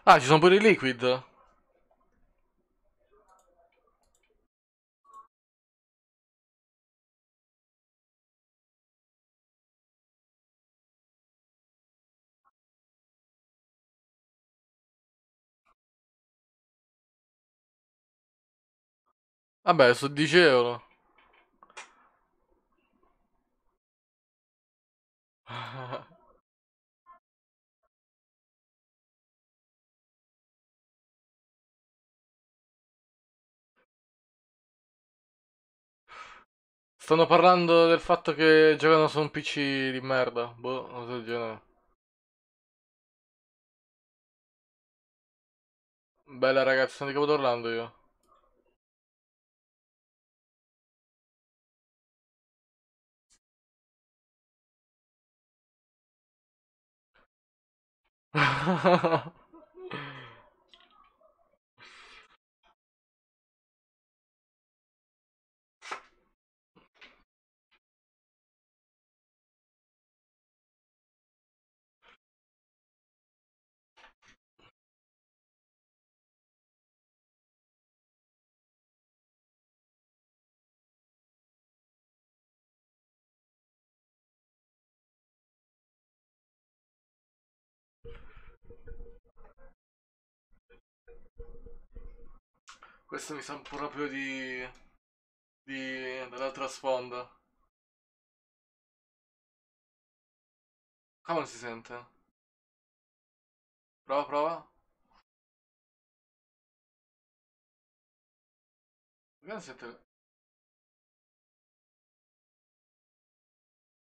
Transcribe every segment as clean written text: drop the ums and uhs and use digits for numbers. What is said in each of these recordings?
Ah, ci sono pure i liquid. Vabbè, su 10 euro. Stanno parlando del fatto che giocano su un PC di merda. Boh, non so del genere. Bella ragazzi, sono di Capodorlando io. Questo mi sa un po' proprio dell'altra sponda. Come non si sente? Prova, prova. Perché non si sente?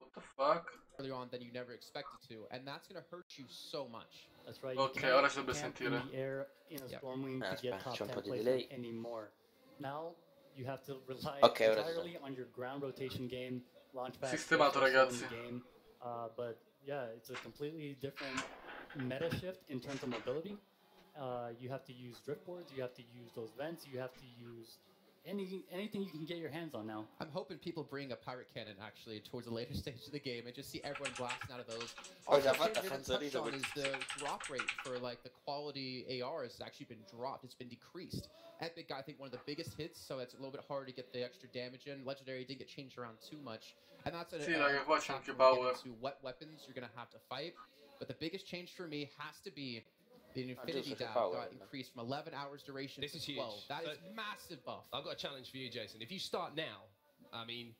What the fuck? Earlier on than you never expected to, and that's going to hurt you so much. That's right. Ok, ora ci dovrebbe sentire. In the air in a Stormwing to get top 10 placement anymore. Now you have to rely entirely on your ground rotation game, launchpad. Sistemato, ragazzi. Game. But yeah, it's a completely different meta shift in terms of mobility. You have to use drift boards. You have to use those vents. You have to use anything you can get your hands on now. I'm hoping people bring a pirate cannon actually towards the later stage of the game and just see everyone blasting out of those. Also, Is the drop rate for like the quality AR has actually been dropped. It's been decreased. Epic got, I think, one of the biggest hits, so it's a little bit harder to get the extra damage in. Legendary didn't get changed around too much, and that's to what weapons you're gonna have to fight. But the biggest change for me has to be the Infinity Dab got increased from 11 hours duration to 12. That is massive buff. I've got a challenge for you, Jason. If you start now, I mean,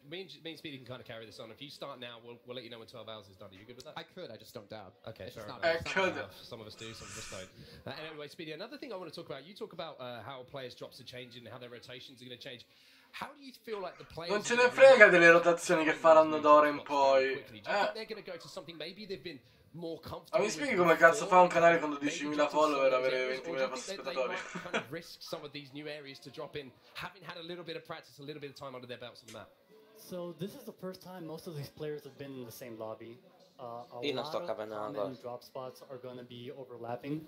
me and Speedy can kind of carry this on. If you start now, we'll let you know when 12 hours is done. Are you good with that? I could, I just don't dab. Okay, fair enough. I could. Some of us do, some of us don't. Anyway, Speedy, another thing I want to talk about, you talk about how players' drops are changing, how their rotations are going to change. How do you feel like the players... Non ce ne frega delle rotazioni che faranno d'ora in poi. Do you think they're going to go to something maybe they've been more comfortable? Ma mi spieghi come cazzo fa un canale con 12.000 follower avere 20.000 spettatori? Kind of risk some of these new areas to drop in, having had a little bit of practice, a little bit of time under their belts on the map. So this is the first time most of these players have been in the same lobby. A lot of common drop spots are going to be overlapping.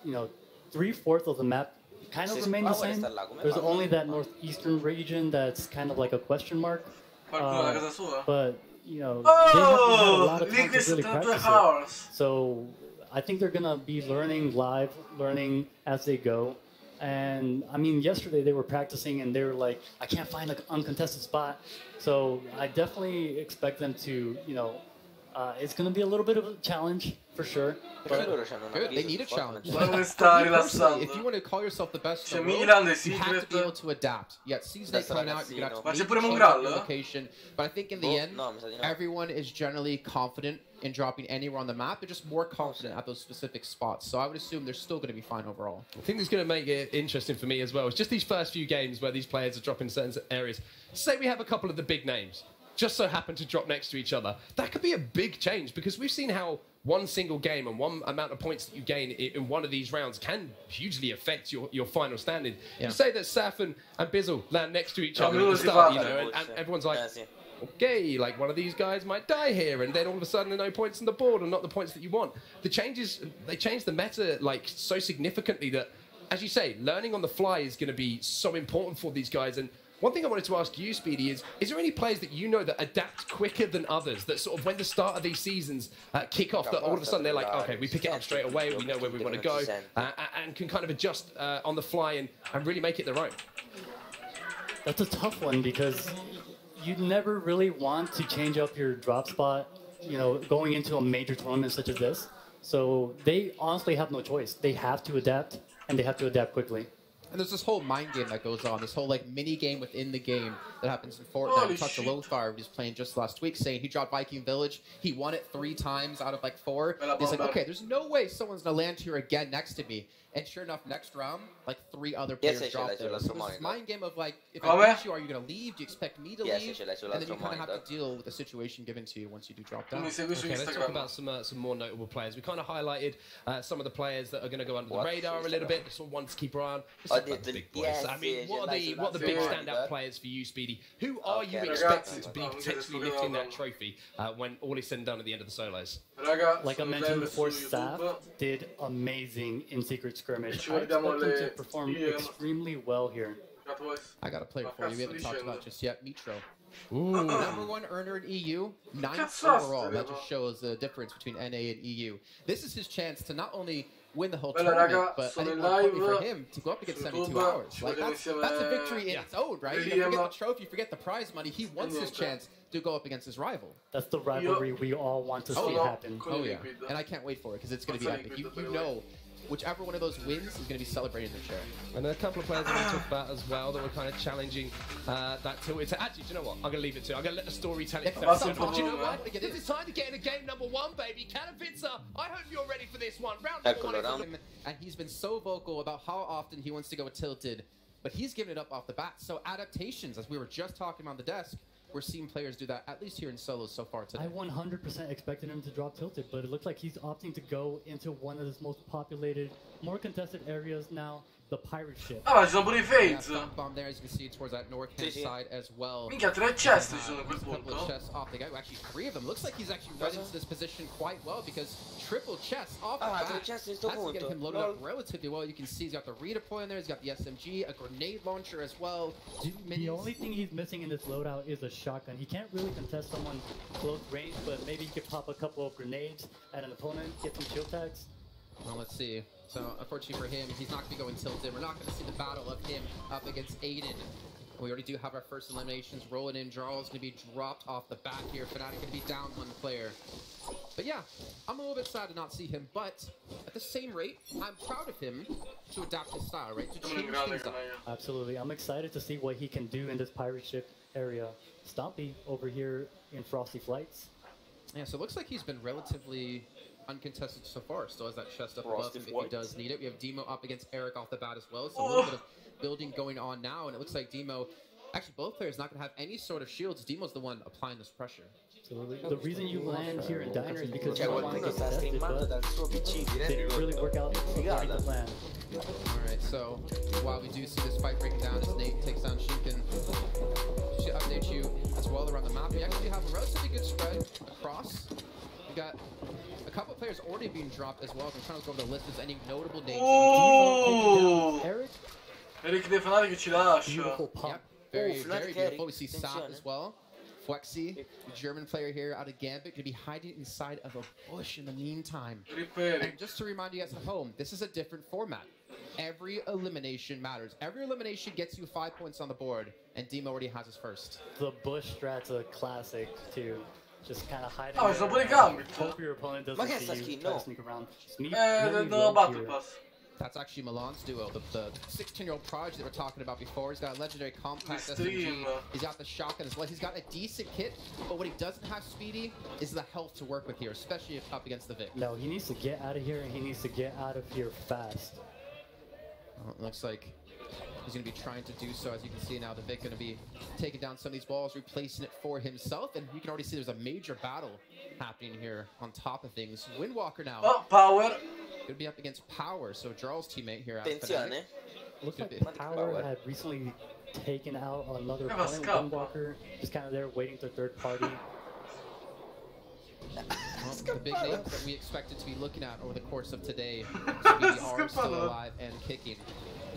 You know, 3/4 of the map kind of remain the same. There's only that northeastern region that's kind of like a question mark. But you know, they have a lot of time to really practice it. So I think they're gonna be learning live, learning as they go. And I mean, yesterday they were practicing and they were like, I can't find an uncontested spot. So I definitely expect them to, you know, it's going to be a little bit of a challenge for sure. But good, they need a challenge. If you want to call yourself the best in the world, you have to be able to adapt. Yeah, season 8 coming out, you're going to have to change your location. But I think in the end, everyone is generally confident in dropping anywhere on the map. They're just more confident at those specific spots. So I would assume they're still going to be fine overall. I think it's going to make it interesting for me as well. It's just these first few games where these players are dropping certain areas. Say we have a couple of the big names just so happen to drop next to each other. That could be a big change because we've seen how one single game and one amount of points that you gain in one of these rounds can hugely affect your final standing. Yeah. You say that Saf and Bizzle land next to each other at the start, you know, and everyone's like, okay, like one of these guys might die here, and then all of a sudden there are no points on the board and not the points that you want. The changes, they changed the meta like so significantly that, as you say, learning on the fly is going to be so important for these guys. And One thing I wanted to ask you, Speedy, is there any players that you know that adapt quicker than others, that sort of when the start of these seasons kick off, that all of a sudden they're like, okay, we pick it up straight away, we know where we want to go, and can kind of adjust on the fly and really make it their own? That's a tough one because you never really want to change up your drop spot, you know, going into a major tournament such as this. So they honestly have no choice. They have to adapt, and they have to adapt quickly. And there's this whole mind game that goes on, this whole like mini game within the game that happens in Fortnite. We talked to Lothar, who was playing just last week, saying he dropped Viking Village. He won it 3 times out of like 4. He's like, okay, there's no way someone's gonna land here again next to me. And sure enough, next round, like 3 other players dropped there. So this mind game of like, if I beat you, are you gonna leave? Do you expect me to leave? And then you kind of have to deal with the situation given to you once you do drop down. Okay, let's talk about some more notable players. We kind of highlighted some of the players that are going to go under the radar a little bit. Some ones to keep our eye on. Let's talk about the big boys. I mean, what are the big standout players for you, Speedy? Who are you expecting to be potentially lifting that trophy when all is said and done at the end of the solos? Like I mentioned before, Saf did amazing in Secret Skirmish. I expect him to perform extremely well here. I got a player for you we haven't talked about just yet, Mitro. #1 earner in EU, 9th overall. That just shows the difference between NA and EU. This is his chance to not only win the whole tournament, but I think more importantly for him to go up against 72 hours. Like that's a victory in its own, right? You forget the trophy, you forget the prize money. He wants his chance to go up against his rival. That's the rivalry we all want to see happen. Oh yeah, and I can't wait for it because it's going to be epic. You know, whichever one of those wins is going to be celebrating their share. And a couple of players I want to talk about as well that were kind of challenging that tilted. So actually, do you know what? I'm going to leave it to. I'm going to let the story tell it. Do you know what? This is time to get into game #1, baby. Katowice, I hope you're ready for this one. Round #1. And he's been so vocal about how often he wants to go tilted, but he's given it up off the bat. So adaptations, as we were just talking on the desk, we're seeing players do that, at least here in solos so far today. I 100% expected him to drop tilted, but it looks like he's opting to go into one of his most populated, more contested areas now, the pirate ship. Ah, ma ci sono pure i fades. Bomb there, as you can see, towards that north-hand side as well. Minchia, 3 chest ci sono in quel Couple punto. of chests off the guy. Actually, 3 of them. Looks like he's actually run into this position quite well because triple chests off the bat. That's getting him loaded up relatively well. You can see he's got the redeploy in there. He's got the SMG, a grenade launcher as well. The only thing he's missing in this loadout is a shotgun. He can't really contest someone close range, but maybe he could pop a couple of grenades at an opponent, get some shield tags. Well, let's see. So, unfortunately for him, he's not going to be going tilted. We're not going to see the battle of him up against Aiden. We already do have our first eliminations rolling in. Jarl's going to be dropped off the bat here. Fnatic going to be down 1 player. But yeah, I'm a little bit sad to not see him. But at the same rate, I'm proud of him to adapt his style, right? To change things up. Absolutely. I'm excited to see what he can do in this pirate ship area. Stompy over here in Frosty Flights. Yeah, so it looks like he's been relatively uncontested so far. Still has that chest up above him if he does need it. We have Demo up against Eric off the bat as well. So a little bit of building going on now, and it looks like Demo, actually both players not going to have any sort of shields. Demo's the one applying this pressure. Absolutely. The reason you land here in Diner is because you don't want to get tested, but it didn't really work out according to plan. Alright, so while we do see this fight breaking down as Nate takes down Shinken, should update you as well around the map. We actually have a relatively good spread across. We got a couple of players already being dropped as well. I'm trying to go over the list. Is any notable names? Eric dei Fnatic ci lascia. Beautiful pop. Yep, very beautiful. We see Sap as well. Flexi, the German player here out of Gambit, could be hiding inside of a bush in the meantime. And just to remind you guys at home, this is a different format. Every elimination matters. Every elimination gets you 5 points on the board, and Demo already has his first. The bush strat's a classic too. Just kind of hiding. Oh, sono pure i Gambit. Hope your opponent doesn't see you. Try to sneak around. No Battle Pass. That's actually Milan's duo, the 16-year-old prodigy that we're talking about before. He's got a legendary compact SMG. He's got the shotgun as well. He's got a decent kit, but what he doesn't have, Speedy, is the health to work with here, especially if up against the Vic. No, he needs to get out of here, and he needs to get out of here fast. Well, it looks like he's going to be trying to do so. As you can see now, the Vic going to be taking down some of these balls, replacing it for himself, and you can already see there's a major battle happening here on top of things. Windwalker now. Oh, Power. Going to be up against Power, so Jarl's teammate here at Fnatic. Looks like Power had recently taken out another opponent, Windwalker, just kind of there waiting for third party. Well, the big names that we expected to be looking at over the course of today are still alive and kicking.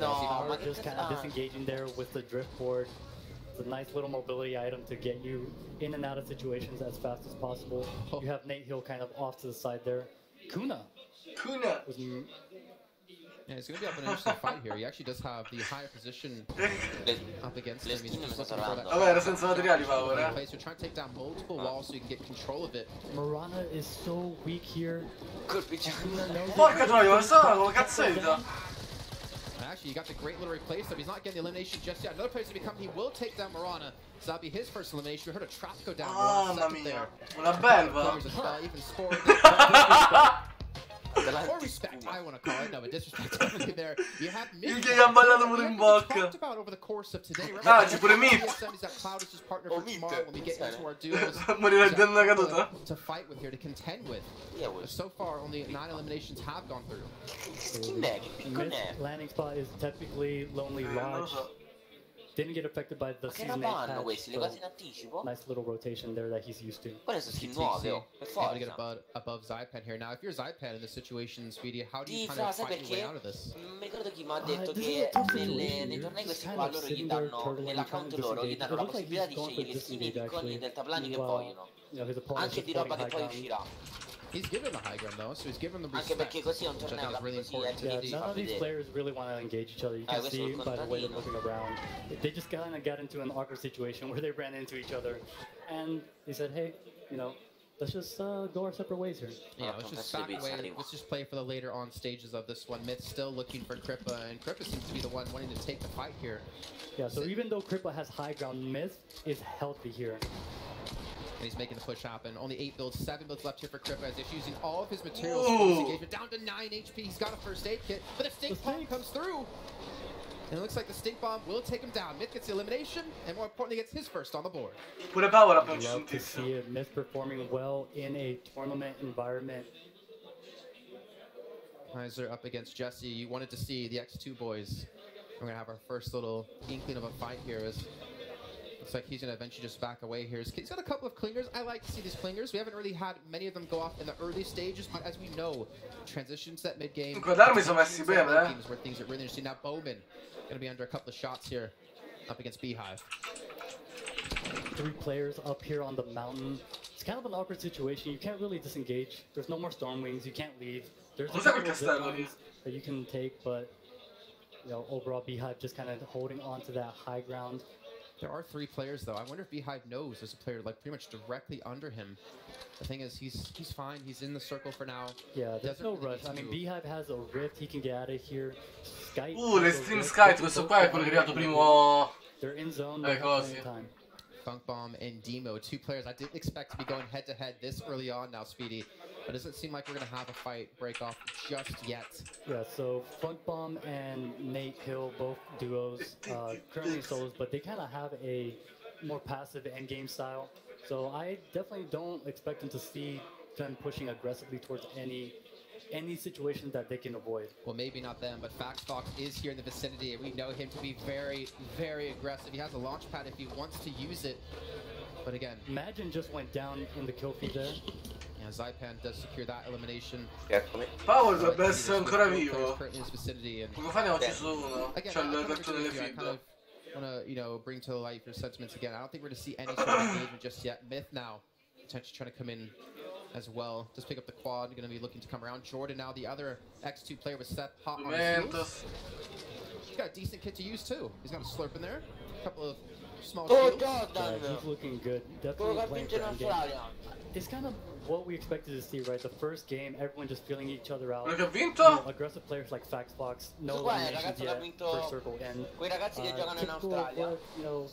No, are just kind of disengaging there with the drift board. It's a nice little mobility item to get you in and out of situations as fast as possible. You have Nate Hill kind of off to the side there. Kuna. Was yeah, he's going to be up in an interesting fight here. He actually does have the higher position up against him. He's just looking for that. Vabbè, era senza materiali, Power, So trying to take down multiple walls so you can get control of it. Marana is so weak here. Porca troia, ma sta con la cazzetta! Actually, you got the great little replace him. He's not getting the elimination just yet. Another place to become. He will take down Marana. So that'll be his first elimination. We heard a trap go down. Mamma mia, una belva! Even scored. Or respect, I want to call it. No, but disrespect definitely there. You have Myth. Gli ha ballato pure in bocca. Talked about over the course of today. Ah, c'è pure Myth. He's got Codice's partner for tomorrow when we get into our duos. Morirà in una caduta. To fight with here, to contend with. So far, only 9 eliminations have gone through. Myth's landing spot is typically Lonely Lodge. Didn't get affected by the season 8 patch, so nice little rotation there that he's used to. Able to get above Zypan here. Now, if you're Zypan in this situation, Speedy, how do you kind of find your way out of this? Mi ricordo chi mi ha detto che nei tornei questi qua loro gli danno, nell'account loro gli danno la possibilità di scegliere le skin e i piccoli e i deltaplani che vogliono. Anche di roba che poi uscirà. He's given the high ground though, so he's given them Anche respect. perché così è un torneo Really important to none of these players really want to engage each other. You can see by the way they're looking around. They just kind of got into an awkward situation where they ran into each other, and they said, "Hey, you know, let's just go our separate ways here." Yeah, let's just back away. Let's just play for the later on stages of this one. Myth still looking for Kripa, and Kripa seems to be the one wanting to take the fight here. Yeah, so even though Kripa has high ground, Myth is healthy here. And he's making the push happen. Only 8 builds, 7 builds left here for Kripa as he's using all of his materials for this engagement. Down to 9 HP. He's got a first aid kit, but the stink bomb comes through. And it looks like the stink bomb will take him down. Myth gets the elimination, and more importantly, gets his first on the board. Pure Power up Love to see it. Myth performing well in a tournament environment. Kaiser up against Jesse. You wanted to see the X2 boys. We're gonna have our first little inkling of a fight here. Looks like he's going to eventually just back away here. He's got a couple of clingers. I like to see these clingers. We haven't really had many of them go off in the early stages, but as we know, transitions at mid-game. Guardarmi sono messi bene, where things are really interesting. Now Bowman going to be under a couple of shots here up against Beehive. 3 players up here on the mountain. It's kind of an awkward situation. You can't really disengage. There's no more storm wings. You can't leave. There's a couple of zip lines that you can take, but you know, overall Beehive just kind of holding on to that high ground. There are 3 players, though. I wonder if Beehive knows there's a player like pretty much directly under him. The thing is, he's fine. He's in the circle for now. Yeah, there's no rush. I mean, Beehive has a rift. He can get out of here. Skype. L'extreme Skype, questo qua è quello che è arrivato primo. They're in zone. Time. Funk Bomb and Demo, 2 players I didn't expect to be going head-to-head this early on now, Speedy. But it doesn't seem like we're going to have a fight break off just yet. Yeah, so Funk Bomb and Nate Hill, both duos, currently solos, but they kind of have a more passive endgame style. So I definitely don't expect them to see them pushing aggressively towards any situation that they can avoid. Well, maybe not them, but FaxFox is here in the vicinity, and we know him to be very, very aggressive. He has a launch pad if he wants to use it. But again, Imagine just went down in the kill feed there. Yeah, Zypan does secure that elimination. Power dovrebbe essere ancora vivo. In his vicinity, and come fa ne ho ucciso uno? Again, C'è il verso delle I feed. kind of want to, you know, bring to light your sentiments again. I don't think we're going to see any sort of engagement just yet. Myth now potentially trying to come in as well. Just pick up the quad. Going to be looking to come around. Jordan now, the other X2 player with Seth hot on his heels. He's got a decent kit to use too. He's got a slurp in there. A couple of small shields. Yeah, he's looking good. Definitely playing for endgame. It's kind of what we expected to see, right? The first game, everyone just feeling each other out. You know, aggressive players like FaxFox, no eliminations yet, first circle, and typical of what, you know,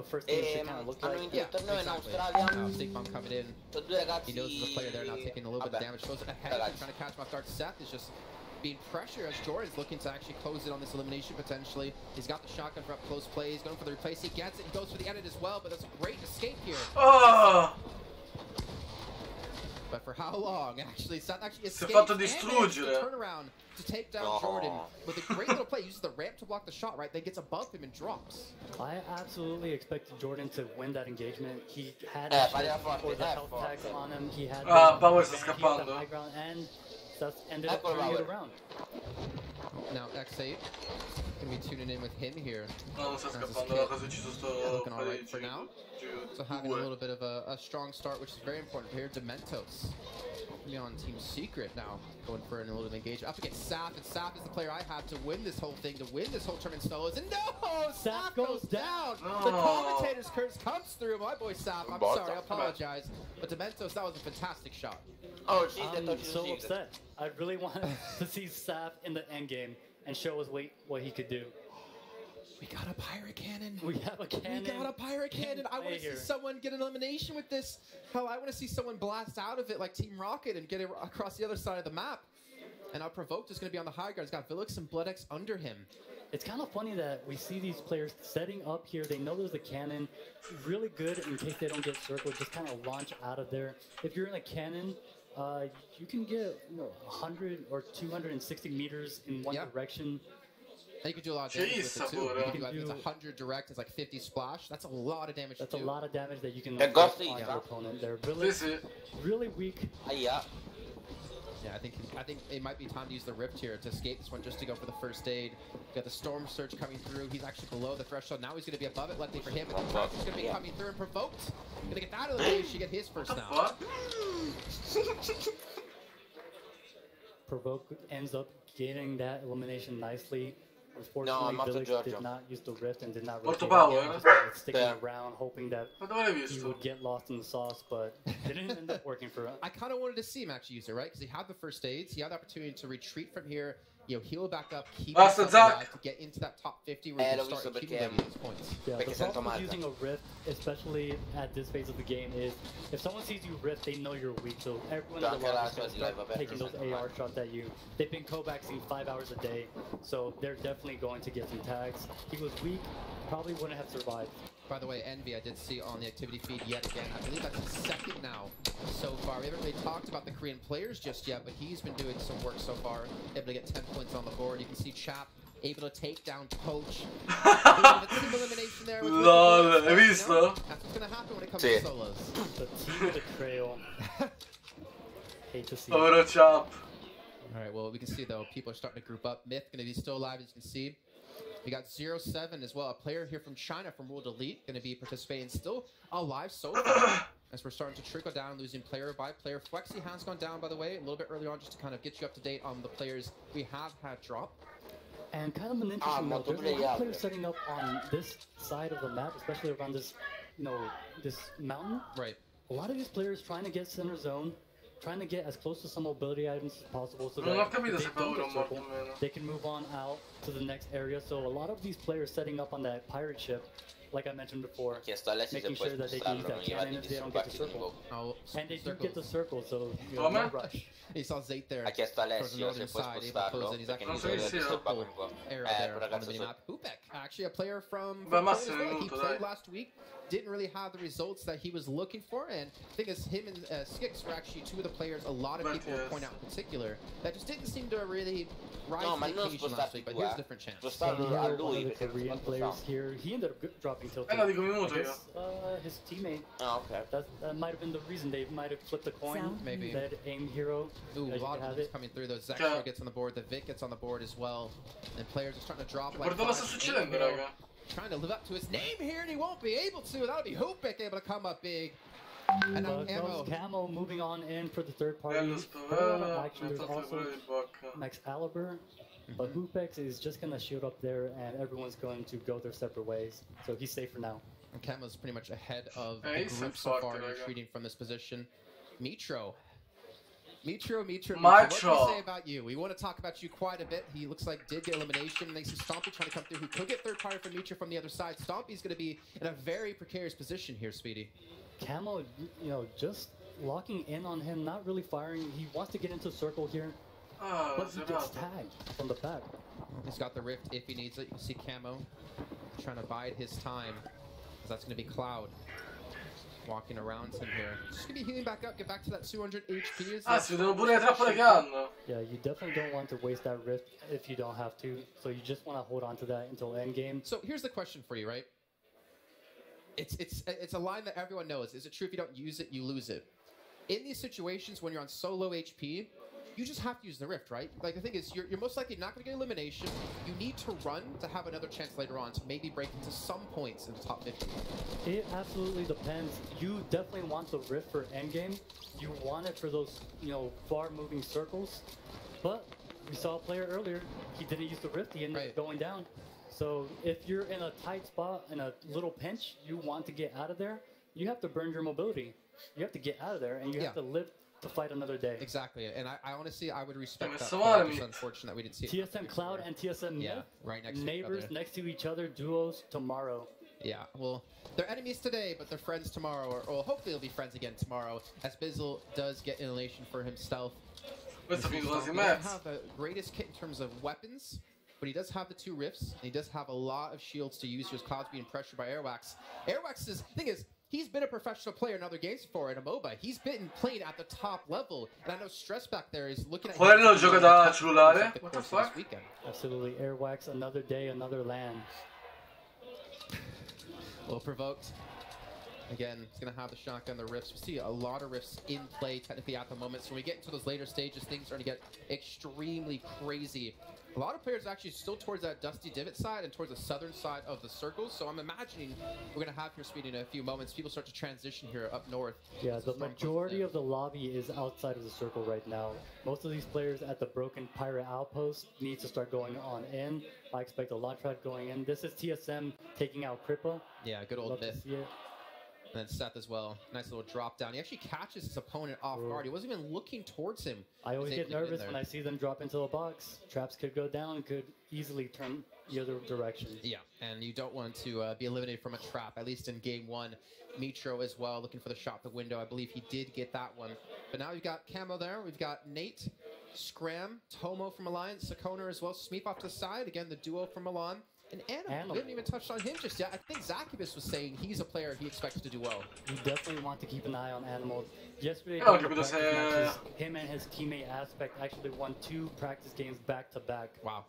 first game should kind of look like. Yeah, exactly. Stink Bomb coming in. He knows there's a player there now taking a little bit of damage. Goes ahead, trying to catch him off guard. Seth is just being pressured as Jordan's looking to actually close it on this elimination potentially. He's got the shotgun for up close play. He's going for the replace. He gets it. He goes for the edit as well, but that's a great escape here. Oh! But for how long, actually? Seth actually escaped fatto and distruggere. turn around to take down Jordan with a great little play. Uses the ramp to block the shot, right? Then gets above him and drops. I absolutely expected Jordan to win that engagement. He had the health tags on him. He had Power sta the scappando. high ground, and Seth ended up turning it around. Now X8 gonna be tuning in with him here. No, non sta scappando da cosa ci sono Looking all right for now. So having a little bit of a strong start, which is very important here. Dementos on Team Secret now, going for an little engagement. Up against Sap, and Sap is the player I have to win this whole thing, to win this whole tournament solos. And no! Sap goes down! No. The commentator's curse comes through. My boy Sap, I'm sorry, I apologize. But Dementos, that was a fantastic shot. Oh, I'm so upset. I really wanted to see Sap in the end game and show us what he could do. We got a pirate cannon. We have a cannon. We got a pirate cannon. I want to see someone get an elimination with this. Hell, I want to see someone blast out of it like Team Rocket and get it across the other side of the map. And our Provoked is going to be on the high ground. He's got Vilix and Bloodex under him. It's kind of funny that we see these players setting up here. They know there's a cannon. Really good in case they don't get circled. Just kind of launch out of there. If you're in a cannon, you can get 100 or 260 meters in one direction. And you can do a lot of damage with it too. You can do, like, it's 100 direct, it's like 50 splash. That's a lot of damage. That's a lot of damage that you can get on your opponent. They're really weak. Yeah, I think it might be time to use the Rift here to escape this one, just to go for the first aid. Got the Storm Surge coming through. He's actually below the threshold. Now he's going to be above it. Luckily for him, he's going to be coming through and Provoked. Going to get that out of the way. She get his first now. Provoked ends up getting that elimination nicely. Unfortunately, Vilix did not use the Rift and did not really sticking around, hoping that he would get lost in the sauce, but it didn't end up working for him. I kind of wanted to see him actually use it, right? Because he had the first aids, he had the opportunity to retreat from here, heal back up, keep himself alive to get into that top 50 where you can start accumulating these points. Yeah, the problem with using a Rift, especially at this phase of the game, is if someone sees you Rift, they know you're weak, so everyone in the lobby is going to start taking those AR shots at you. They've been co-vaxing 5 hours a day, so they're definitely going to get some tags. He was weak, probably wouldn't have survived. By the way, Envy, I did see on the activity feed yet again. I believe that's his second now so far. We haven't really talked about the Korean players just yet, but he's been doing some work so far. Able to get 10 points on the board. You can see Chap able to take down Poach. Team elimination there. LOL, hai visto? That's what's going to happen when it comes to solos. The team betrayal. Hate to see Povero Chap. All right, well, we can see, though, people are starting to group up. Myth going to be still alive, as you can see. We got 0-7 as well, a player here from China, from World Elite, going to be participating, still alive so far, as we're starting to trickle down, losing player by player. Flexi has gone down, by the way, a little bit early on, just to kind of get you up to date on the players we have had drop. And kind of an interesting note, there's a lot of players setting up on this side of the map, especially around this, this mountain. Right. A lot of these players trying to get center zone, trying to get as close to some mobility items as possible so that they can move on out to the next area. So a lot of these players setting up on that pirate ship, like I mentioned before, making sure that they can use that cannon if they don't get the circle. And they do get the circle, so no rush. He saw Zayt there. Ha chiesto Alessio se puoi spostarlo, perché non so se arrow there on the minimap. Hupek, actually a player from he played last week. Didn't really have the results that he was looking for, and I think as him and Skix were actually two of the players a lot of people point out in particular that just didn't seem to really rise to the occasion last week, but here's a different chance. One of the Korean players here, he ended up dropping tilt. His teammate. Oh, okay. That might have been the reason. They might have flipped a coin. Maybe. That aim hero. Ooh, a lot of them coming through. Those Zexor gets on the board, the Vic gets on the board as well, and players are starting to drop like trying to live up to his name here, and he won't be able to. That'll be Hupek able to come up big. And now Camo moving on in for the third party. Actually, there's also Max Aliber, but Hupek is just going to shoot up there, and everyone's going to go their separate ways. So he's safe for now. And Camo's pretty much ahead of the group so far, retreating from this position. Mitro, what do you say about you? We want to talk about you quite a bit. He looks like did get elimination. They see Stompy trying to come through, who could get third party from Mitro from the other side. Stompy's going to be in a very precarious position here, Speedy. Camo, just locking in on him, not really firing. He wants to get into circle here, but he gets tagged from the back. He's got the Rift if he needs it. You can see Camo trying to bide his time, because that's going to be Cloud walking around him here. Just gonna be healing back up, get back to that 200 HP. Si vedono pure le trappole che hanno. Yeah, you definitely don't want to waste that Rift if you don't have to. So you just want to hold on to that until end game. So here's the question for you, right? It's a line that everyone knows. Is it true if you don't use it, you lose it? In these situations when you're on so low HP, you just have to use the Rift, right? Like, the thing is, you're most likely not going to get elimination. You need to run to have another chance later on to maybe break into some points in the top 50. It absolutely depends. You definitely want the Rift for endgame. You want it for those, you know, far-moving circles. But we saw a player earlier, he didn't use the Rift, he ended up going down. So if you're in a tight spot, in a little pinch, you want to get out of there, you have to burn your mobility. You have to get out of there, and you have to live to fight another day. Exactly, and I honestly, I would respect that. It's unfortunate we didn't see it. TSM Cloud and TSM Myth, right next neighbors to next to each other, duos tomorrow. Yeah, well, they're enemies today, but they're friends tomorrow, or hopefully they'll be friends again tomorrow, as Bizzle does get annihilation for himself. He doesn't have the greatest kit in terms of weapons, but he does have the 2 rifts, and he does have a lot of shields to use. His Cloud's being pressured by Airwax. Airwax's thing is, he's been a professional player in other games before in a MOBA. He's been playing at the top level, and I know Stress back there is looking at Quello gioca da cellulare. What the fuck? Absolutely, Airwax, another day, another land. Well provoked. Again, he's going to have the shotgun, the rifts. We see a lot of rifts in play technically at the moment. So when we get into those later stages, things are going to get extremely crazy. A lot of players actually still towards that Dusty Divot side and towards the southern side of the circles. So I'm imagining we're going to have here speed in a few moments. People start to transition here up north. Yeah, the majority of the lobby is outside of the circle right now. Most of these players at the broken pirate outpost need to start going on in. I expect a launch pad going in. This is TSM taking out Kripa. Yeah, good old Myth. And then Seth as well. Nice little drop down. He actually catches his opponent off guard. He wasn't even looking towards him. I always get nervous when I see them drop into a box. Traps could go down, could easily turn the other direction. Yeah, and you don't want to be eliminated from a trap, at least in game 1. Mitro as well, looking for the shot the window. I believe he did get that one. But now we've got Camo there. We've got Nate, Scram, Tomo from Alliance, Sakona as well. Smeep off to the side. Again, the duo from Milan. And Animal, we haven't even touched on him just yet. I think Zacubus was saying he's a player he expects to do well. You definitely want to keep an eye on Animal. Yesterday, him and his teammate Aspect actually won 2 practice games back-to-back. Wow.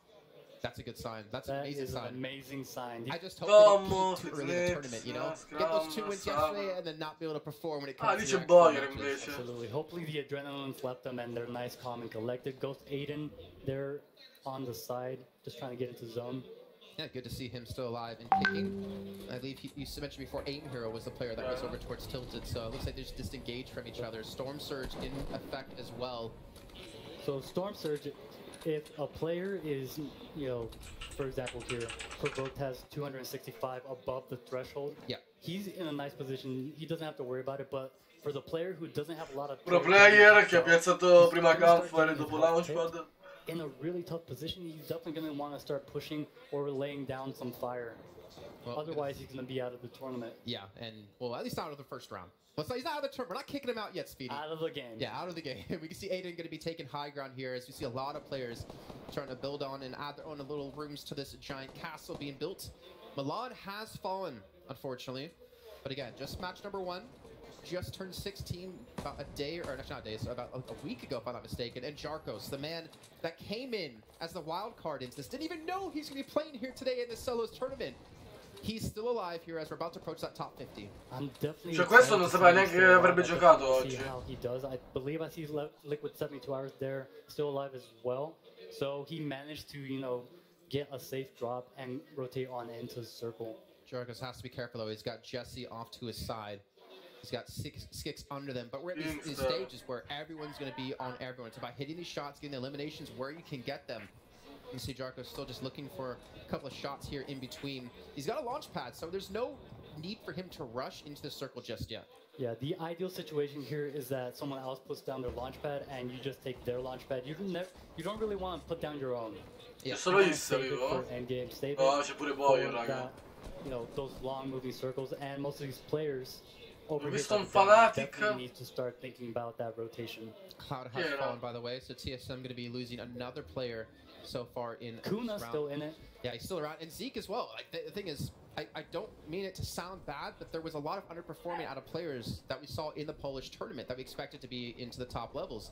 That's a good sign. That's an amazing sign. An amazing sign. I just hope they don't peak too early in the tournament, you know? Get those 2 wins yesterday and then not be able to perform when it comes to matches. Absolutely. Hopefully the adrenaline left them and they're nice, calm, and collected. Ghost Aiden, they're on the side, just trying to get into zone. Yeah, good to see him still alive and kicking. I believe you mentioned before, Aim Hero was the player that was over towards Tilted, so it looks like they're just disengaged from each other. Storm Surge in effect as well. So Storm Surge, if a player is, you know, for example here, Provoked has 265 above the threshold. Yeah. He's in a nice position. He doesn't have to worry about it, but for the player who doesn't have a lot of... Pro player che ha piazzato prima Campfire dopo Launchpad. In a really tough position, he's definitely going to want to start pushing or laying down some fire. Well, otherwise, he's going to be out of the tournament. Yeah, and, well, at least out of the first round. Let's say he's out of the tournament. We're not kicking him out yet, Speedy. Out of the game. Yeah, out of the game. We can see Aiden going to be taking high ground here as we see a lot of players trying to build on and add their own little rooms to this giant castle being built. Milan has fallen, unfortunately. But again, just match number 1. Just turned 16 about a day, or not a day, so about a week ago, if I'm not mistaken. And Jarkos, the man that came in as the wild card into this, didn't even know he's going to be playing here today in the Solos tournament. He's still alive here as we're about to approach that top 50. I'm definitely. Cioè questo non sapeva neanche che avrebbe giocato oggi. See how he does. I believe I see Liquid 72 hours there, still alive as well. So he managed to, you know, get a safe drop and rotate on into the circle. Jarkos has to be careful though. He's got Jesse off to his side. He's got Skix under them, but we're at these stages where everyone's going to be on everyone. It's about hitting these shots, getting the eliminations where you can get them. You see Jarko still just looking for a couple of shots here in between. He's got a launch pad, so there's no need for him to rush into the circle just yet. Yeah, the ideal situation here is that someone else puts down their launch pad and you just take their launch pad. You don't really want to put down your own. Yeah. Solo io sapevo. Endgame, save it. Oh, c'è pure Boio, raga. You know, those long moving circles, and most of these players over here definitely need to start thinking about that rotation. Cloud has fallen, by the way, so TSM going to be losing another player so far in Kuna's still in it. Yeah, he's still around, and Zeke as well. Like the thing is, I don't mean it to sound bad, but there was a lot of underperforming out of players that we saw in the Polish tournament that we expected to be into the top levels.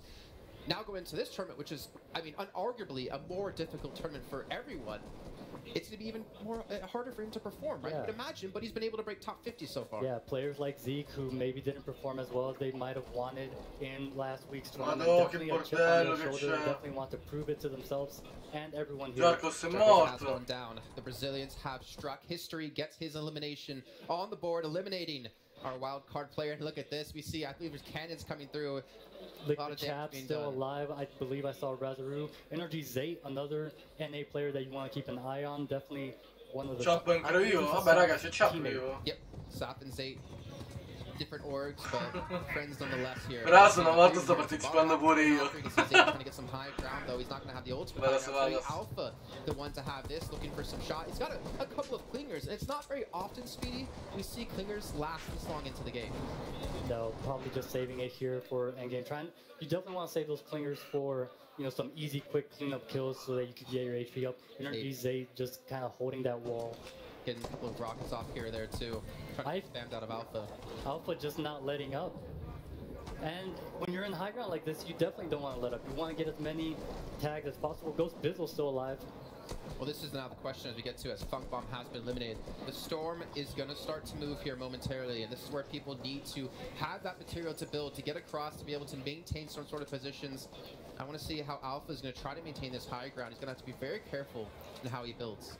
now go into this tournament, which is, I mean, unarguably a more difficult tournament for everyone. It's going to be even more harder for him to perform, right? You would imagine, but he's been able to break top 50 so far. Yeah, players like Zeke, who maybe didn't perform as well as they might have wanted in last week's tournament, definitely a chip on their shoulder, definitely want to prove it to themselves and everyone here. Has gone down. The Brazilians have struck. History gets his elimination on the board, eliminating our wild card player. And look at this. We see, I believe there's cannons coming through. Liquid Chap still alive. I believe I saw Razaru. Energy Zate, another NA player that you want to keep an eye on. Definitely one of the... Ciappo ancora io? Vabbè ragazzi, ciappo io. Yep, Sap and Zate. Different orgs, but friends nonetheless here. Per caso una volta sto partecipando pure io. Trying to get some high ground though. He's not going to have the ultimate. Alpha, the one to have this, looking for some shot. He's got a couple of clingers, and it's not very often, Speedy, we see clingers last this long into the game. No, probably just saving it here for endgame. You definitely want to save those clingers for, you know, some easy, quick cleanup kills so that you can get your HP up. Energy Zate just kind of holding that wall. Getting a couple of rockets off here or there too. Trying to spammed out of Alpha. Alpha just not letting up. And when you're in high ground like this, you definitely don't want to let up. You want to get as many tags as possible. Ghost Bizzle's still alive. Well, this is now the question as we get to, as Funk Bomb has been eliminated. The Storm is going to start to move here momentarily, and this is where people need to have that material to build, to get across, to be able to maintain some sort of positions. I want to see how Alpha is going to try to maintain this high ground. He's going to have to be very careful in how he builds.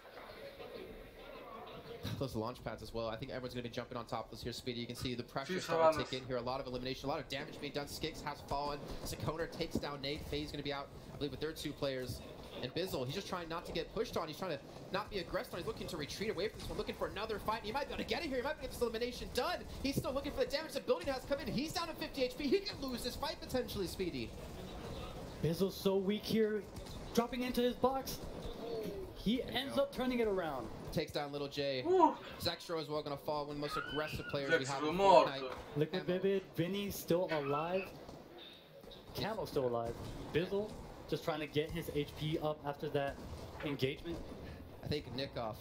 Those launch pads as well. I think everyone's going to be jumping on top of this here, Speedy. You can see the pressure starting to take in here. A lot of elimination, a lot of damage being done. Skix has fallen. Sakona takes down Nate. Faye's going to be out, I believe, with their two players. And Bizzle, he's just trying not to get pushed on. He's trying to not be aggressive on. He's looking to retreat away from this one, looking for another fight. He might be able to get it here. He might be able to get this elimination done. He's still looking for the damage. The building has come in. He's down to 50 HP. He can lose this fight potentially, Speedy. Bizzle's so weak here. Dropping into his box. He ends up turning it around. Takes down Little J. Zextro as well going to fall, one of the most aggressive players we have in Fortnite. Liquid Vivid, Vinny still alive. Camo still alive. Bizzle just trying to get his HP up after that engagement. I think Nikoff,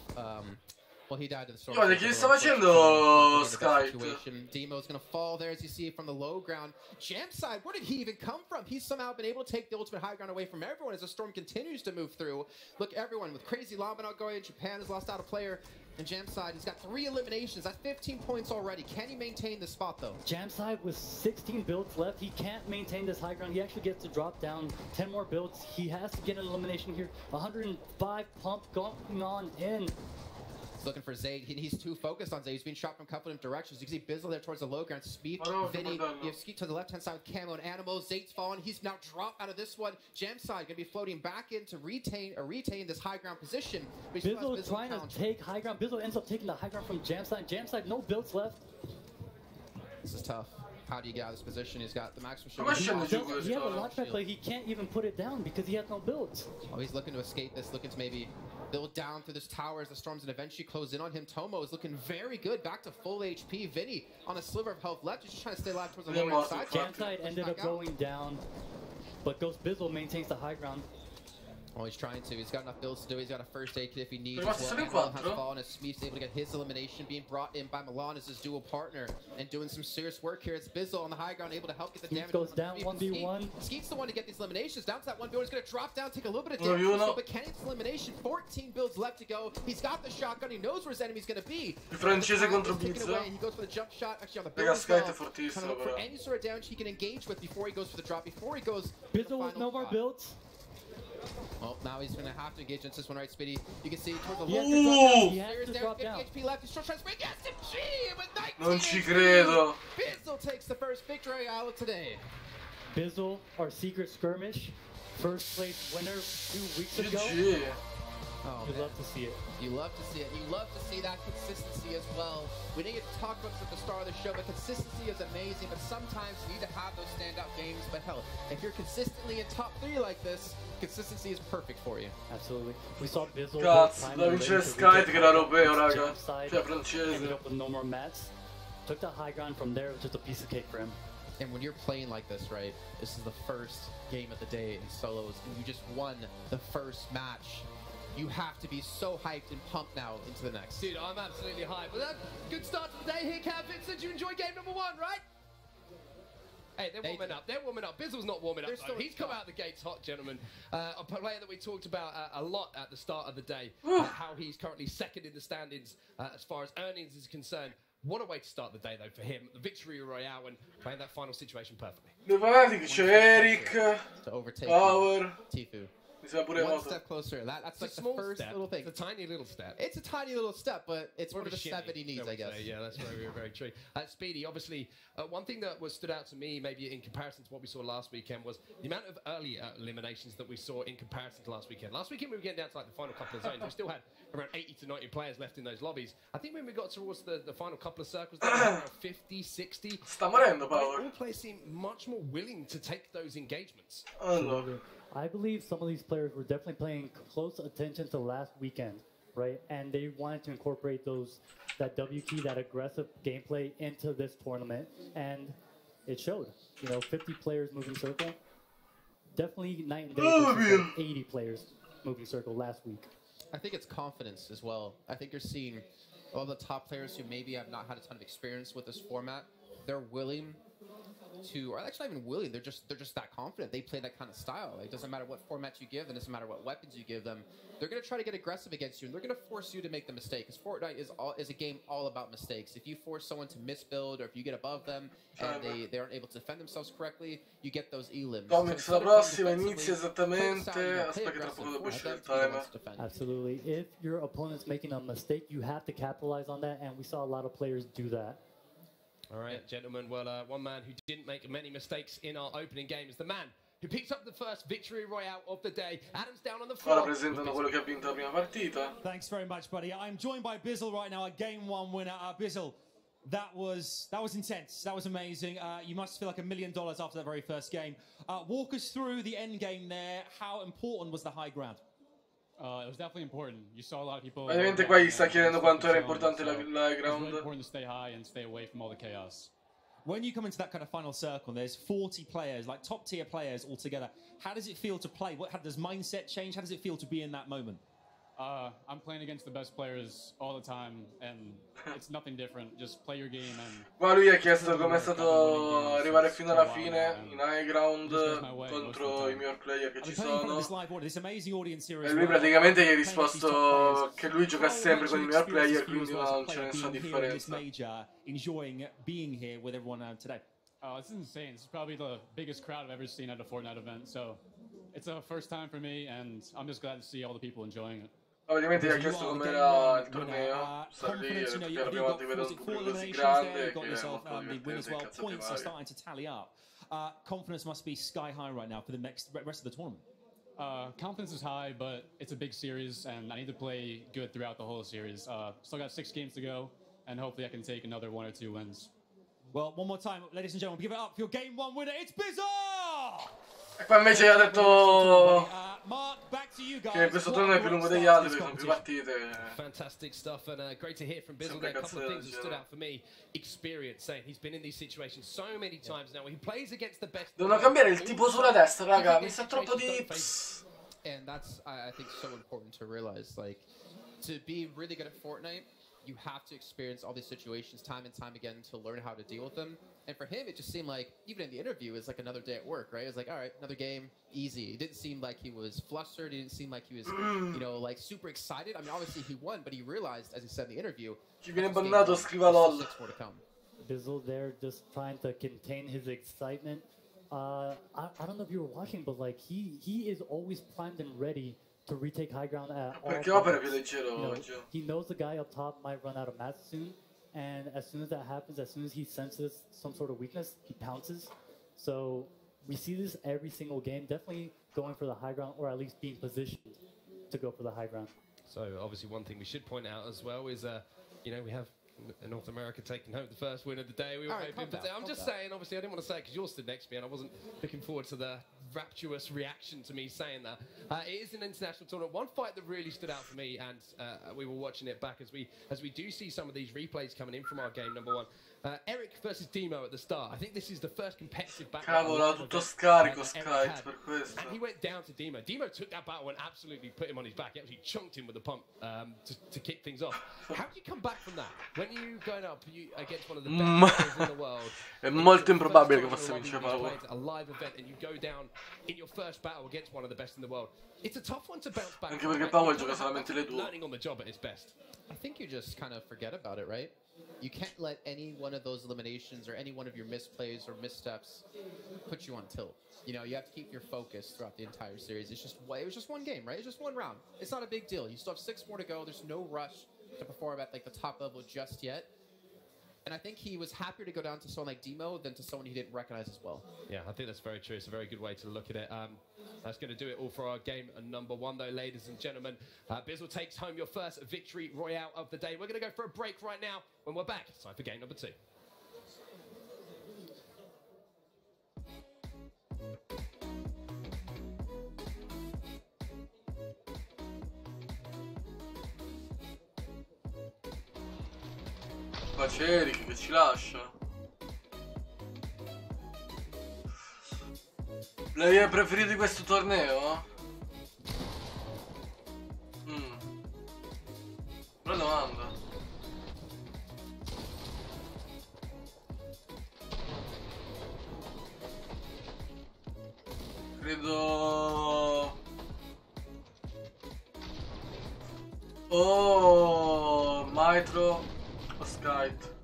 well, he died to the storm. Guarda, che sta facendo Skype? Demo's gonna fall there, as you see from the low ground. Jamside, where did he even come from? He's somehow been able to take the ultimate high ground away from everyone as the storm continues to move through. Look, everyone with Crazy Llama not going. Japan has lost out a player. And Jamside, he's got 3 eliminations. That's 15 points already. Can he maintain this spot, though? Jamside with 16 builds left. He can't maintain this high ground. He actually gets to drop down 10 more builds. He has to get an elimination here. 105 pump going on in. He's looking for Zayd. He's too focused on Zayd. He's being shot from a couple of differents. You can see Bizzle there towards the low ground. Speed, Vinny, you have Skeet to the left-hand side with Camo and Animal. Zayd's fallen. He's now dropped out of this one. Jamside going to be floating back in to retain this high ground position. Bizzle is trying to take high ground. Bizzle ends up taking the high ground from Jamside. Jamside, no builds left. This is tough. How do you get out of this position? He's got the maximum shield. He has a launch pad play. He can't even put it down because he has no builds. Oh, he's looking to escape this, looking to maybe build down through this tower as the storms and eventually close in on him. Tomo is looking very good, back to full HP. Vinny on a sliver of health left. He's just trying to stay alive towards the lower side. Jamside ended up going down, but Ghost Bizzle maintains the high ground. Oh, he's trying to. He's got enough builds to do. He's got a first aid kit if he needs it. Well, has fallen as Smeef's able to get his elimination, being brought in by Milan as his dual partner and doing some serious work here. It's Bizzle on the high ground, able to help get the damage. Goes down 1v1. Skeet's the one to get these eliminations. Down to that one build. He's going to drop down, take a little bit of damage. But can he get elimination? 14 builds left to go. He's got the shotgun. He knows where his enemy's going to be. Il francese contro Pizza. He goes for the jump shot. Actually, on the build as well. Trying to look for any sort of damage he can engage with before he goes for the drop. Before he goes. Bizzle with no more builds. Well, now he's going to have to engage into this one, right, Speedy? You can see towards the left. He has to drop down. 50 HP left. He's still trying to spring. Yes, G with 19 Non ci credo. Bizzle takes the first victory out of today. Bizzle, our secret skirmish, first place winner 2 weeks ago. GG. Oh, you love to see it. You love to see it. You love to see that consistency as well. We didn't get to talk about this at the start of the show, but consistency is amazing. But sometimes you need to have those standout games. But hell, if you're consistently in top 3 like this, consistency is perfect for you. Absolutely. We saw Bizzle. Cazzo, da vincere Sky che era europeo, raga. Cioè francese. Ended up with no more mats. Took the high ground from there. It was just a piece of cake for him. And when you're playing like this, right, this is the first game of the day in solos, and you just won the first match. You have to be so hyped and pumped now into the next. Dude, I'm absolutely hyped. But that's a good start to the day here, Cam Vincent. You enjoy game number 1, right? Hey, they're warming up. They're warming up. Bizzle's not warming up, though. He's come out of the gates hot, gentlemen. A player that we talked about a lot at the start of the day, how he's currently second in the standings as far as earnings is concerned. What a way to start the day, though, for him. The victory royale and playing that final situation perfectly. The Fnatic, c'è Eric, to overtake Power, Tifu. One step closer. That's like the first step. little thing. It's a tiny little step. It's a tiny little step, but it's one of the 7 he needs, I guess. Yeah, that's very, very true. Speedy, obviously, one thing that stood out to me, maybe in comparison to what we saw last weekend, was the amount of early eliminations that we saw in comparison to last weekend. Last weekend, we were getting down to like the final couple of zones. We still had around 80 to 90 players left in those lobbies. I think when we got towards the final couple of circles, there were around 50, 60. Sta morendo, Power. All players seem much more willing to take those engagements. Allora. I believe some of these players were definitely paying close attention to last weekend, right? And they wanted to incorporate that W key, that aggressive gameplay into this tournament, and it showed. 50 players moving circle. Definitely night and day versus 80 players moving circle last week. I think it's confidence as well. I think you're seeing all the top players who maybe have not had a ton of experience with this format. They're willing to, or actually not even willing, they're just that confident. They play that kind of style. It doesn't matter what format you give them, it doesn't matter what weapons you give them. They're going to try to get aggressive against you, and they're going to force you to make the mistake. Because Fortnite is a game all about mistakes. If you force someone to misbuild, or if you get above them and they aren't able to defend themselves correctly, you get those elims. Comics, la prossima inizia esattamente. Aspetta che tra poco dopo esce il timer. Absolutely. If your opponent's making a mistake, you have to capitalize on that, and we saw a lot of players do that. All right, gentlemen. Well, one man who didn't make many mistakes in our opening game is the man who picks up the first victory royale of the day. Adam's down on the floor. Ora presentano quello che ha vinto la prima partita. Thanks very much, buddy. I'm joined by Bizzle right now, a Game 1 winner. Bizzle, that was intense. That was amazing. You must feel like $1 million after that very first game. Walk us through the end game there. How important was the high ground? It was definitely important. You saw a lot of people. Ovviamente qua gli sta chiedendo quanto era importante la It's ground. really important to stay high and stay away from all the chaos. When you come into that kind of final circle, there's 40 players, like top tier players all together. How does it feel to play? How does mindset change? How does it feel to be in that moment? I'm playing against the best players all the time, and it's nothing different. Just play your game and. Qua lui ha chiesto come è stato arrivare fino alla fine in high ground contro i miglior player che ci sono. E lui praticamente gli ha risposto che lui gioca sempre con i miglior player, quindi non c'è nessuna differenza. Enjoying being here with everyone today. This is insane. This is probably the biggest crowd I've ever seen at a Fortnite event. So it's a first time for me, and I'm just glad to see all the people enjoying it. Ovviamente gli ha chiesto com'era il torneo, stare lì, è la prima volta che vedo un pubblico così grande, che è molto divertente, cazzate varie. Confidence must be sky high right now for the rest of the tournament. Confidence is high, but it's a big series, and I need to play good throughout the whole series. Still got 6 games to go, and hopefully I can take another 1 or 2 wins. Well, one more time, ladies and gentlemen, give it up for your Game 1 winner, it's Bizzle! E qua invece ha detto che questo torneo è più lungo degli altri perché sono più partite. Fantastic stuff, and great to hear from Bizzle. There are a couple of things that stood out for me. Experience, saying he's been in these situations so many times now. He plays against the best. Devono cambiare il tipo sulla destra, raga. Mi sa troppo di. And that's, I think, so important to realize. Like, to be really good at Fortnite, you have to experience all these situations time and time again to learn how to deal with them. And for him, it just seemed like, even in the interview, it's like another day at work, right? It was like, all right, another game, easy. It didn't seem like he was flustered. It didn't seem like he was, like super excited. I mean, obviously he won, but he realized, as he said in the interview, Chi viene bannato scriva LOL. Bizzle there just trying to contain his excitement. I don't know if you were watching, but like he is always primed and ready to retake high ground at all. Perché Oppure è più leggero oggi. He knows the guy up top might run out of mats soon, and as soon as that happens, as soon as he senses some sort of weakness, he pounces. So we see this every single game, definitely going for the high ground, or at least being positioned to go for the high ground. So obviously one thing we should point out as well is, we have North America taking home the first win of the day. We were hoping, but I'm just saying, obviously I didn't want to say it because you're stood next to me and I wasn't looking forward to the rapturous reaction to me saying that. It is an international tournament. One fight that really stood out for me, and we were watching it back as we do see some of these replays coming in from our game number 1. Eric versus Demo at the start. I think this is the first competitive battle. Cavolo, tutto scarico Skype per questo. And he went down to Demo. Demo took that battle and absolutely put him on his back. He actually chunked him with the pump to kick things off. How do you come back from that? When you going up against one of the best players in the world? È molto improbabile che fosse vincere Power. A live event and you go down in your first battle against one of the best in the world. It's a tough one to bounce back. Anche perché Power gioca solamente le due. Learning on the job at its best. I think you just kind of forget about it, right? You can't let any one of those eliminations or any one of your misplays or missteps put you on tilt. You know, you have to keep your focus throughout the entire series. It was just one game, right? It's just one round. It's not a big deal. You still have 6 more to go. There's no rush to perform at like the top level just yet. And I think he was happier to go down to someone like Demo than to someone he didn't recognize as well. Yeah, I think that's very true. It's a very good way to look at it. That's going to do it all for our game number 1, though, ladies and gentlemen. Bizzle takes home your first victory royale of the day. We're going to go for a break right now. When we're back, it's time for game number 2. Paceric che ci lascia. Player preferito di questo torneo? Buona domanda. Credo... Oh, Maitro o Skype.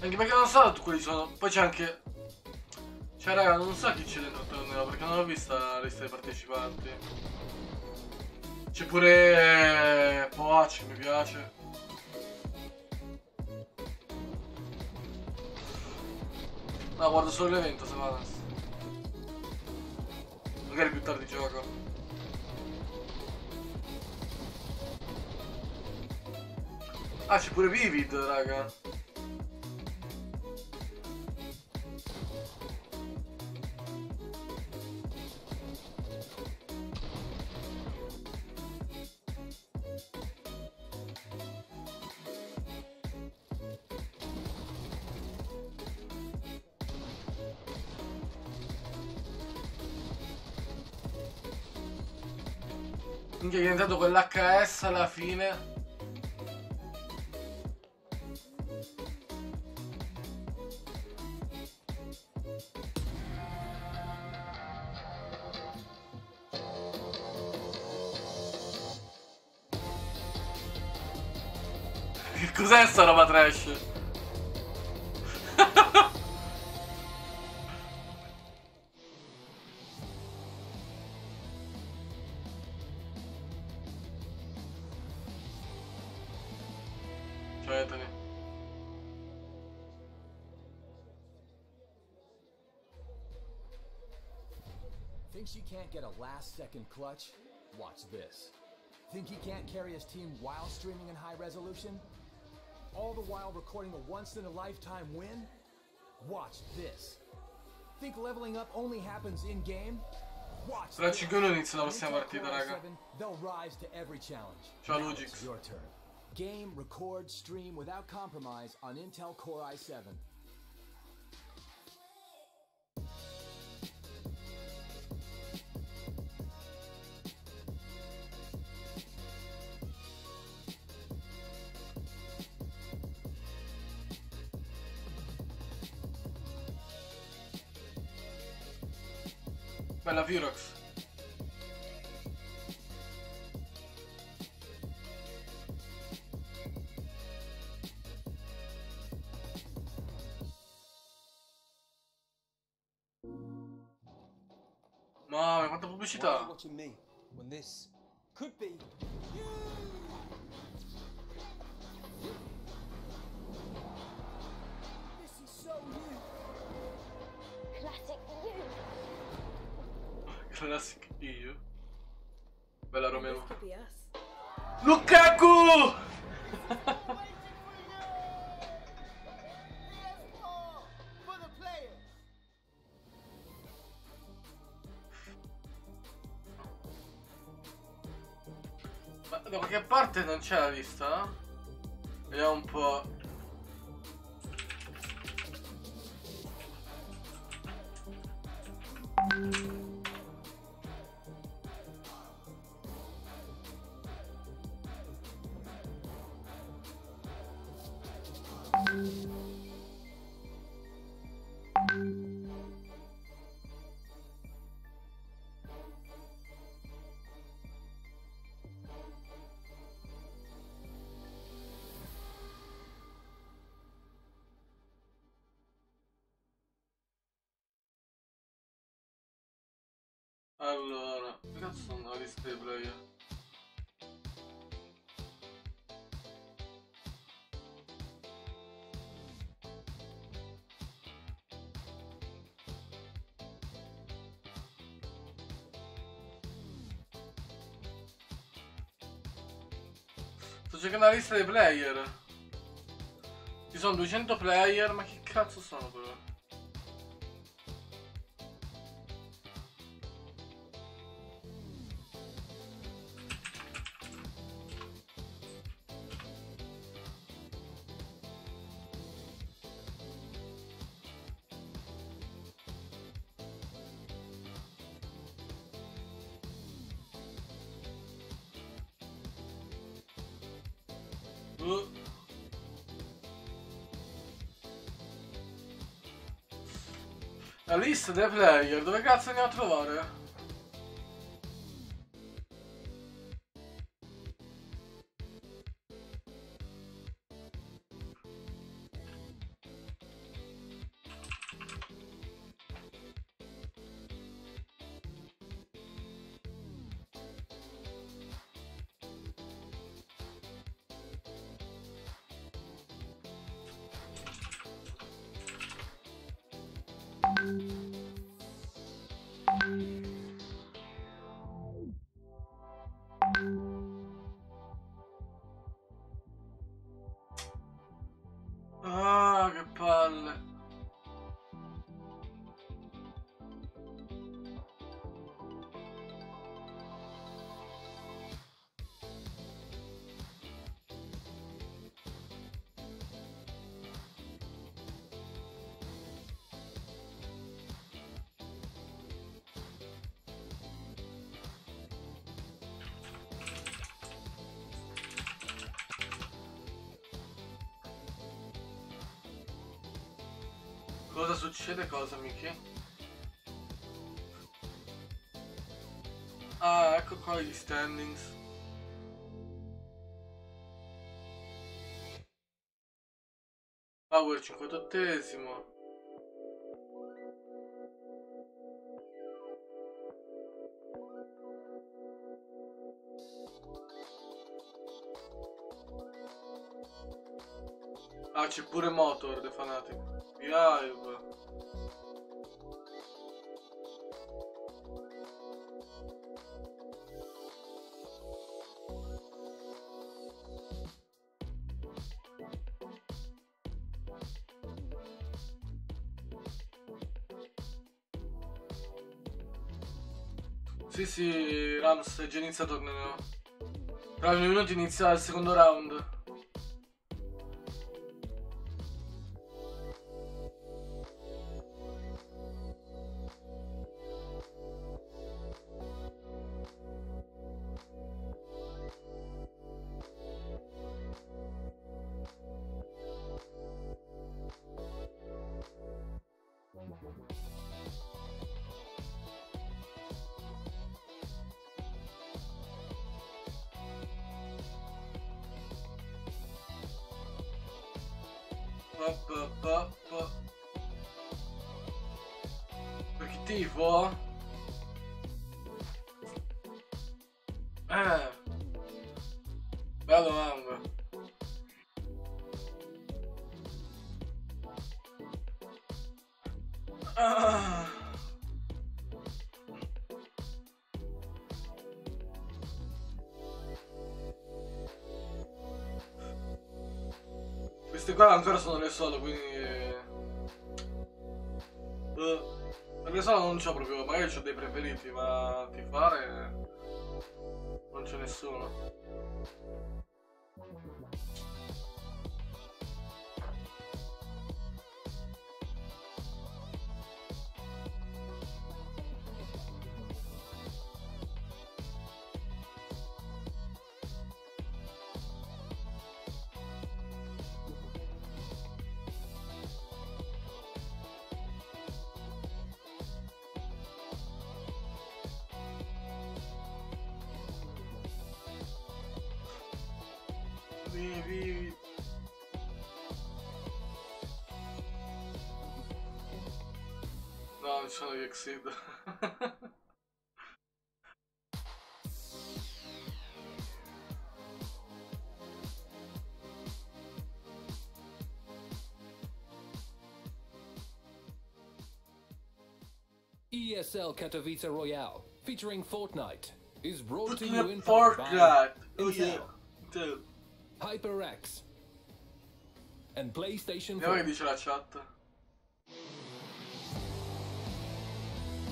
Anche perché non so quali sono. Poi c'è anche... Cioè raga, non so chi c'è dentro il torneo perché non ho vista la lista dei partecipanti. C'è pure Poach, mi piace. No, guardo solo l'evento se va adesso. Magari più tardi gioco. Ah, c'è pure Vivid, raga. Minchia, è diventato quell'HS alla fine. Che cos'è sta roba trash? Think she can't get a last-second clutch? Watch this. Think he can't carry his team while streaming in high resolution? All the while recording a once-in-a-lifetime win? Watch this. Think leveling up only happens in-game? Watch Tra 5 minuti inizia la prossima partita, raga. They'll rise to every challenge. Ciao Lugix. Your turn. Game, record, stream without compromise on Intel Core i7. Bella Virox. Mamma, quanta pubblicità. Classic EU. Bella Romeo. Lukaku! Da qualche parte non c'è la lista? Vediamo un po'. Allora, che cazzo sono la lista dei player? Sto cercando la lista dei player. Ci sono 200 player, ma che cazzo sono però? La lista dei player, dove cazzo andiamo a trovare? Ah, che palle. Cosa succede? Cosa, Miki? Ah, ecco qua gli standings. Power 58esimo. Ah, c'è pure Motor The Fnatic. Live. Sì, Rams, è già iniziato il torneo. Tra 2 minuti inizia il secondo round. Per chi tifo? Bella domanda. Queste qua ancora sono le solo, quindi per le solo non c'ho proprio, magari c'ho dei preferiti, ma tifare Non c'è nessuno. Vivi. No, non sono gli Exceed. ESL Katowice Royale, featuring Fortnite, is brought to you in part by oh yeah. HyperX and PlayStation Vediamo 4. che dice la chat.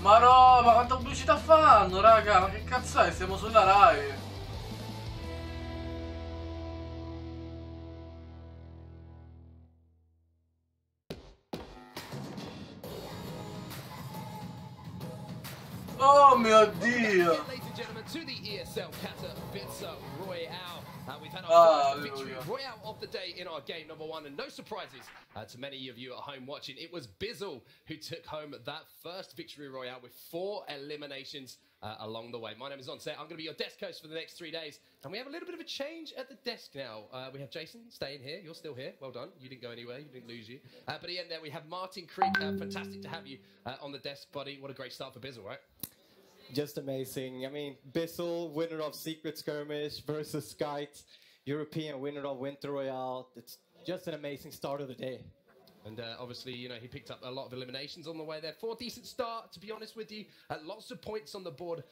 Ma no, ma quanta pubblicità fanno, raga? Ma che cazzo è? Siamo sulla Rai. Oh mio Dio! We've had our first victory royale of the day in our game number 1, and no surprises to many of you at home watching. It was Bizzle who took home that first victory royale with 4 eliminations along the way. My name is On Set. I'm going to be your desk host for the next 3 days, and we have a little bit of a change at the desk now. We have Jason staying here. You're still here. Well done. You didn't go anywhere. You didn't lose you. But at the end there, we have Martin Creek. Fantastic to have you on the desk, buddy. What a great start for Bizzle, right? Just amazing. I mean, Bizzle, winner of Secret Skirmish versus Skite, European winner of Winter Royale. It's just an amazing start of the day. And obviously, you know, he picked up a lot of eliminations on the way there. 4 decent start, to be honest with you. Lots of points on the board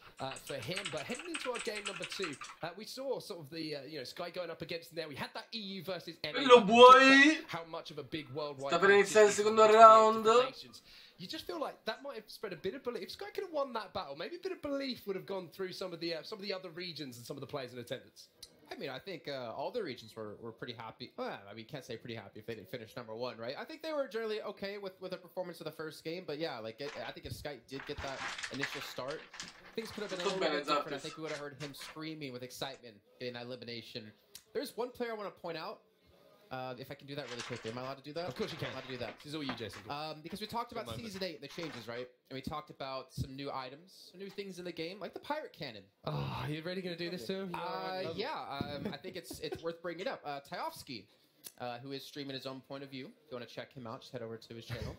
for him. But heading into our game number 2, we saw sort of the, you know, Sky going up against him there. We had that EU versus NA. Lo vuoi? How much of a big worldwide... Sta per iniziare il secondo round. You just feel like that might have spread a bit of belief. If Sky could have won that battle, maybe a bit of belief would have gone through some of the other regions and some of the players in attendance. I mean, I think all the regions were pretty happy. Well, I mean, can't say pretty happy if they didn't finish number 1, right? I think they were generally okay with the performance of the first game, but yeah, like I think if Sky did get that initial start, things could have been a little bit different. I think we would have heard him screaming with excitement getting that elimination. There's one player I want to point out. If I can do that really quickly. Am I allowed to do that? Of course you can. I'm allowed to do that. This is all you, Jason. Because we talked about Season 8 and the changes, right? And we talked about some new items, some new things in the game, like the Pirate Cannon. Oh, are you really going to do this to him? Yeah, I think it's worth bringing up. Tyofsky, who is streaming his own point of view. If you want to check him out, just head over to his channel.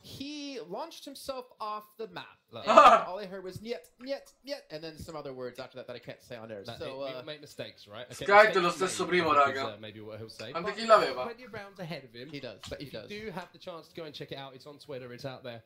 He launched himself off the map. All I heard was "niet, niet, niet," and then some other words after that I can't say on air. So people make mistakes, right? Okay, Sky è lo stesso primo, raga. Maybe what he'll say. Anche chi l'aveva? Plenty of rounds ahead of him. He does. But if you do have the chance to go and check it out, it's on Twitter. It's out there.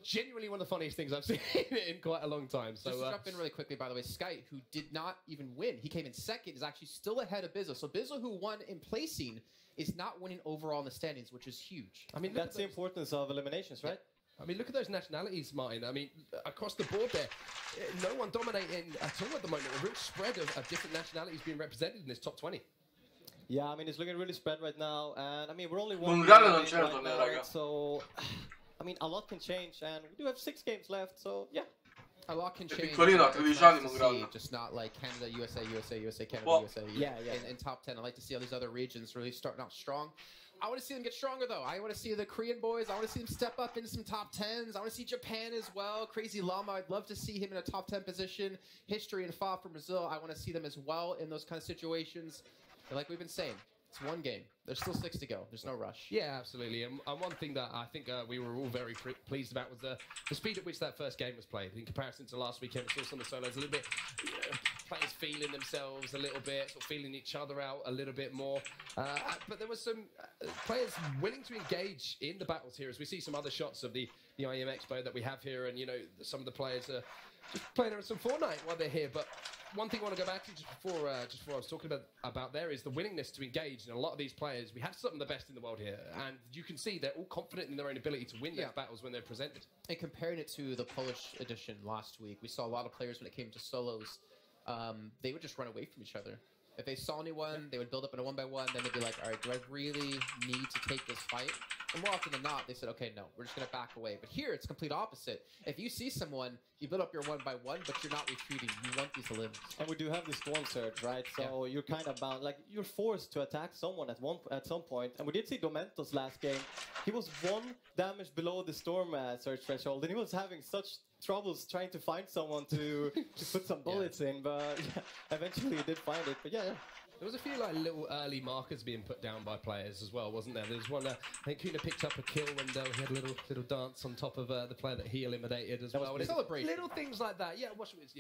Genuinely one of the funniest things I've seen in quite a long time. So just to jump in really quickly, by the way, Sky, who did not even win, he came in second, is actually still ahead of Bizzle. So Bizzle, who won in placing, is not winning overall in the standings, which is huge. I mean, that's the importance of eliminations, right? I mean, look at those nationalities, Martin. I mean, across the board there, no one dominating at all at the moment. A real spread of different nationalities being represented in this top 20. Yeah, I mean, it's looking really spread right now. And, I mean, we're only one Mondiale non game c'è il right torneo, now, raga. so, I mean, a lot can change. And we do have 6 games left, so, yeah. A lot can change. Piccolino, 13 anni, Mondiale. Just not like Canada, USA, Canada, Well, USA. Yeah. In top 10. I like to see all these other regions really starting out strong. I want to see them get stronger, though. I want to see the Korean boys. I want to see them step up into some top 10s. I want to see Japan as well. Crazy Llama. I'd love to see him in a top 10 position. History and Fa from Brazil. I want to see them as well in those kind of situations. And like we've been saying, it's 1 game. There's still 6 to go. There's no rush. Yeah, absolutely. And one thing that I think we were all very pleased about was the speed at which that first game was played. In comparison to last weekend, we saw some of the solos a little bit, players feeling themselves a little bit, sort of feeling each other out a little bit more. But there was some players willing to engage in the battles here, as we see some other shots of the IEM Expo that we have here, and, you know, some of the players are just playing around some Fortnite while they're here. But one thing I want to go back to just before I was talking about there is the willingness to engage. And a lot of these players, we have some of the best in the world here, and you can see they're all confident in their own ability to win those battles when they're presented. And comparing it to the Polish edition last week, we saw a lot of players when it came to solos they would just run away from each other. If they saw anyone, they would build up in a 1-by-1, then they'd be like, all right, do I really need to take this fight? And more often than not, they said, okay, no, we're just going to back away. But here, it's complete opposite. If you see someone, you build up your 1-by-1, but you're not retreating. You want these limbs. And we do have this storm surge, right? So you're kind of bound, like, you're forced to attack someone at some point. And we did see Domentos last game. He was 1 damage below the storm surge threshold, and he was having such troubles trying to find someone to put some bullets in, but eventually he did find it. But yeah. There was a few like little early markers being put down by players as well, wasn't there? There was one, I think Kuna picked up a kill window. He had a little dance on top of the player that he eliminated as well. Celebration. Little things like that. Yeah,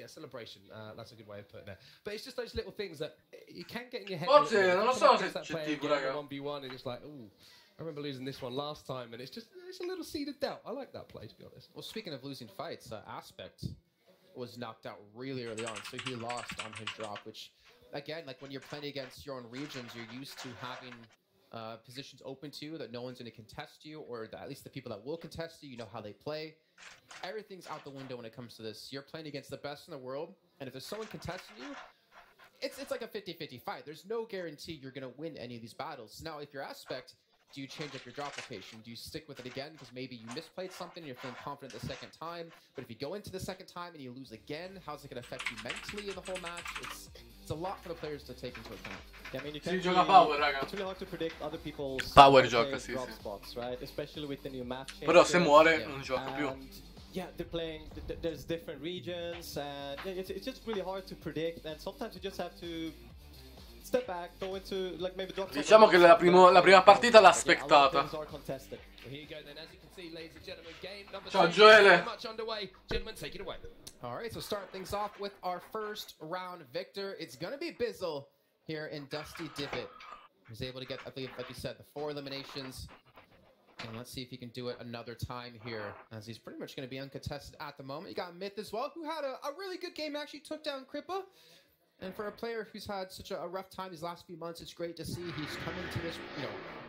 celebration. That's a good way of putting it. But it's just those little things that you can get in your head. Non lo so se c'è tipo, raga. 1v1 and it's like, ooh. I remember losing this one last time, and it's a little seed of doubt. I like that play, to be honest. Well, speaking of losing fights, Aspect was knocked out really early on, so he lost on his drop, which, again, like when you're playing against your own regions, you're used to having positions open to you that no one's going to contest you, or at least the people that will contest you, you know how they play. Everything's out the window when it comes to this. You're playing against the best in the world, and if there's someone contesting you, it's like a 50-50 fight. There's no guarantee you're going to win any of these battles. Now, if you're Aspect, do you change up your drop location? Do you stick with it again because maybe you misplayed something and you're feeling confident the second time? But if you go into the second time and you lose again, how's it going to affect you mentally in the whole match? It's a lot for the players to take into account. Yeah, I mean, Si gioca power, raga. It's really hard to predict other people's power gioca, sì, drop sì. spots, right? Especially with the new map changes. Però se muore non gioca più. Yeah, they're playing. There's different regions, and it's just really hard to predict. And sometimes you just have to step back, go into like maybe drop. Diciamo che la prima partita l'ha aspettata. Ciao Joele. Alright, so start things off with our first round victor. It's gonna be Bizzle here in Dusty Divot. He's able to get, I believe, like you said, the 4 eliminations. And let's see if he can do it another time here, as he's pretty much going to be uncontested at the moment. You got Myth as well, who had a really good game, actually took down Kripa. And for a player who's had such a rough time these last few months, it's great to see he's coming to this,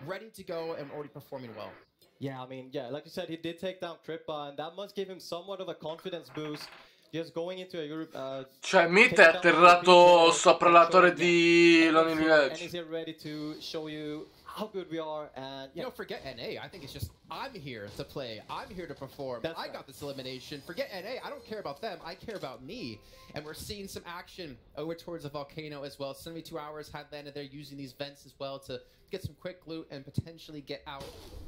ready to go and already performing well. Yeah, I mean, like you said, he did take down Kripa, and that must give him somewhat of a confidence boost. Just going into a Europe. Cioè, Myth è atterrato sopra la torre di Lonely Village. And he's here ready to show you how good we are, and forget NA. I think it's just, I'm here to play. I'm here to perform. I got this elimination. Forget NA. I don't care about them. I care about me. And we're seeing some action over towards the volcano as well. 72 hours had landed there using these vents as well to get some quick loot and potentially get out.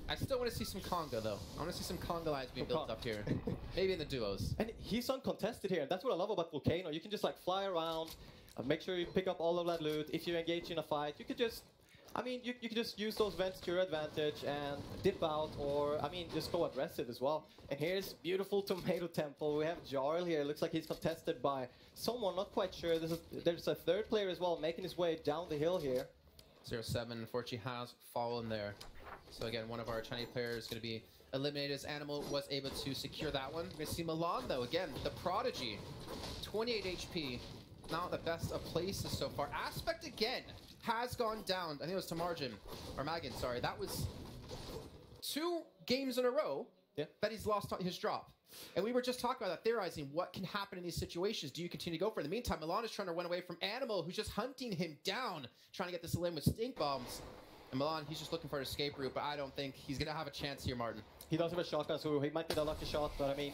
I still want to see some conga though. I want to see some conga lines being built up here. Maybe in the duos. And he's uncontested here. That's what I love about volcano. You can just like fly around, make sure you pick up all of that loot. If you engage in a fight, you could just, I mean, you can just use those vents to your advantage and dip out, or, I mean, just go aggressive as well. And here's beautiful Tomato Temple. We have Jarl here. Looks like he's contested by someone, not quite sure. There's a third player as well making his way down the hill here. 0-7, unfortunately, has fallen there. So again, one of our Chinese players is going to be eliminated as Animal was able to secure that one. We're going to see Milan, though, again, the Prodigy. 28 HP. Not the best of places so far. Aspect again has gone down. I think it was to Margin, or Magan, sorry. That was 2 games in a row that he's lost his drop. And we were just talking about that, theorizing what can happen in these situations. Do you continue to go for it? In the meantime, Milan is trying to run away from Animal, who's just hunting him down, trying to get this limb with stink bombs. And Milan, he's just looking for an escape route, but I don't think he's going to have a chance here, Martin. He does have a shotgun, so he might get a lucky shot, but I mean,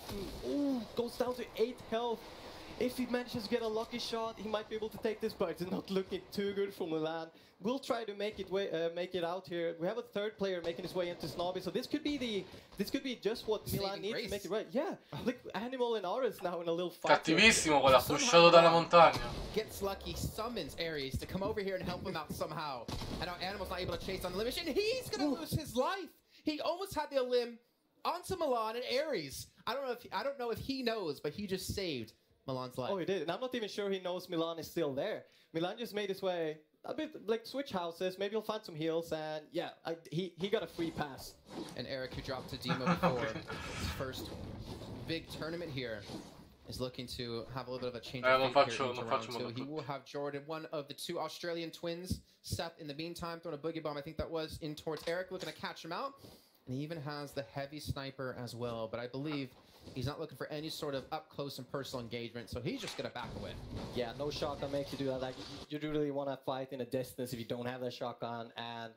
goes down to 8 health. If he manages to get a lucky shot, he might be able to take this, but it's not looking too good for Milan. We'll try to make it out here. We have a third player making his way into Snobby, so this could be just what Milan needs to make it right. Yeah, look, Animal and Ares now in a little fight. Cattivissimo quella, pushato dalla montagna. Gets lucky, summons Ares to come over here and help him out somehow. And now Animal's not able to chase on the limit, and he's gonna lose his life. He almost had the limb onto Milan and Ares. I don't know if he knows, but he just saved Milan's life. Oh, he did, and I'm not even sure he knows Milan is still there. Milan just made his way a bit, like, switch houses, maybe he'll find some heals, and yeah, he got a free pass. And Eric, who dropped to Demo before his first big tournament here, is looking to have a little bit of a change of fate here into round 2. He will have Jordan, one of the 2 Australian twins, Seth, in the meantime, throwing a boogie bomb, I think that was, in towards Eric, looking to catch him out. And he even has the heavy sniper as well, but I believe he's not looking for any sort of up close and personal engagement, so he's just gonna back away. Yeah, no shotgun makes you do that. Like, you do really want to fight in a distance if you don't have that shotgun. And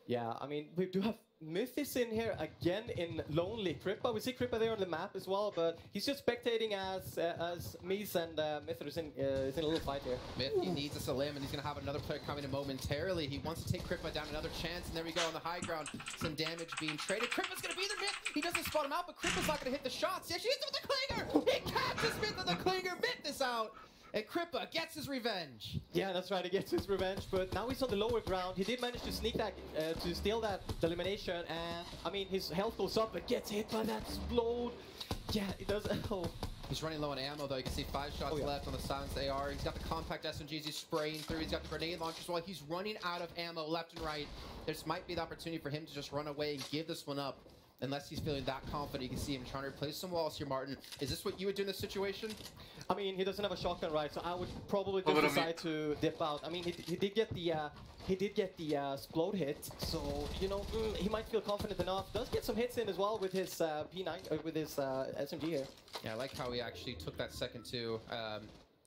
yeah, I mean, we do have Mythis in here again in Lonely. Kripa, we see Kripa there on the map as well, but he's just spectating as Mies and Myth is in a little fight here. Myth, he needs us a limb, and he's going to have another player coming in momentarily. He wants to take Kripa down, another chance, and there we go on the high ground. Some damage being traded. Kripa's going to be there, Myth. He doesn't spot him out, but Kripa's not going to hit the shots. Yeah, she's with the Klinger. He catches Myth with the Klinger. Myth is out. And Kripa gets his revenge. Yeah, that's right, he gets his revenge, but now he's on the lower ground. He did manage to sneak that, to steal that elimination, and I mean, his health goes up, but gets hit by that explode. Yeah, it does. Oh. He's running low on ammo, though. You can see 5 shots left on the silenced AR. He's got the compact SMGs he's spraying through. He's got the grenade launchers while he's running out of ammo left and right. This might be the opportunity for him to just run away and give this one up. Unless he's feeling that confident, you can see him trying to replace some walls here, Martin. Is this what you would do in this situation? I mean, he doesn't have a shotgun, right? So I would probably just decide to dip out. I mean, he did get the explode hit, so you know he might feel confident enough. Does get some hits in as well with his P9 with his SMG here. Yeah, I like how he actually took that second to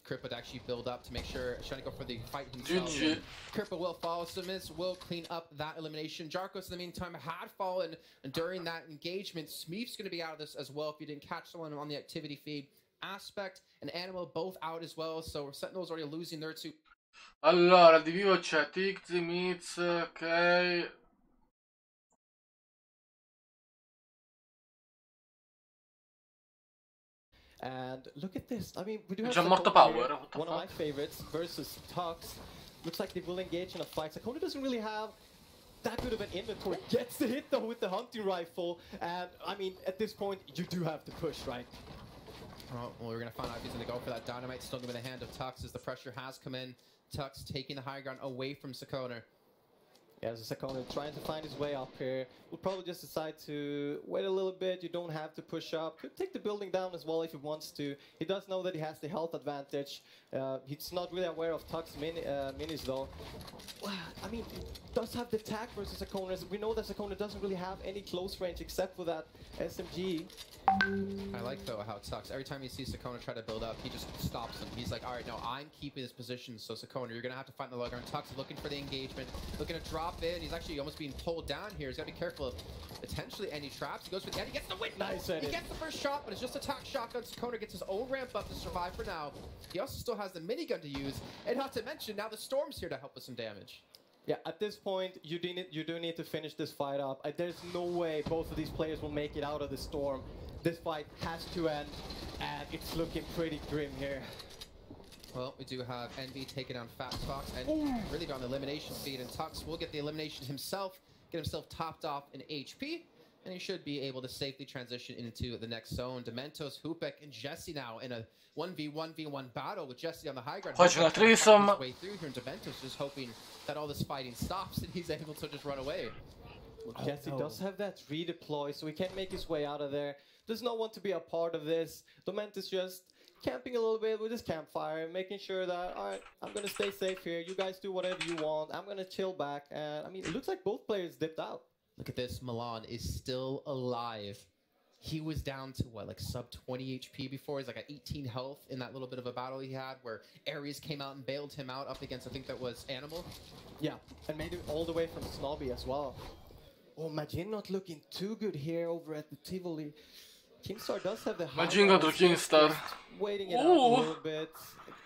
Kripa to actually build up to make sure, trying to go for the fight himself. Kripa will follow, Simmons will clean up that elimination. Jarkos, in the meantime, had fallen during that engagement. Smeef's going to be out of this as well if you didn't catch someone on the activity feed. Aspect and Animal both out as well, so Sentinel's already losing their two. Allora, di vivo c'è Tixi, Mitz, ok. And look at this. I mean, we do have Power. One of my favorites versus Tux. Looks like they will engage in a fight. Sakona doesn't really have that good of an inventory. Gets the hit though with the hunting rifle. And I mean, at this point, you do have to push, right? Well, we're going to find out if he's going to go for that dynamite. Still going to be in the hand of Tux as the pressure has come in. Tux taking the high ground away from Sakona. Yeah, so Sakona trying to find his way up here. Will probably just decide to wait a little bit. You don't have to push up. Could take the building down as well if he wants to. He does know that he has the health advantage. He's not really aware of Tuck's minis though. I mean, does have the attack versus Sakona. We know that Sakona doesn't really have any close range except for that SMG. I like though how Tux, every time you see Sakona try to build up, he just stops him. He's like, alright, no, I'm keeping this position, so Sakona, you're going to have to find the low ground. Tux is looking for the engagement, looking to drop in. He's actually almost being pulled down here. He's got to be careful of potentially any traps. He goes for the end, he gets the win. Nice he gets the first shot, but it's just a tack shotgun. Sakona gets his own ramp up to survive for now. He also still has the minigun to use, and not to mention, now the Storm's here to help with some damage. Yeah, at this point, you do need to finish this fight up. There's no way both of these players will make it out of the Storm. This fight has to end, and it's looking pretty grim here. Well, we do have Envy taking down Fat Fox and really on the elimination feed, and Tux will get the elimination himself, get himself topped off in HP, and he should be able to safely transition into the next zone. Dementos, Hupek, and Jesse now in a 1v1v1 battle with Jesse on the high ground. Watching a threesome. Way through here, and Dementos just hoping that all this fighting stops and he's able to just run away. Well, Jesse does have that redeploy, so he can't make his way out of there. Does not want to be a part of this. Dementos just camping a little bit with his campfire, making sure that, alright, I'm going to stay safe here. You guys do whatever you want. I'm going to chill back. And I mean, it looks like both players dipped out. Look at this. Milan is still alive. He was down to, what, like sub 20 HP before? He's like at 18 health in that little bit of a battle he had where Ares came out and bailed him out up against, I think that was Animal. Yeah, and made it all the way from Snobby as well. Oh, Majin not looking too good here over at the Tivoli. Kingstar does have the Majin got to Kingstar. Waiting it out a little bit.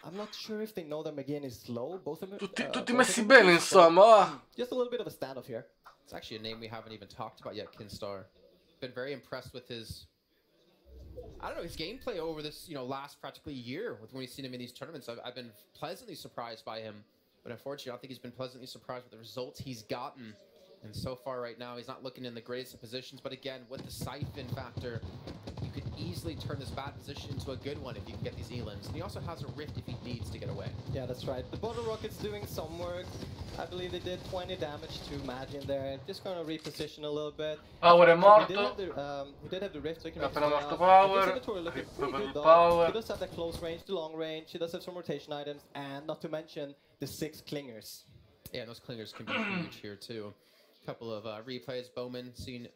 I'm not sure if they know that McGinn is slow. Both of them. Tutti messi bene, insomma. Just a little bit of a standoff here. It's actually a name we haven't even talked about yet, Kingstar. Been very impressed with his, I don't know, his gameplay over this, last practically year with when we've seen him in these tournaments. I've been pleasantly surprised by him, but unfortunately, I don't think he's been pleasantly surprised with the results he's gotten. And so far right now, he's not looking in the greatest of positions. But again, with the siphon factor, you could easily turn this bad position into a good one if you can get these elims. And he also has a rift if he needs to get away. Yeah, that's right. The bottle rocket's doing some work. I believe they did 20 damage to Majin there. Just going to reposition a little bit. Power è morto. He did have the rift, so he can appena morto Power. He does have that close range, the long range. He does have some rotation items, and not to mention the 6 clingers. Yeah, those clingers can be huge here too. Couple of replays. Bowman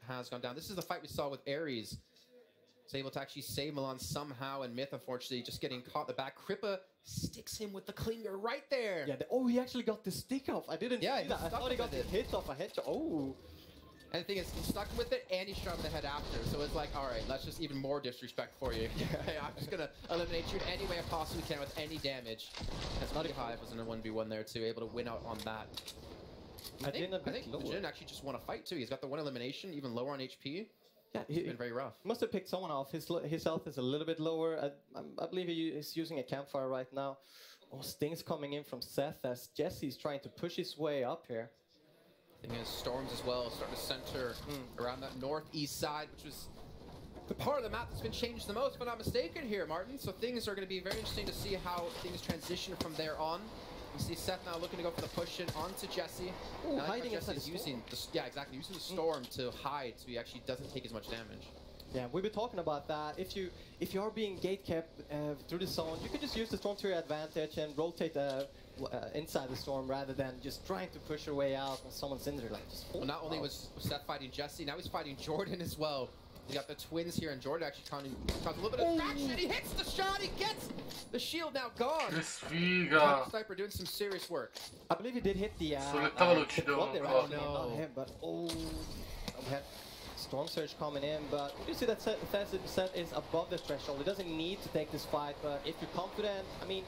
has gone down. This is the fight we saw with Ares. He's able to actually save Milan somehow, and Myth, unfortunately, just getting caught in the back. Crippa sticks him with the clinger right there. Yeah, he actually got the stick off. I didn't see that. I thought he got the hit off a headshot. Oh. And the thing is, he stuck with it, and he shot him in the head after. So it's like, all right, that's just even more disrespect for you. I'm just going to eliminate you in any way I possibly can with any damage. That's not a high. Was in a 1v1 there, too. Able to win out on that. I think Jin actually just won a fight, too. He's got the one elimination, even lower on HP. Yeah, he's been very rough. Must have picked someone off. His health is a little bit lower. I believe he is using a campfire right now. Oh, Sting's coming in from Seth as Jesse's trying to push his way up here. Thing is, Storms as well, starting to center around that northeast side, which was the part of the map that's been changed the most, if I'm not mistaken here, Martin. So things are going to be very interesting to see how things transition from there on. We see Seth now looking to go for the push in onto Jesse. Ooh, hiding inside the using using the storm to hide, so he actually doesn't take as much damage. Yeah, we've been talking about that. If you are being gate kept through the zone, you can just use the storm to your advantage and rotate inside the storm rather than just trying to push your way out when someone's in there. Like, well, not only was Seth fighting Jesse, now he's fighting Jordan as well. We got the twins here, and Jordan actually caused a little bit of traction. He hits the shot, he gets the shield now gone. Sniper doing some serious work. I believe he did hit the oh no. Not him, but we had Storm Surge coming in, but you see that Seth is above the threshold. He doesn't need to take this fight, but if you're confident, I mean,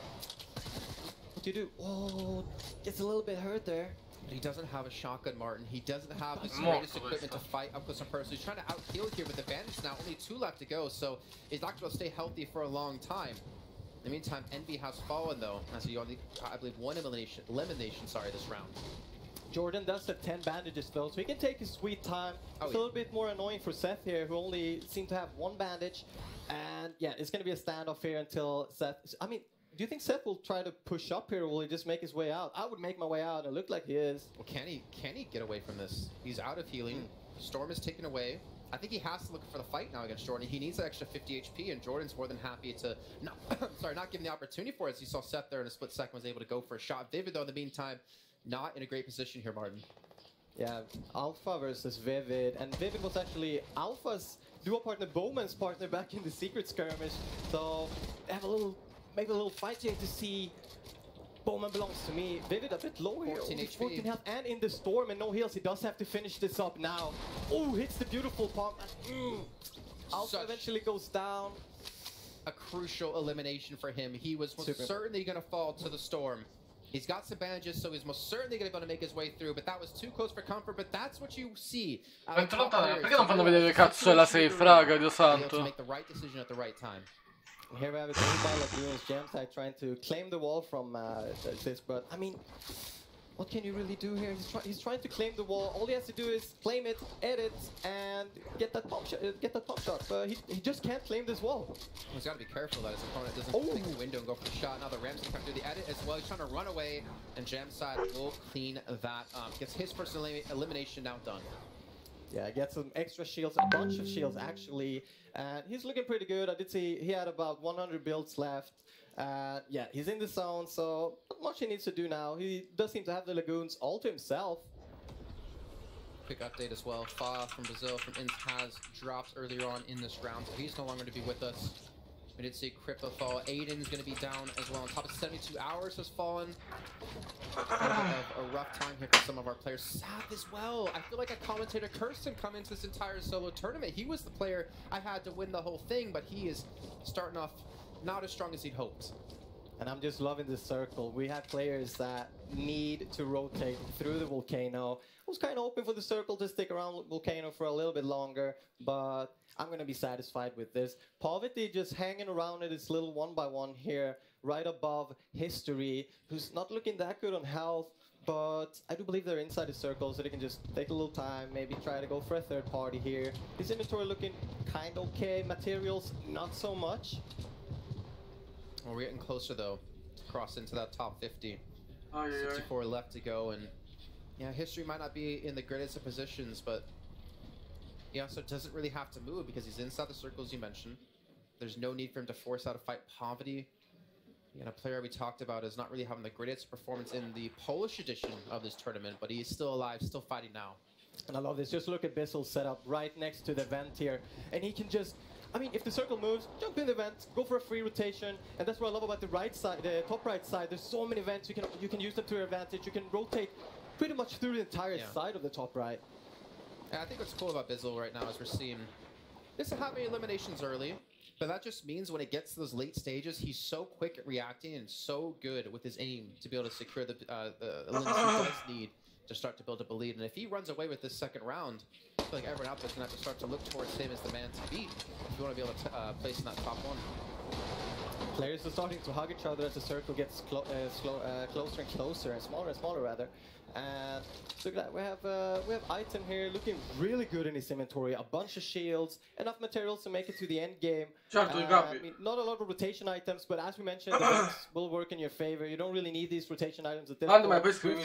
what do you do? Oh, gets a little bit hurt there. He doesn't have a shotgun, Martin. He doesn't have the greatest equipment to fight up close and personal. He's trying to out-heal here with advantage now. Only 2 left to go, so he's not going to stay healthy for a long time. In the meantime, Envy has fallen, though, as he only, I believe, one elimination this round. Jordan does have 10 bandages, though, so he can take his sweet time. It's a little bit more annoying for Seth here, who only seemed to have 1 bandage. And, yeah, it's going to be a standoff here until Seth... I mean, do you think Seth will try to push up here, or will he just make his way out? I would make my way out. It looked like he is. Well, can he get away from this? He's out of healing. Storm is taken away. I think he has to look for the fight now against Jordan. He needs that extra 50 HP, and Jordan's more than happy to not give him the opportunity for it. As you saw Seth there in a split second was able to go for a shot. Vivid, though, in the meantime, not in a great position here, Martin. Yeah, Alpha versus Vivid, and Vivid was actually Alpha's duo partner, Bowman's partner, back in the secret skirmish. So they have maybe a little fight here to see. Bowman belongs to me. Vivid a bit low here. 14 health and in the storm and no heals. He does have to finish this up now. Oh, hits the beautiful pump. Alpha eventually goes down. A crucial elimination for him. He was most certainly going to fall to the storm. He's got some bandages, so he's most certainly going to be able to make his way through, but that was too close for comfort, but that's what you see. Perché non fanno vedere cazzo è la safe, raga, Dio santo. To make the right decision at the right time. Here we have it by Lagoon's Jamside trying to claim the wall from this, but I mean, what can you really do here? He's trying to claim the wall. All he has to do is claim it, edit, and get that pump shot. But he just can't claim this wall. He's got to be careful that his opponent doesn't take the window and go for the shot. Now the Ram's going to do the edit as well. He's trying to run away, and Jamside will clean that up. Gets his first elimination now done. Yeah, gets some extra shields, a bunch of shields actually. And he's looking pretty good. I did see he had about 100 builds left. Yeah, he's in the zone, so not much he needs to do now. He does seem to have the Lagoons all to himself. Quick update as well. Fa from Brazil from Inns has dropped earlier on in this round, so he's no longer to be with us. We did see Crippa fall. Aiden's going to be down as well. On top of 72 hours has fallen. A rough time here for some of our players. Sad as well. I feel like a commentator cursed him coming into this entire solo tournament. He was the player I had to win the whole thing, but he is starting off not as strong as he'd hoped. And I'm just loving this circle. We have players that need to rotate through the volcano. I was kind of hoping for the circle to stick around volcano for a little bit longer, but I'm going to be satisfied with this. Povity just hanging around at this little 1x1 here, right above History, who's not looking that good on health, but I do believe they're inside the circle, so they can just take a little time, maybe try to go for a third party here. His inventory looking kind of okay. Materials, not so much. Well, we're getting closer, though, to cross into that top 50. 64 left to go, and yeah, History might not be in the greatest of positions, but he also doesn't really have to move because he's inside the circles you mentioned. There's no need for him to force out a fight. Poverty, and a player we talked about is not really having the greatest performance in the Polish edition of this tournament, but he's still alive, still fighting now. And I love this. Just look at Bissel's setup right next to the vent here. And he can just, I mean, if the circle moves, jump in the vent, go for a free rotation. And that's what I love about the right side, the top right side. There's so many vents, you can use them to your advantage. You can rotate pretty much through the entire side of the top right. Yeah, I think what's cool about Bizzle right now is we're seeing this is having eliminations early, but that just means when it gets to those late stages, he's so quick at reacting and so good with his aim to be able to secure the elimination he does need to start to build up a lead. And if he runs away with this second round, I feel like everyone out there's going to have to start to look towards him as the man to beat if you want to be able to place in that top one. Players are starting to hug each other as the circle gets closer and closer, and smaller rather. And so we have Item here looking really good in his inventory. A bunch of shields, enough materials to make it to the end game. I mean, not a lot of rotation items, but as we mentioned, the vents will work in your favor. You don't really need these rotation items at this point.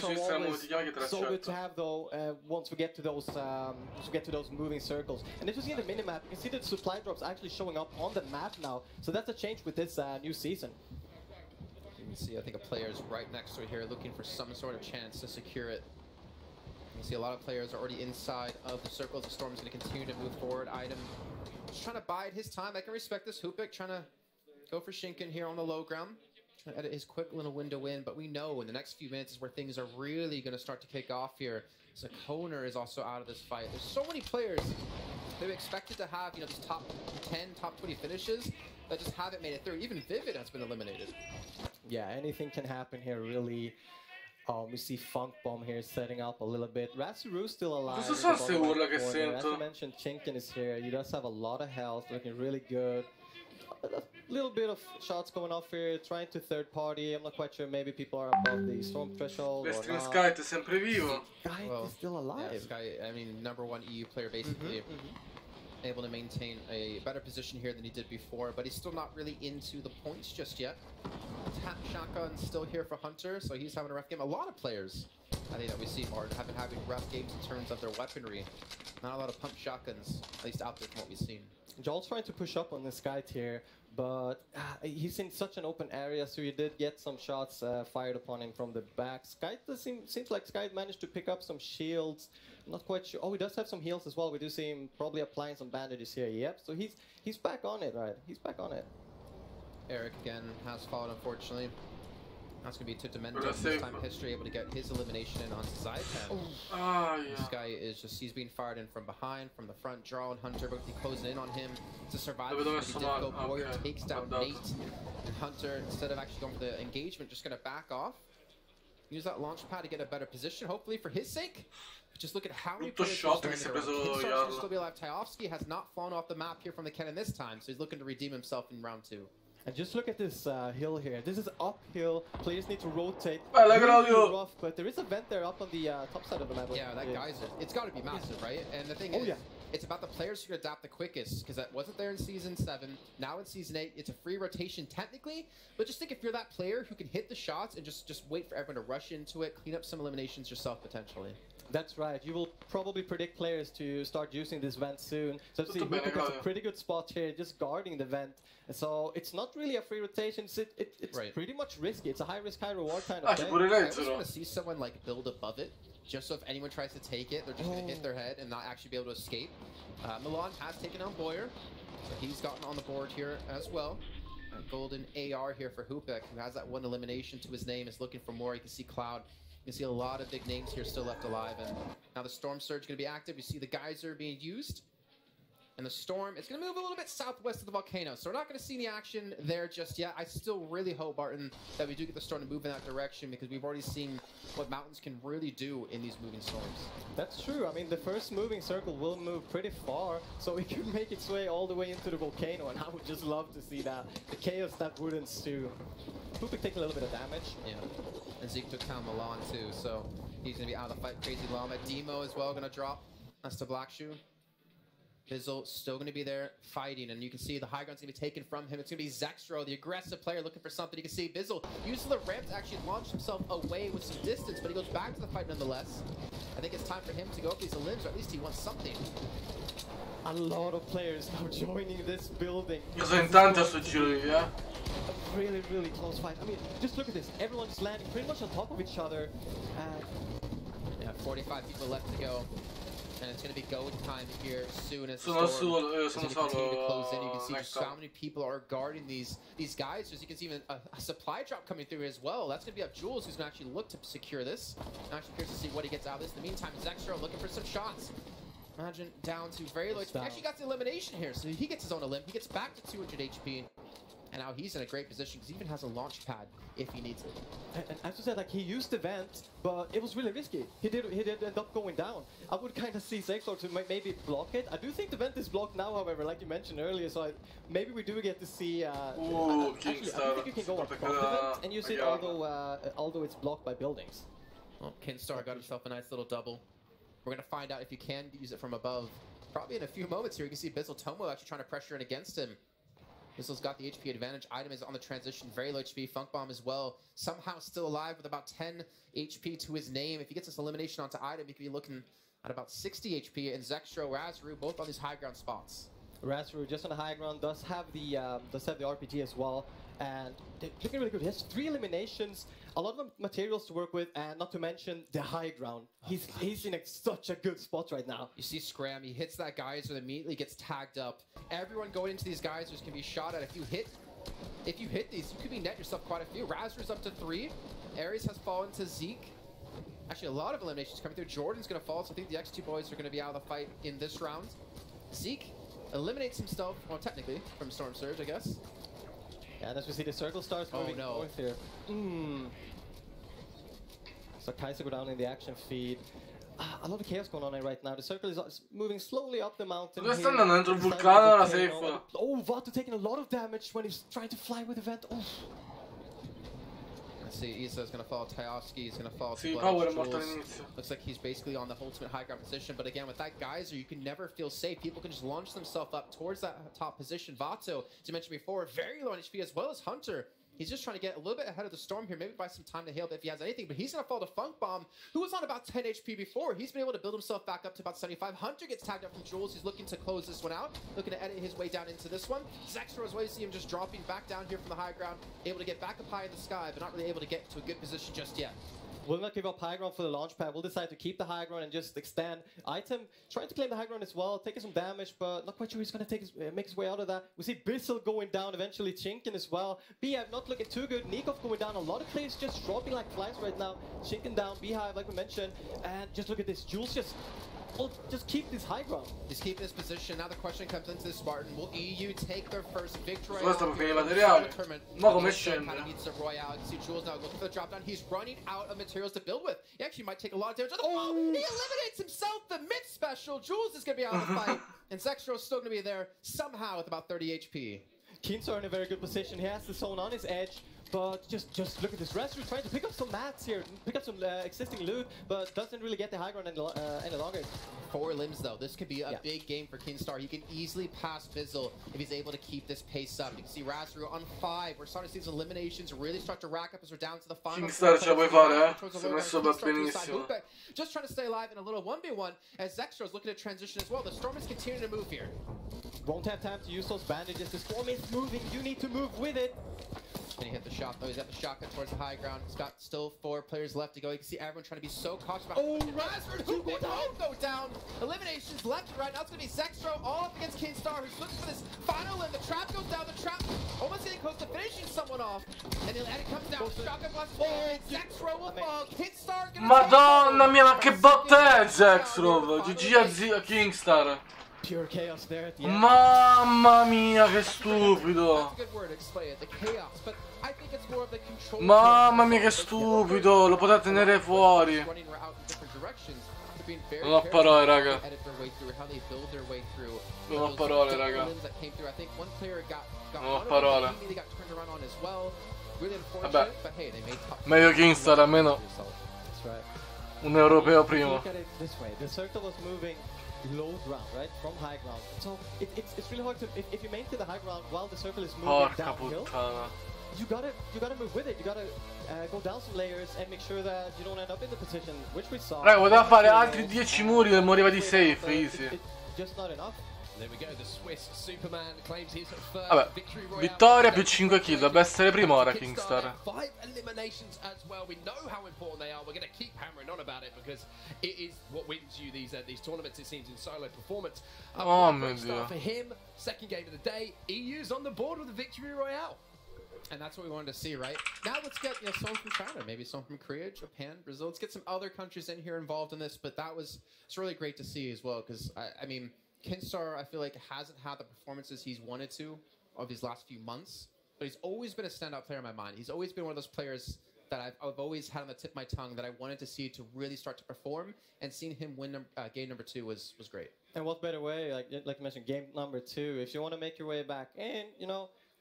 So good to have though. Once we get to those moving circles, and if you see the minimap, you can see that supply drops actually showing up on the map now. So that's a change with this new season. You can see, I think a player is right next to it here looking for some sort of chance to secure it. You can see a lot of players are already inside of the circles. The Storm is going to continue to move forward. Item just trying to bide his time. I can respect this. Hupik trying to go for Shinken here on the low ground. Trying to edit his quick little window in. But we know in the next few minutes is where things are really going to start to kick off here. So Koner is also out of this fight. There's so many players that we expected to have, you know, these top 10, top 20 finishes that just haven't made it through. Even Vivid has been eliminated. Yeah, anything can happen here, really. We see Funk Bomb here setting up a little bit. Razuru still alive. As you mentioned, Chinken is here. He does have a lot of health, looking really good. A little bit of shots going off here, trying to third party. I'm not quite sure, maybe people are above the storm threshold or not. Sky is sempre vivo. Sky is still alive. Yeah, Sky, I mean, #1 EU player basically. Able to maintain a better position here than he did before, but he's still not really into the points just yet. Tap Shotgun still here for Hunter, so he's having a rough game. A lot of players, I think, that we see, Martin, have been having rough games in terms of their weaponry. Not a lot of pump shotguns, at least out there from what we've seen. Joel's trying to push up on this guy tier, but he's in such an open area, so you did get some shots fired upon him from the back. Sky seems like Sky managed to pick up some shields. I'm not quite sure. Oh, he does have some heals as well. We do see him probably applying some bandages here. Yep, so he's back on it, right? He's back on it. Eric again has fallen, unfortunately. That's going to be Tutamento, this time history, able to get his elimination in on Zypan. This guy is just, he's being fired in from behind, from the front, drawing Hunter, but he closing in on him to survive. Warrior takes down Nate, and Hunter, instead of actually going for the engagement, just going to back off. Use that launch pad to get a better position, hopefully for his sake. Just look at how many players still be alive. Tyovsky has not fallen off the map here from the cannon this time, so he's looking to redeem himself in round 2. And just look at this hill here. This is uphill. Players need to rotate. Really rough, but there is a vent there up on the top side of the map. Yeah, that geyser. It's got to be massive, right? And the thing is, it's about the players who adapt the quickest, because that wasn't there in Season 7. Now in Season 8, it's a free rotation technically, but just think if you're that player who can hit the shots and just wait for everyone to rush into it, clean up some eliminations yourself potentially. That's right. You will probably predict players to start using this vent soon. So see, Hupik has a pretty good spot here, just guarding the vent. And so it's not really a free rotation. It's pretty much risky. It's a high risk, high reward kind of thing. I just want to see someone like build above it, just so if anyone tries to take it, they're just going to hit their head and not actually be able to escape. Milan has taken on Boyer, so he's gotten on the board here as well. Golden AR here for Hupik, who has that one elimination to his name, is looking for more. You can see Cloud. You can see a lot of big names here still left alive, and now the Storm Surge is going to be active. You see the Geyser being used, and the Storm, it's going to move a little bit southwest of the volcano, so we're not going to see any action there just yet. I still really hope, Barton, that we do get the Storm to move in that direction, because we've already seen what mountains can really do in these moving storms. That's true. I mean, the first moving circle will move pretty far, so it could make its way all the way into the volcano, and I would just love to see that. The chaos that would ensue. Hupik taking a little bit of damage. Yeah. And Zeke took down Milan too, so he's going to be out of the fight. Crazy Llama. Demo as well going to drop. That's the Black Shoe. Bizzle still going to be there fighting, and you can see the high ground's going to be taken from him. It's going to be Zextro, the aggressive player, looking for something. You can see Bizzle uses the ramp to actually launch himself away with some distance, but he goes back to the fight nonetheless. I think it's time for him to go up these limbs, or at least he wants something. A lot of players now joining this building. A really, really close fight. I mean, just look at this. Everyone's landing pretty much on top of each other. Yeah, 45 people left to go. And it's going to be go time here soon as sono solo. You can see just how many people are guarding these guys. As you can see, even a supply drop coming through as well. That's going to be up Jules, who's going to actually look to secure this. I'm actually curious to see what he gets out of this. In the meantime, Zextro looking for some shots. Imagine down to very low. He actually got the elimination here, so he gets his own elim. He gets back to 200 HP. And now he's in a great position because he even has a launch pad if he needs it. And as you said, like, he used the vent, but it was really risky. He did end up going down. I would kind of see Zexor to maybe block it. I do think the vent is blocked now, however, like you mentioned earlier. So maybe we do get to see. Ooh, actually, I think you can go above the vent and use it, although it's blocked by buildings. Well, Kinstar got himself a nice little double. We're gonna find out if you can use it from above. Probably in a few moments here. You can see Bizzle Tomo actually trying to pressure in against him. Bizzle's got the HP advantage. Item is on the transition, very low HP. Funk Bomb as well. Somehow still alive with about 10 HP to his name. If he gets this elimination onto Item, he could be looking at about 60 HP. And Zextro, Razru, both on these high ground spots. Razru just on the high ground does have the RPG as well, and they're looking really good. He has 3 eliminations, a lot of materials to work with, and not to mention the high ground. He's in such a good spot right now. You see Scram, he hits that geyser and immediately gets tagged up. Everyone going into these geysers can be shot at. If you hit these, you could be net yourself quite a few. Razru's up to 3. Ares has fallen to Zeke. Actually, a lot of eliminations coming through. Jordan's going to fall, so I think the X2 boys are going to be out of the fight in this round. Zeke eliminates himself, well, technically, from Storm Surge, I guess. Yeah, and as we see the circle starts moving north here. So Kaiser go down in the action feed. A lot of chaos going on right now. The circle is moving slowly up the mountain. Dove sta andando dentro il vulcano la safe? Oh, Vato taking a lot of damage when he's trying to fly with the vent. Oh. Let's see, Isa's going to fall, Tyoski is going to fall. Power è morto all'inizio. Looks like he's basically on the ultimate high ground position, but again, with that geyser, you can never feel safe. People can just launch themselves up towards that top position. Vato, as you mentioned before, very low on HP, as well as Hunter. He's just trying to get a little bit ahead of the storm here, maybe buy some time to heal if he has anything, but he's going to fall to Funk Bomb, who was on about 10 HP before. He's been able to build himself back up to about 75. Hunter gets tagged up from Jules. He's looking to close this one out, looking to edit his way down into this one. Zextro as well, you see him just dropping back down here from the high ground, able to get back up high in the sky, but not really able to get to a good position just yet. Will not give up high ground for the launch pad. We'll decide to keep the high ground and just extend. Item trying to claim the high ground as well, taking some damage, but not quite sure he's going to make his way out of that. We see Bizzle going down, eventually Chinken as well. Beehive not looking too good. Nikov going down. A lot of players just dropping like flies right now. Chinken down, Beehive like we mentioned. And just look at this. Jules just keep this high ground. Just keep this position. Now the question comes into this Spartan. Will EU take their first victory? Questo per finire il materiale. Ma come scende? Needs a royale. You see Jules now looking for the drop down. He's running out of materials to build with. He actually might take a lot of damage. Oh, he eliminates himself. The mid special. Jules is going to be out of the fight. And Zextro is still going to be there somehow with about 30 HP. Keens are in a very good position. He has the zone on his edge. But just look at this. Razru trying to pick up some mats here, pick up some existing loot, but doesn't really get the high ground any longer. 4 limbs though. This could be a big game for Kinstar. He can easily pass Bizzle if he's able to keep this pace up. You can see Razru on 5. We're starting to see these eliminations really start to rack up as we're down to the final. Kinstar ce la puoi fare, Si è messo benissimo. Just trying to stay alive in a little 1v1 as Zextro is looking to transition as well. The Storm is continuing to move here. Won't have time to use those bandages. The Storm is moving. You need to move with it. And he hit the shot though. He's at the shotgun towards the high ground. He's got still 4 players left to go. You can see everyone trying to be so cautious about. Oh, Razru, who will go down? Eliminations left and right. Now it's going to be Zextro all up against Kinstar, who's looking for this final limb. The trap goes down. The trap almost getting close to finishing someone off. And then it comes down. Shotgun blast. And Zextro will fall. Kinstar gonna. Madonna mia, ma che botta è Zextro? GG a Kinstar. Pure chaos there at the end. Mamma mia, che stupido. Mamma mia, che stupido. Lo poteva tenere fuori. Non ho parole, raga. Non ho parole, raga. Non ho parole. Vabbè, meglio Kinstar, almeno un europeo primo. Low ground, right? From high ground. So it's really hard to if you maintain the high ground while the circle is moving downhill. You gotta move with it. You gotta go down some layers and make sure that you don't end up in the position which we saw. Raga, poteva fare altri 10 muri e moriva di safe, easy. Just not enough. Vabbè, vittoria più 5 kill, dovrebbe essere prima ora Kingstar. Oh mio Dio. And that's what we wanted to see, right? Now let's get someone from China, maybe someone from Korea, Japan, Brazil. Let's get some other countries in here involved in this. But it's really great to see as well, because I mean, Kinstar, I feel like hasn't had the performances he's wanted to over these last few months, but he's always been a standout player in my mind. He's always been one of those players that I've always had on the tip of my tongue that I wanted to see to really start to perform, and seeing him win game number 2 was great. And what better way, like you mentioned, game number 2, if you want to make your way back in,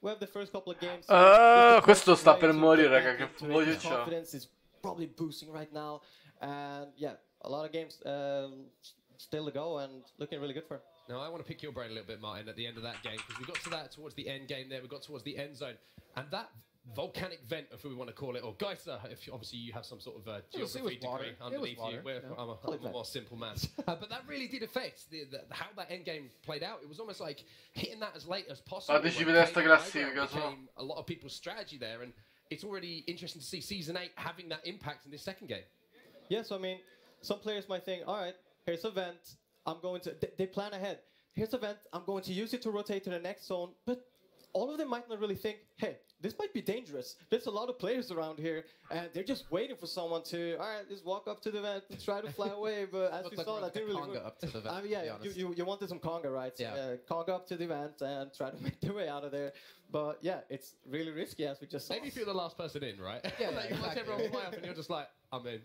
we have the first couple of games. Questo sta per morire, raga, che voglio c'ho. Confidence is probably boosting right now, and yeah, a lot of games still to go and looking really good for him. Now, I want to pick your brain a little bit, Martin, at the end of that game, because we got to that towards the end game there. We got towards the end zone, and that volcanic vent, if we want to call it, or Geyser, if obviously you have some sort of geography degree underneath you. I'm a more simple man. But that really did affect how that end game played out. It was almost like hitting that as late as possible. Became a lot of people's strategy there, and it's already interesting to see Season 8 having that impact in this second game. Yeah, so I mean, some players might think, all right, here's a vent, I'm going to, they plan ahead. Here's a vent, I'm going to use it to rotate to the next zone, but all of them might not really think, hey, this might be dangerous. There's a lot of players around here, and they're just waiting for someone to, all right, just walk up to the vent and try to fly away. But as we saw, that didn't really work. Up to the vent, you wanted some conga, right? Yeah. Conga up to the vent and try to make their way out of there. But yeah, it's really risky, as we just saw. Maybe if you're the last person in, right? Yeah, like you watch everyone fly up and you're just like, I'm in.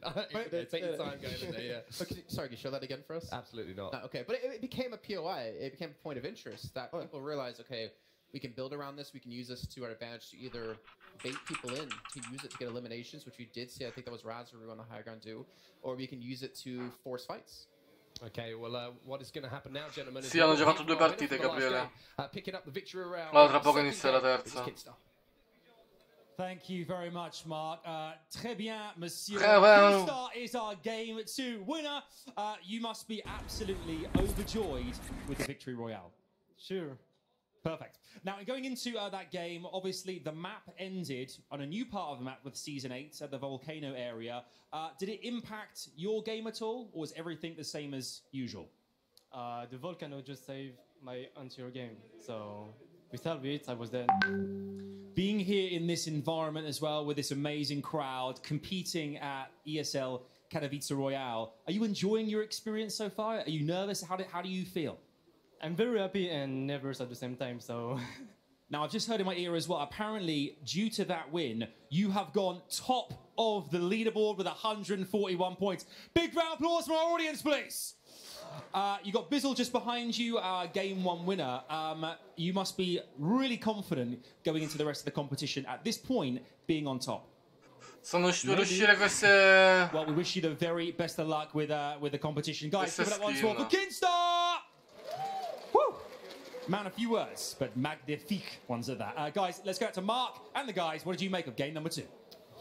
Take your time going in there, yeah. Okay, sorry, can you show that again for us? Absolutely not. Okay, but it became a POI. It became a point of interest that people realized, okay, we can build around this. We can use this to our advantage to either bait people in, to use it to get eliminations, which we did see. I think that was Razaru on the high ground do, or we can use it to force fights. Okay, well, what is going to happen now, gentlemen? Sì, hanno già fatto 2 partite, Gabriele. Picking up the victory round. Tra poco inizia la terza. Thank you very much, Mark. Très bien, monsieur. Kinstar is our game 2 winner. You must be absolutely overjoyed with the victory royale. Sure. Perfect. Now, going into that game, obviously the map ended on a new part of the map with Season 8 at the volcano area. Did it impact your game at all, or was everything the same as usual? The volcano just saved my entire game, so without it, I was dead. Being here in this environment as well, with this amazing crowd, competing at ESL Katowice Royale, are you enjoying your experience so far? Are you nervous? How do you feel? I'm very happy and nervous at the same time, so... Now, I've just heard in my ear as well, apparently, due to that win, you have gone top of the leaderboard with 141 points. Big round of applause from our audience, please! You got Bizzle just behind you, our Game 1 winner. You must be really confident going into the rest of the competition at this point, being on top. Sono riuscire queste... Well, we wish you the very best of luck with the competition. Guys, give it up once more for Kinstar! Woo! Man, a few words, but magnifique ones at that. Guys, let's go out to Mark and the guys. What did you make of game number 2?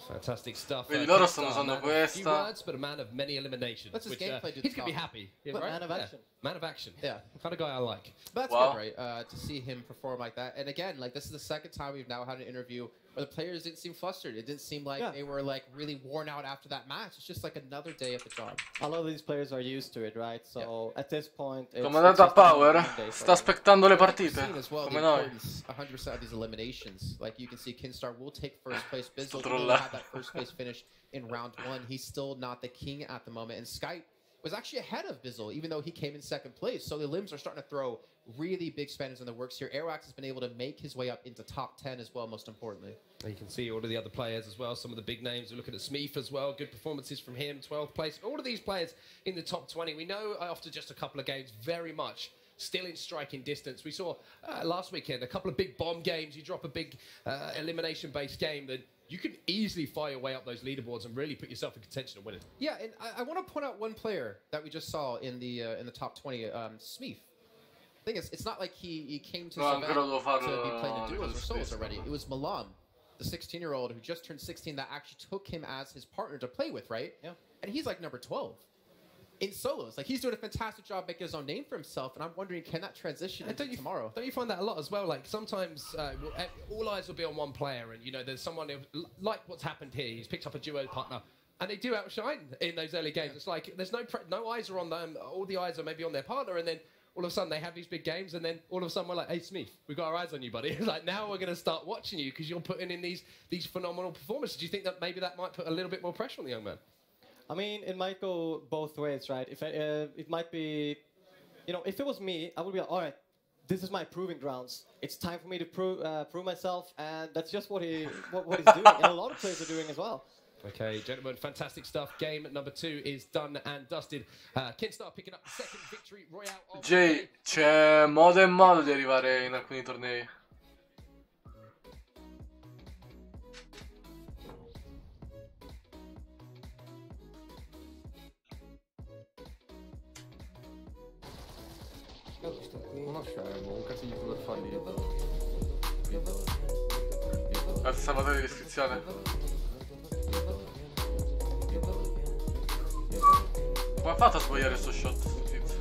Fantastic stuff. Vedi, loro stanno usando questa. Few words, but a man of many eliminations. That's his gameplay. He's going to be happy. Yeah, but right? man of action. Yeah. Man of action. Yeah. The kind of guy I like. But that's good, right? To see him perform like that. And again, like, this is the second time we've now had an interview where the players didn't seem flustered. It didn't seem like they were, like, really worn out after that match. It's just like another day at the job. A lot of these players are used to it, right? So at this point, it's... Comandante a Power sta aspettando le partite. Come noi. 100% of these eliminations. Like, you can see Kinstar will take first place. Bizzle will have that first place finish in round 1. He's still not the king at the moment. And Skype was actually ahead of Bizzle, even though he came in second place. So the Limbs are starting to throw really big spanners in the works here. Aeroax has been able to make his way up into top 10 as well, most importantly. You can see all of the other players as well. Some of the big names. We're looking at Smeeth as well. Good performances from him, 12th place. All of these players in the top 20. We know after just a couple of games, very much still in striking distance. We saw last weekend a couple of big bomb games. You drop a big elimination-based game that you can easily fire your way up those leaderboards and really put yourself in contention of winning. Yeah, and I want to point out one player that we just saw in the top 20, Smeeth. The thing is, it's not like he came to Savannah to be playing the duos or solos already. It was Milan, the 16-year-old who just turned 16 that actually took him as his partner to play with, right? Yeah. And he's like number 12. in solos. Like, he's doing a fantastic job making his own name for himself, and I'm wondering, can that transition into tomorrow? Don't you find that a lot as well? Like, sometimes all eyes will be on one player, and, you know, there's someone, like what's happened here, he's picked up a duo partner, and they do outshine in those early games. It's like, there's no eyes are on them, all the eyes are maybe on their partner, and then all of a sudden they have these big games, and then all of a sudden we're like, hey, Smith, we've got our eyes on you, buddy. Like, now we're going to start watching you because you're putting in these phenomenal performances. Do you think that maybe that might put a little bit more pressure on the young man? I mean, it might go both ways, right? If it might be, you know, if it was me, I would be like, all right, this is my proving grounds. It's time for me to prove myself, and that's just what he's doing, and a lot of players are doing as well. Okay, gentlemen, fantastic stuff. Game number 2 is done and dusted. Kinstar picking up the second victory royale. Jay, c'è modo e modo di arrivare in alcuni tornei. Uno scemo, un casino per fallire. Salvatore di descrizione. Come ha fatto a sbagliare sto shot? Sto tizio?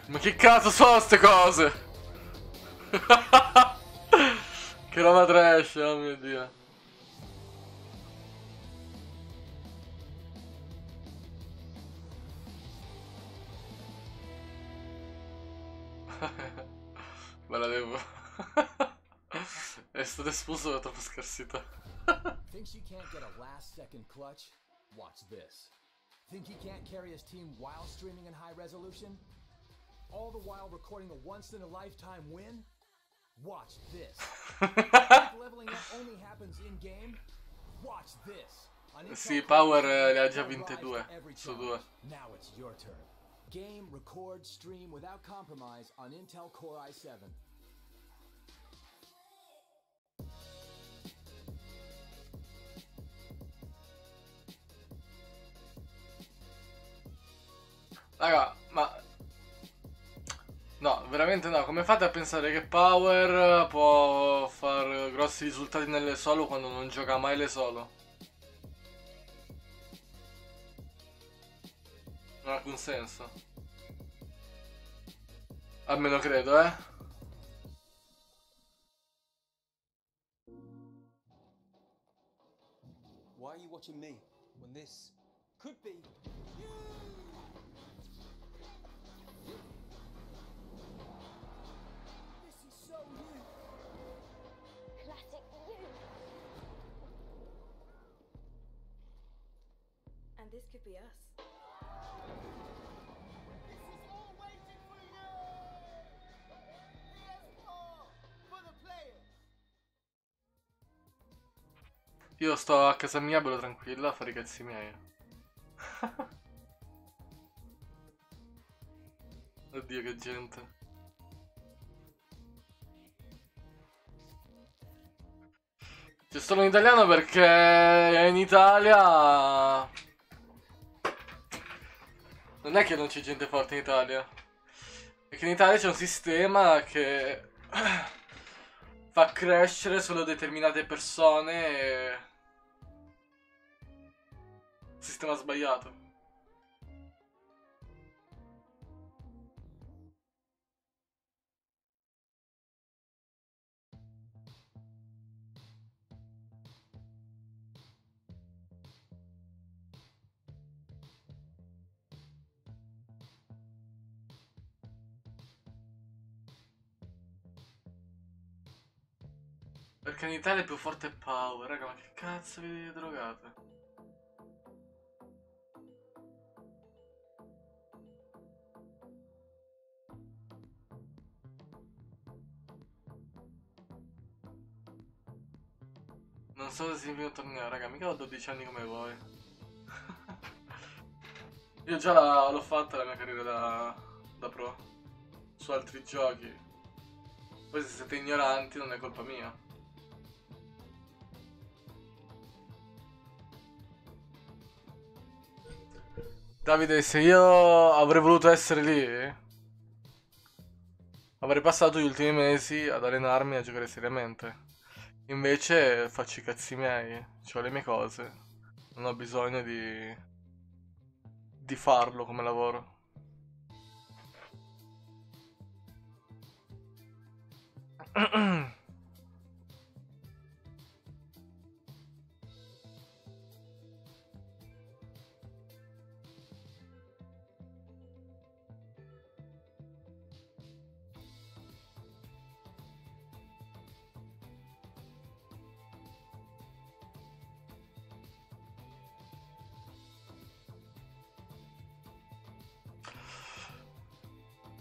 Ma che cazzo sono ste cose? Che roba trash, oh mio Dio. Me la devo. È stato espulso da troppa scarsità. Thinks you can't get a last second clutch? Watch this. Think he can't carry his team while streaming in high resolution? All the while recording a once-in-a-lifetime win? Watch this. Leveling up only happens in-game? Watch this. Sì, Power le ha già vinte 2 su 2. Now it's your turn. Game, record, stream without compromise on Intel Core i7. Raga, ma... No, veramente no. Come fate a pensare che Power può far grossi risultati nelle solo quando non gioca mai le solo? Non ha alcun senso. Almeno credo, eh. Why are you watching me when this could be you? And this could be us. This is all waiting for you! PS4 for the players! Io sto a casa mia bello tranquilla a fare i cazzi miei. Oddio che gente. C'è solo in italiano perché in Italia non è che non c'è gente forte in Italia, è che in Italia c'è un sistema che fa crescere solo determinate persone Sistema sbagliato. Perché in Italia è più forte Power, raga, ma che cazzo vi drogate? Non so se significa un torneo, raga, mica ho 12 anni come voi. Io già l'ho fatta la mia carriera da pro. Su altri giochi. Poi se siete ignoranti non è colpa mia. Davide, se io avrei voluto essere lì, avrei passato gli ultimi mesi ad allenarmi e a giocare seriamente. Invece faccio i cazzi miei, ho le mie cose, non ho bisogno di farlo come lavoro.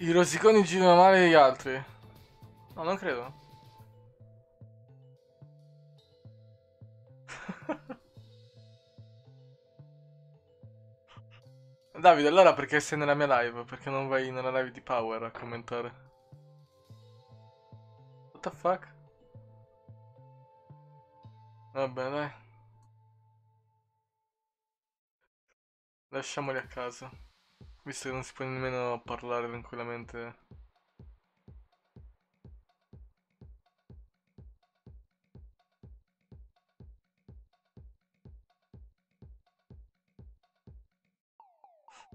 I rosiconi girano male degli altri. No, non credo. Davide, allora perché sei nella mia live? Perché non vai nella live di Power a commentare? What the fuck? Vabbè, dai. Lasciamoli a casa. Visto che non si può nemmeno parlare tranquillamente.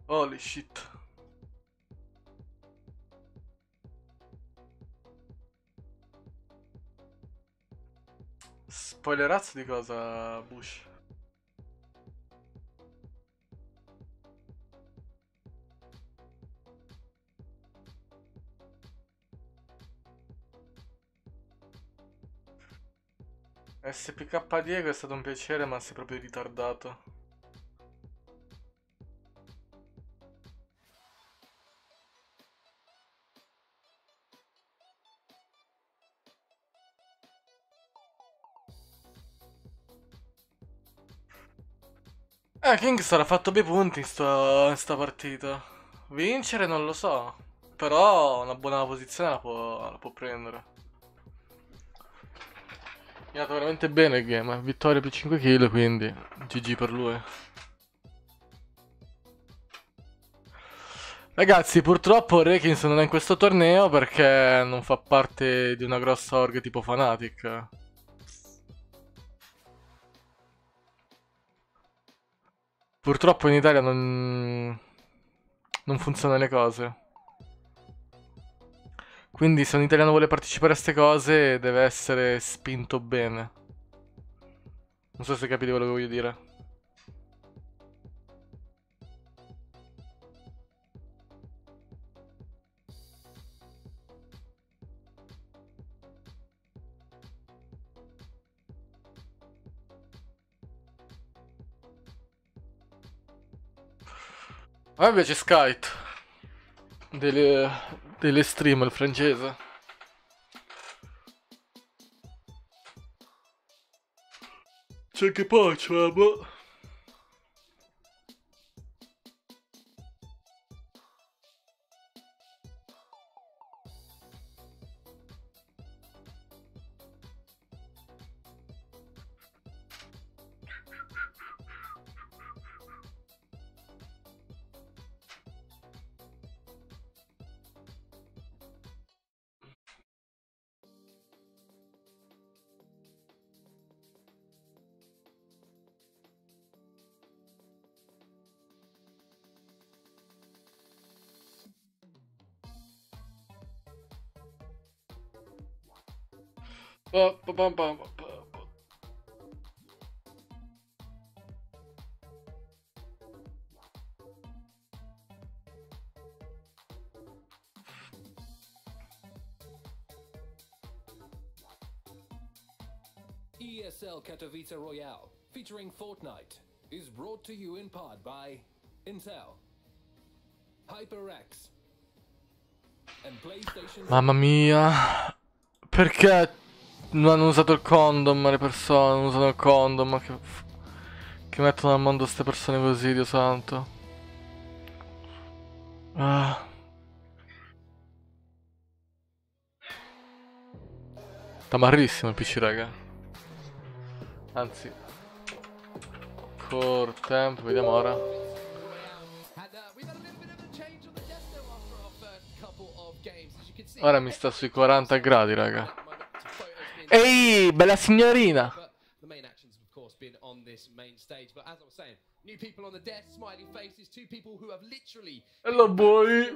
Holy shit. Spoilerazzo di cosa, Bush? SPK Diego è stato un piacere, ma sei proprio ritardato. King sarà fatto bei punti in sta partita. Vincere non lo so, però una buona posizione la può prendere. È andato veramente bene il game, vittoria più 5 kill, quindi GG per lui. Ragazzi, purtroppo Rekins non è in questo torneo perché non fa parte di una grossa org tipo Fnatic. Purtroppo in Italia non funzionano le cose. Quindi se un italiano vuole partecipare a queste cose deve essere spinto bene. Non so se capite quello che voglio dire. A me piace Skype delle stream, il francese. C'è che poi c'è, boh. ESL Katowice Royale, featuring Fortnite, is brought to you in part by Intel, HyperX, and PlayStation. Mamma mia. Perché non hanno usato il condom le persone? Non usano il condom. Che mettono al mondo queste persone così, Dio santo. Ah. Tamarrissimo il PC, raga. Anzi, core temp, vediamo ora. Ora mi sta sui 40 gradi, raga. Ehi, bella signorina. Hello, boy.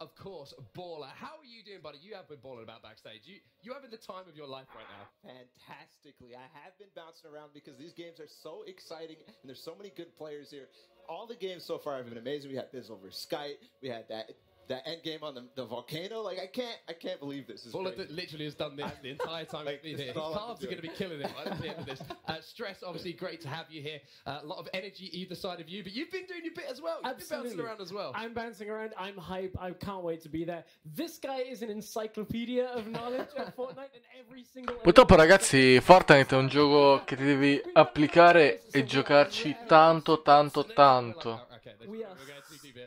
Of course, Baller. How are you doing, buddy? You have been balling about backstage. You having the time of your life right now. Fantastically. I have been bouncing around because these games are so exciting and there's so many good players here. All the games so far have been amazing. We had Bizzle versus Skype. We had that end game on the volcano. Like I can't believe this. Baller literally has done this the entire time he's been here. His cards are going to be killing him at the end of this. Stress, obviously, great to have you here. A lot of energy either side of you, but you've been doing your bit as well. You've been bouncing around as well. I'm bouncing around. I'm hype. I can't wait to be there. This guy is an encyclopedia of knowledge of Fortnite and every single. Purtroppo, ragazzi, Fortnite è un gioco che ti devi applicare e giocarci tanto.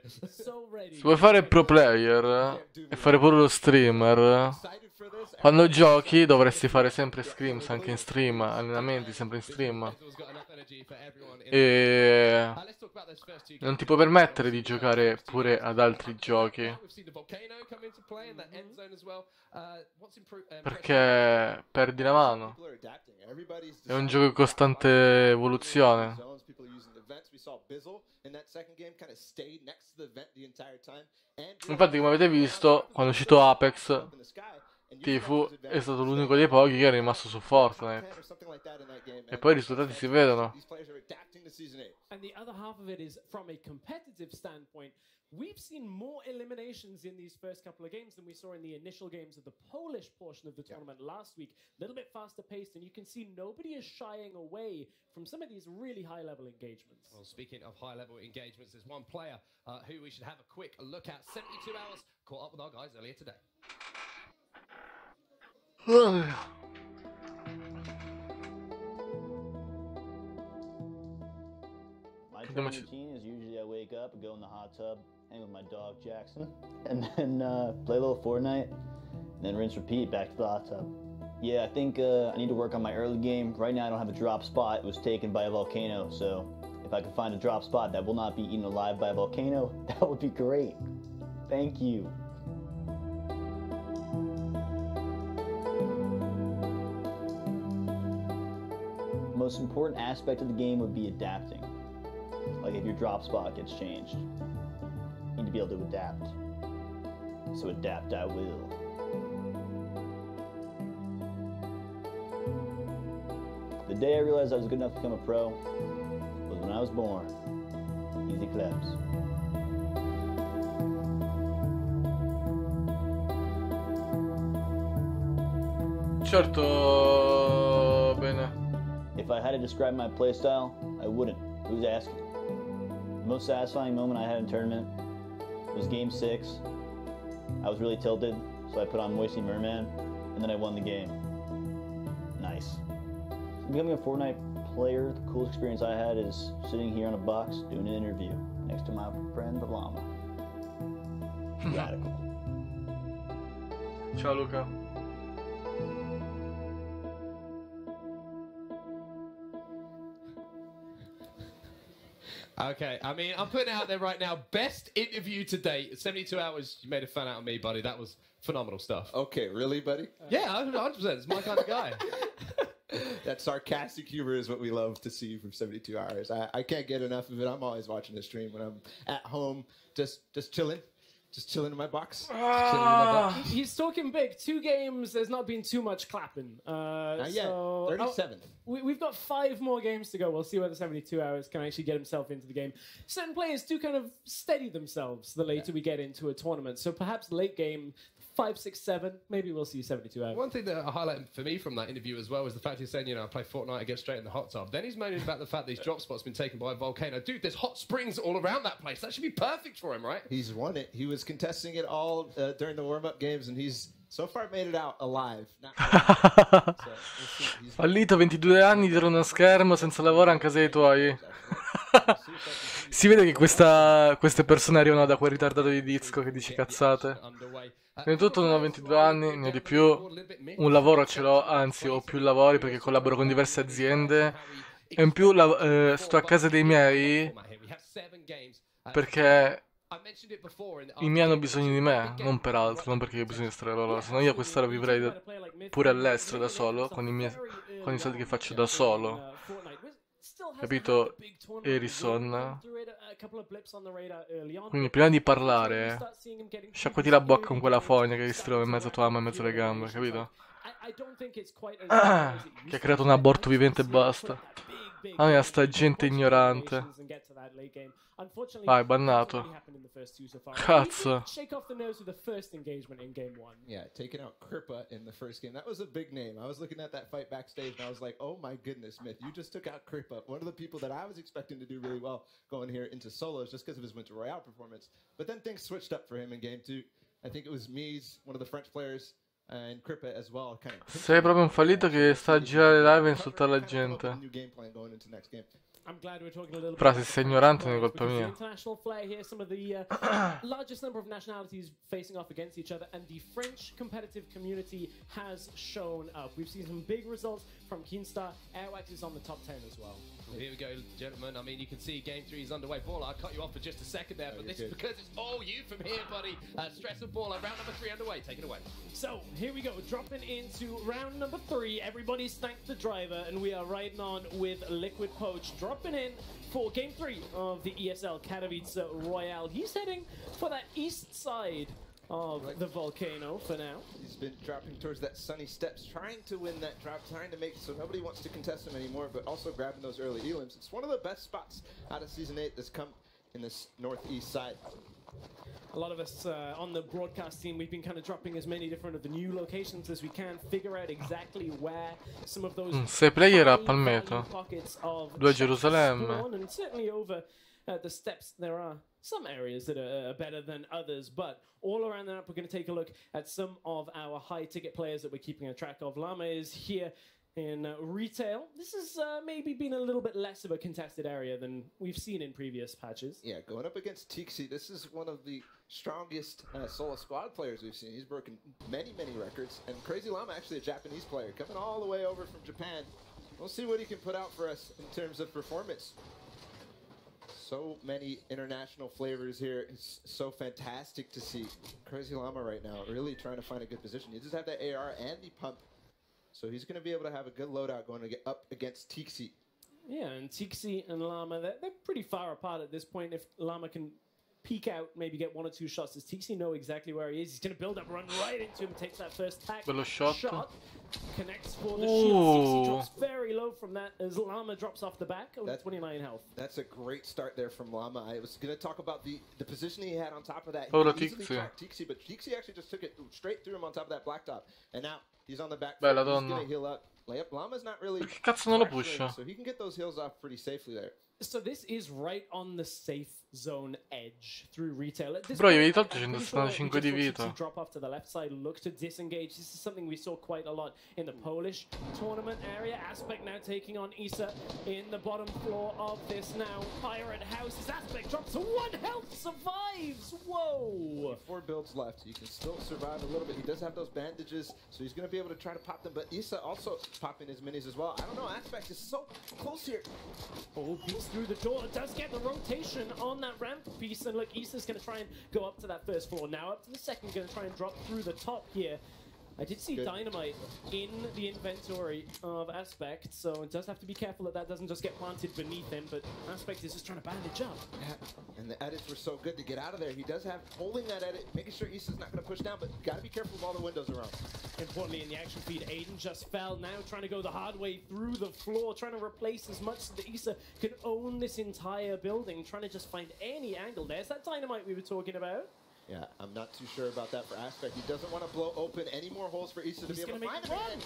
Se vuoi fare il pro player e fare pure lo streamer, quando giochi dovresti fare sempre scrims anche in stream, allenamenti sempre in stream, e non ti puoi permettere di giocare pure ad altri giochi perché perdi la mano. È un gioco in costante evoluzione. Infatti, come avete visto, quando è uscito Apex, Tifu è stato l'unico dei pochi che è rimasto su Fortnite. E poi i risultati si vedono. And the other half of it is from a competitive standpoint. We've seen more eliminations in these first couple of games than we saw in the initial games of the Polish portion of the tournament last week. A little bit faster paced, and you can see nobody is shying away from some of these really high-level engagements. Well, speaking of high-level engagements, there's one player who we should have a quick look at. 72 hours, caught up with our guys earlier today. My training routine is usually I wake up, go in the hot tub, hang with my dog Jackson, and then play a little Fortnite, and then rinse repeat back to the hot tub. Yeah, I think I need to work on my early game. Right now I don't have a drop spot. It was taken by a volcano, so if I could find a drop spot that will not be eaten alive by a volcano, that would be great. Thank you. The most important aspect of the game would be adapting. Like if your drop spot gets changed, you need to be able to adapt. So adapt I will. The day I realized I was good enough to become a pro was when I was born. Easy claps. Certo, bene. If I had to describe my playstyle, I wouldn't. Who's asking? The most satisfying moment I had in tournament was game 6. I was really tilted, so I put on Moisty Merman, and then I won the game. Nice. Becoming a Fortnite player, the coolest experience I had is sitting here on a box doing an interview next to my friend the llama. Radical. Ciao Luca. Okay, I mean, I'm putting it out there right now. Best interview to date. 72 hours, you made a fan out of me, buddy. That was phenomenal stuff. Okay, really, buddy? Yeah, 100%. It's my kind of guy. That sarcastic humor is what we love to see from 72 hours. I can't get enough of it. I'm always watching the stream when I'm at home, just chilling. Just chilling in my box. He's talking big. 2 games, there's not been too much clapping. Not yet. 37th. We've got 5 more games to go. We'll see whether 72 hours can actually get himself into the game. Certain players do kind of steady themselves the later we get into a tournament. So perhaps late game, 5, 6, 7, maybe we'll see 72 hours. One thing that I highlight for me from that interview as well was the fact he's saying, you know, I play Fortnite, I get straight in the hot tub. Then he's moaning about the fact these drop spots been taken by a volcano. Dude, there's hot springs all around that place. That should be perfect for him, right? He's won it. He was contesting it all during the warm-up games, and he's so far made it out alive. Fallito, 22 anni dietro uno schermo, senza lavoro anche a casa dei tuoi. Si vede che queste persone arrivano da quel ritardato di disco che dice cazzate. Prima di tutto non ho 22 anni, ne ho di più, un lavoro ce l'ho, anzi ho più lavori perché collaboro con diverse aziende e in più sto a casa dei miei perché i miei hanno bisogno di me, non per altro, non perché io ho bisogno di stare loro, se no io a quest'ora vivrei pure all'estero da solo, con i soldi che faccio da solo. Capito, Harrison? Quindi prima di parlare, sciacquati la bocca con quella fogna che si trova in mezzo a tua mamma e in mezzo alle gambe, capito? Che ha creato un aborto vivente e basta. Ah, mia, sta gente ignorante. Vai, bannato. Cazzo. Yeah, taking out Kripa in the first game. That was a big name. I was looking at that fight backstage and I was like, oh my goodness, Myth, you just took out Kripa. One of the people that I was expecting to do really well going here into solos just because of his Winter Royale performance. But then things switched up for him in game 2. I think it was Mies, one of the French players, and Kripa as well. Sei proprio un fallito che sta a girare live e insultare la gente. Però se sei ignorante non è colpa mia. International flair here, some of the largest number of nationalities facing off against each other, and the French competitive community has shown up. We've seen some big results from Keenstar. Airwax is on the top 10 as well. Well, here we go, gentlemen. I mean, you can see game 3 is underway. Baller, I cut you off for just a second there, but this is because it's all you from here, buddy. Stress of Baller, round number 3 underway. Take it away. So, here we go, dropping into round number 3. Everybody's thanked the driver, and we are riding on with Liquid Poach, dropping in for game 3 of the ESL Katowice Royale. He's heading for that east side of the volcano for now. He's been dropping towards that sunny steps, trying to win that drop, trying to make it so nobody wants to contest him anymore, but also grabbing those early elims. It's one of the best spots out of Season 8 that's come in this northeast side. A lot of us on the broadcast team, we've been kind of dropping as many different of the new locations as we can, figure out exactly where some of those 6 player a Palmetto, 2 a Gerusalemme. And certainly over the steps there are some areas that are better than others, but all around the map we're going to take a look at some of our high ticket players that we're keeping a track of. Llama is here in retail. This has maybe been a little bit less of a contested area than we've seen in previous patches. Yeah, going up against Tixi, this is one of the strongest solo squad players we've seen. He's broken many, many records. And Crazy Llama, actually a Japanese player, coming all the way over from Japan. We'll see what he can put out for us in terms of performance. So many international flavors here. It's so fantastic to see Crazy Llama right now, really trying to find a good position. He does have that AR and the pump. So he's going to be able to have a good loadout going to get up against Tixi. Yeah, and Tixi and Llama, they're pretty far apart at this point. If Llama can peek out, maybe get 1 or 2 shots, does Tixi know exactly where he is? He's going to build up, run right into him, takes that first tag. Shot. Connects for the shield. Tixi drops very low from that as Llama drops off the back. That's 29 health. That's a great start there from Llama. I was going to talk about the position he had on top of that. He easily tracked Tixi, but Tixi actually just took it straight through him on top of that blacktop. And now he's on the back. Bella He's donna. going to heal up. Llama's not really... Che cazzo non lo pusha? So he can get those heals off pretty safely there. So this is right on the safe zone edge through retail. Bro, io avevi tolto 175 di vita. Drop off to the left side, look to disengage. This is something we saw quite a lot in the Polish tournament area. Aspect now taking on Issa in the bottom floor of this now Pirate House. As Aspect drops to 1 health, survives. Whoa! 4 builds left. You can still survive a little bit. He does have those bandages, so he's going to be able to try to pop them. But Issa also popping his minis as well. I don't know. Aspect is so close here. Oh, beats through the door. Does get the rotation on that ramp piece. And look, Issa's going to try and go up to that first floor. Now up to the second. Going to try and drop through the top here. I did see dynamite in the inventory of Aspect, so it does have to be careful that that doesn't just get planted beneath him, but Aspect is just trying to bandage up. Yeah. And the edits were so good to get out of there. He does have, holding that edit, making sure Issa's not going to push down, but got to be careful of all the windows around. Importantly, in the action feed, Aiden just fell, now trying to go the hard way through the floor, trying to replace as much so that Issa can own this entire building, trying to just find any angle. There's that dynamite we were talking about. Yeah, I'm not too sure about that for Aspect. He doesn't want to blow open any more holes for Issa to be able to find him.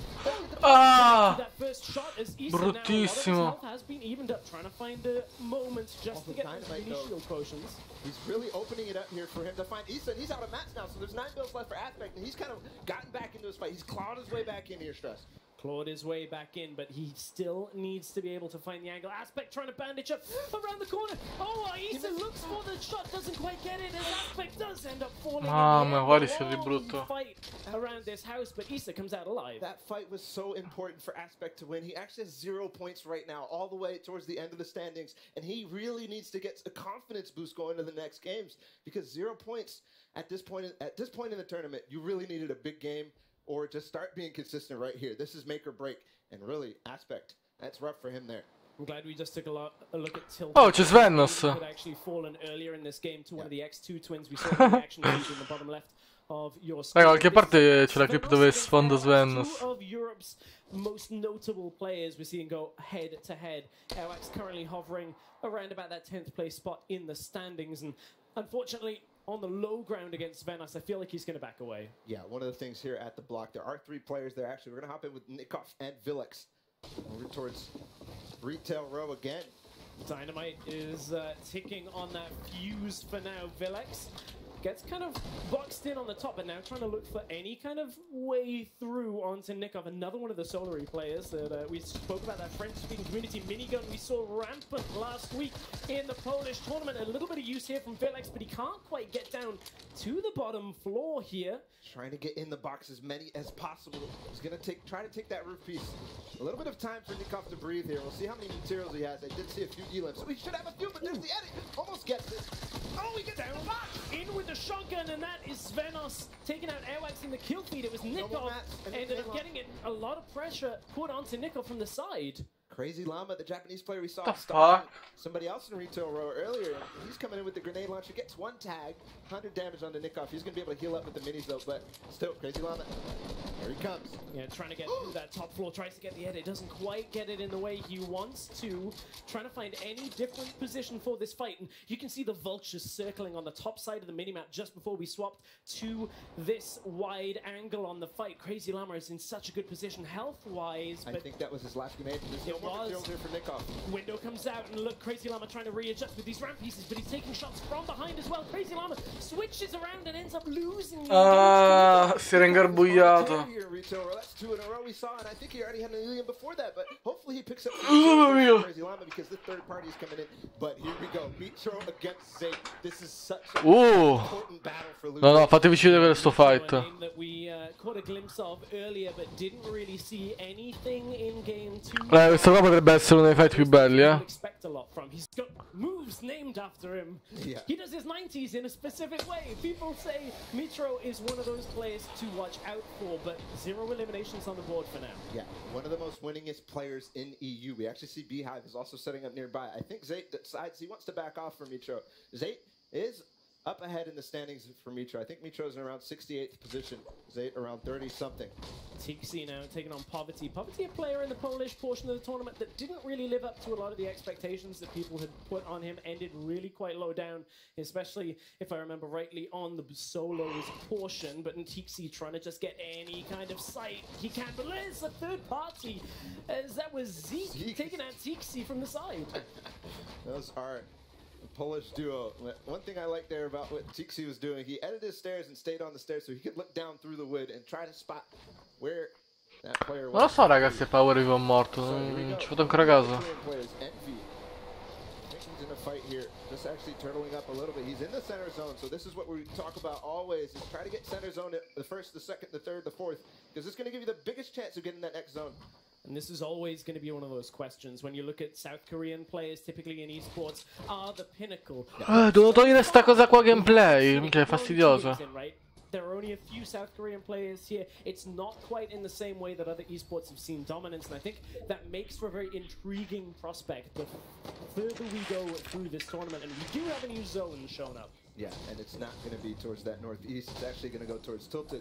That first shot as Issa bruttissimo. now, has been evened up, trying to find moments just to get those initial potions. He's really opening it up here for him to find Issa, and he's out of mats now, so there's 9 builds left for Aspect, and he's kind of gotten back into his fight. He's clawed his way back in here, Stress. Clawed his way back in, but he still needs to be able to find the angle. Aspect trying to bandage up around the corner. Oh, Issa looks for the shot, doesn't quite get it, as Aspect does end up falling. Guarda che brutto. Fight around this house, but Issa comes out alive. That fight was so important for Aspect to win. He actually has 0 points right now, all the way towards the end of the standings, and he really needs to get a confidence boost going into the next games, because 0 points at this point in the tournament, you really needed a big game. Or just start being consistent right here. This is make or break. And really, Aspect, that's rough for him there. I'm glad we just took a look at Tilt. Oh, c'è Svennos. Had actually fallen earlier in this game to one of the X2 twins we saw in the action feed in the bottom left of your screen. Da qualche parte c'è la clip dove sfonda Svennos. Two of Europe's most notable players we're seeing go head to head. Airwax currently hovering around about that 10th place spot in the standings, and unfortunately, on the low ground against Venos, I feel like he's going to back away. Yeah, one of the things here at the block, there are 3 players there. Actually, we're going to hop in with Nikoff and Vilex. Over towards retail row again. Dynamite is ticking on that fuse for now. Vilex gets kind of boxed in on the top, but now trying to look for any kind of way through onto Nikov, another one of the Solary players that we spoke about, that French-speaking community minigun we saw rampant last week in the Polish tournament. A little bit of use here from Vilex, but he can't quite get down to the bottom floor here. Trying to get in the box as many as possible. He's going to try to take that roof piece. A little bit of time for Nikov to breathe here. We'll see how many materials he has. I did see a few elims, so he should have a few, but there's the edit. Almost gets it. Oh, he gets down back in with the shotgun, and that is Svenos taking out Airwax in the kill feed. It was Nikov ended up getting it. A lot of pressure put onto Nikov from the side. Crazy Llama, the Japanese player we saw stop somebody else in retail row earlier. He's coming in with the grenade launcher, gets 1 tag, 100 damage on the Nikov. He's going to be able to heal up with the minis though, but still, Crazy Llama, here he comes. Yeah, trying to get through that top floor, tries to get the edit, doesn't quite get it in the way he wants to. Trying to find any different position for this fight, and you can see the vultures circling on the top side of the minimap just before we swapped to this wide angle on the fight. Crazy Llama is in such a good position health-wise. I think that was his last grenade. It was. Here for Nikov. Window comes out, and look, Crazy Llama trying to readjust with these ramp pieces, but he's taking shots from behind as well. Crazy Llama switches around and ends up losing. Si era ingarbugliato. That's 2 in a row we saw, and I think he already had an alien before that, but hopefully he picks up Crazy Llama because the third party is coming in. But here we go, Mitro against Zate. This is such an important battle for Luke. No, fatevi vedere sto fight. That we caught a glimpse of earlier, but didn't really see anything in game 2. Questo qua potrebbe essere uno dei fight più belli, Expect a lot from. He's got moves named after him. Yeah. He does his 90s in a specific way. People say Mitro is one of those players to watch out for, but 0 eliminations on the board for now. Yeah, one of the most winningest players in EU. We actually see Beehive is also setting up nearby. I think Zate decides he wants to back off from Mitro. Zate is up ahead in the standings for Mitro. I think Mitro's in around 68th position. Zate around 30-something. Tixi now taking on Poverty. Poverty, a player in the Polish portion of the tournament that didn't really live up to a lot of the expectations that people had put on him. Ended really quite low down, especially, if I remember rightly, on the solos portion. But Tixi trying to just get any kind of sight he can. But there's a third party, as that was Zeke taking out Tixi from the side. Those are Polish duo. One thing I like there about what Tixi was doing, he edited his stairs and stayed on the stairs so he could look down through the wood and try to spot where that player was. Non lo so ragazzi, se Power Review è morto, non ci ho fatto ancora caso. He's in a fight here, just actually turtling up a little bit. He's in the center zone, so this is what we talk about always, is try to get center zone at the first, the second, the third, the fourth, because it's going to give you the biggest chance of getting that next zone. And this is always going to be one of those questions when you look at South Korean players, typically in esports, are the pinnacle. Devo togliere sta cosa qua gameplay, minchia è fastidiosa. There are only a few South Korean players here. It's not quite in the same way that other esports have seen dominance, and I think that makes for a very intriguing prospect the further we go through this tournament. And we do have a new zone shown up. Yeah, and it's not going to be towards that northeast. It's actually going to go towards tilted,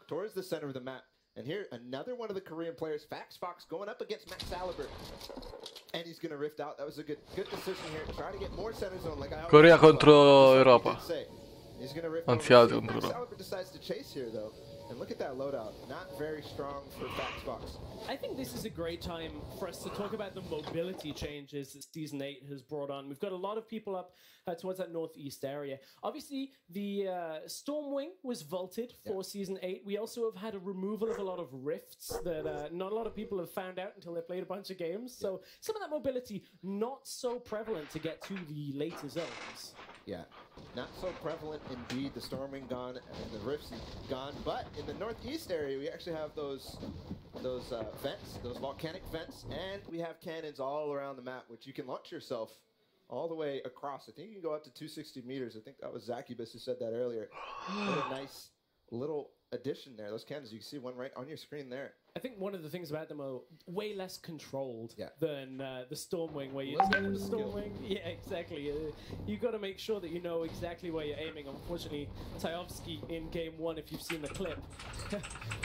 towards the center of the map. And here, another one of the Korean players, Fox, going up against Max Aliber. And he's going to rift out. That was a good decision here. Try to get more center zone. Like Corea contro Europa. He's going to rift Anzi, altri over. contro Max Europa. Aliber decides to chase here, though. And look at that loadout. Not very strong for Fox. I think this is a great time for us to talk about the mobility changes that Season 8 has brought on. We've got a lot of people up towards that northeast area. Obviously, the Stormwing was vaulted for Season 8. We also have had a removal of a lot of rifts that not a lot of people have found out until they played a bunch of games. So some of that mobility not so prevalent to get to the later zones. Yeah, not so prevalent indeed. The Stormwing gone and the Rifts gone, but in the northeast area we actually have those vents, those volcanic vents, and we have cannons all around the map, which you can launch yourself all the way across. I think you can go up to 260 meters. I think that was Zacubus who said that earlier. What a nice little addition there. Those cannons, you can see one right on your screen there. I think one of the things about them are way less controlled than the Stormwing, where you get the Stormwing. Yeah, exactly. You got to make sure that you know exactly where you're aiming. Unfortunately, Tajovsky in Game 1, if you've seen the clip,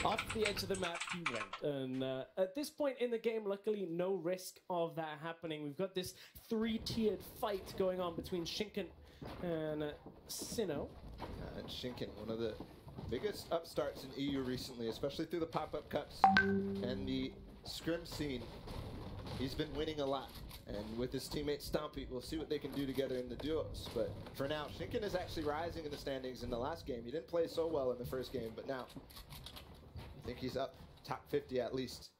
off the edge of the map he went. And at this point in the game, luckily, no risk of that happening. We've got this 3-tiered fight going on between Shinken and Sinnoh. And Shinken, one of the biggest upstarts in EU recently, especially through the pop-up cups and the scrim scene. He's been winning a lot, and with his teammate Stompy, we'll see what they can do together in the duos. But for now, Shinken is actually rising in the standings. In the last game, he didn't play so well in the first game, but now I think he's up top 50 at least.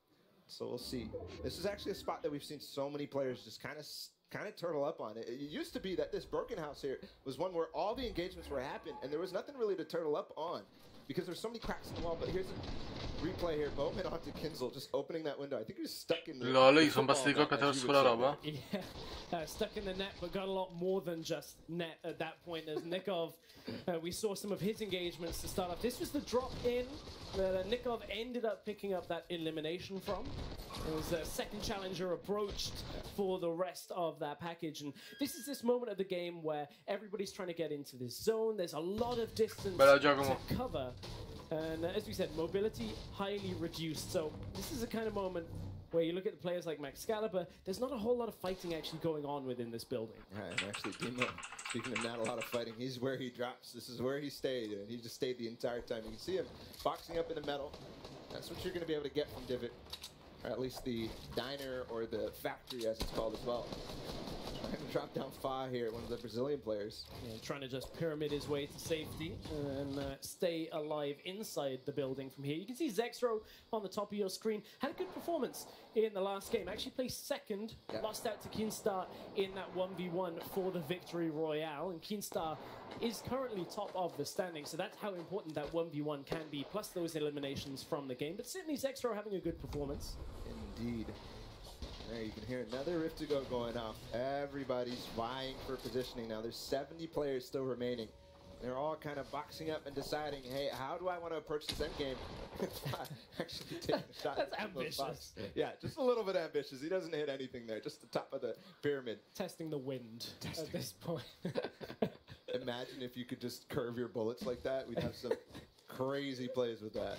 So we'll see. This is actually a spot that we've seen so many players just kind of turtle up on. It used to be that this Broken House here was one where all the engagements were happening and there was nothing really to turtle up on because there's so many cracks in the wall. But here's a replay here. Bowman onto Kinzel, just opening that window. I think he was stuck in the... Lol, gli sono bastati cocca attraverso quella roba. Yeah, stuck in the net, but got a lot more than just net at that point. As Nikov, we saw some of his engagements to start off. This was the drop in that Nikov ended up picking up that elimination from. It was a second challenger approached for the rest of that package. And this is this moment of the game where everybody's trying to get into this zone. There's a lot of distance to cover. And as we said, mobility highly reduced. So this is the kind of moment where you look at the players like Max Scalibur, there's not a whole lot of fighting actually going on within this building. Right, and actually, Dimo, speaking of not a lot of fighting, he's where he drops. This is where he stayed, and he just stayed the entire time. You can see him boxing up in the metal. That's what you're going to be able to get from Divot, or at least the diner or the factory, as it's called as well. Trying to drop down Fa here, one of the Brazilian players. Yeah, trying to just pyramid his way to safety and stay alive inside the building from here. You can see Zexro on the top of your screen. Had a good performance in the last game. Actually placed second, lost out to Keenstar in that 1v1 for the Victory Royale. And Keenstar is currently top of the standing, so that's how important that 1v1 can be, plus those eliminations from the game. But certainly Zexro having a good performance. Indeed. There you can hear another Rift to go going off. Everybody's vying for positioning now. There's 70 players still remaining. They're all kind of boxing up and deciding, hey, how do I want to approach this endgame? Actually taking a shot. That's ambitious. Yeah, just a little bit ambitious. He doesn't hit anything there, just the top of the pyramid. Testing the wind at this point. Imagine if you could just curve your bullets like that. We'd have some crazy plays with that.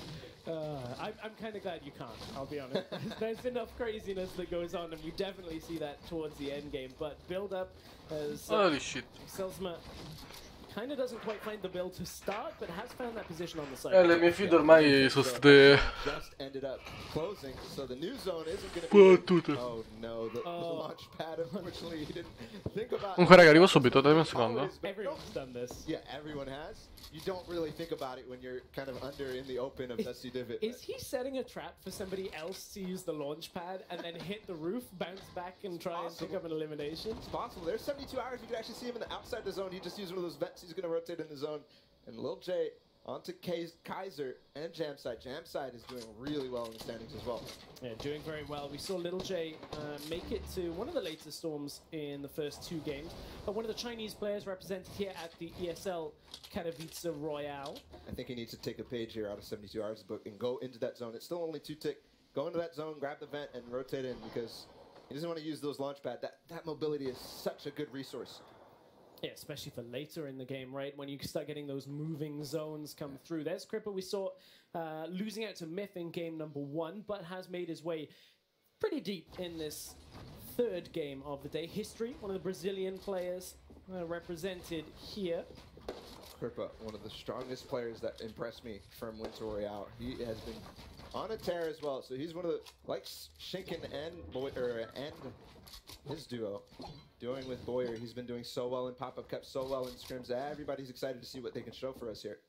I'm kind of glad you can't, I'll be honest. There's enough craziness that goes on, and we definitely see that towards the end game. But build up as holy shit. Excelsior kind of doesn't quite find the build to start, but has found that position on the side. Le mie feed ormai sono state... Just ended up closing, so the new zone isn't going to be... Oh no, the launch pad, unfortunately, he didn't think about... Comunque raga, arrivo subito, dammi un secondo. Everyone's done this. Yeah, everyone has. You don't really think about it when you're kind of under in the open of Dusty Divot. Is he setting a trap for somebody else to use the launch pad and then hit the roof, bounce back, and try and pick up an elimination? It's possible. There's 72 hours. You can actually see him in the outside the zone. He just used one of those vents. He's going to rotate in the zone. And Lil J onto Kaiser and Jamside. Jamside is doing really well in the standings as well. Yeah, doing very well. We saw Little J make it to one of the later storms in the first two games. But one of the Chinese players represented here at the ESL Katowice Royale. I think he needs to take a page here out of 72 Hours' book and go into that zone. It's still only 2 tick. Go into that zone, grab the vent, and rotate in because he doesn't want to use those launch pad. That mobility is such a good resource. Yeah, especially for later in the game, right? When you start getting those moving zones come through. There's Cripper we saw losing out to Myth in game number 1, but has made his way pretty deep in this 3rd game of the day. History, one of the Brazilian players represented here. Cripper, one of the strongest players that impressed me from Winter Royale. He has been on a tear as well, so he's one of the, like Shinken and his duo, doing with Boyer. He's been doing so well in pop-up cups, so well in scrims. Everybody's excited to see what they can show for us here.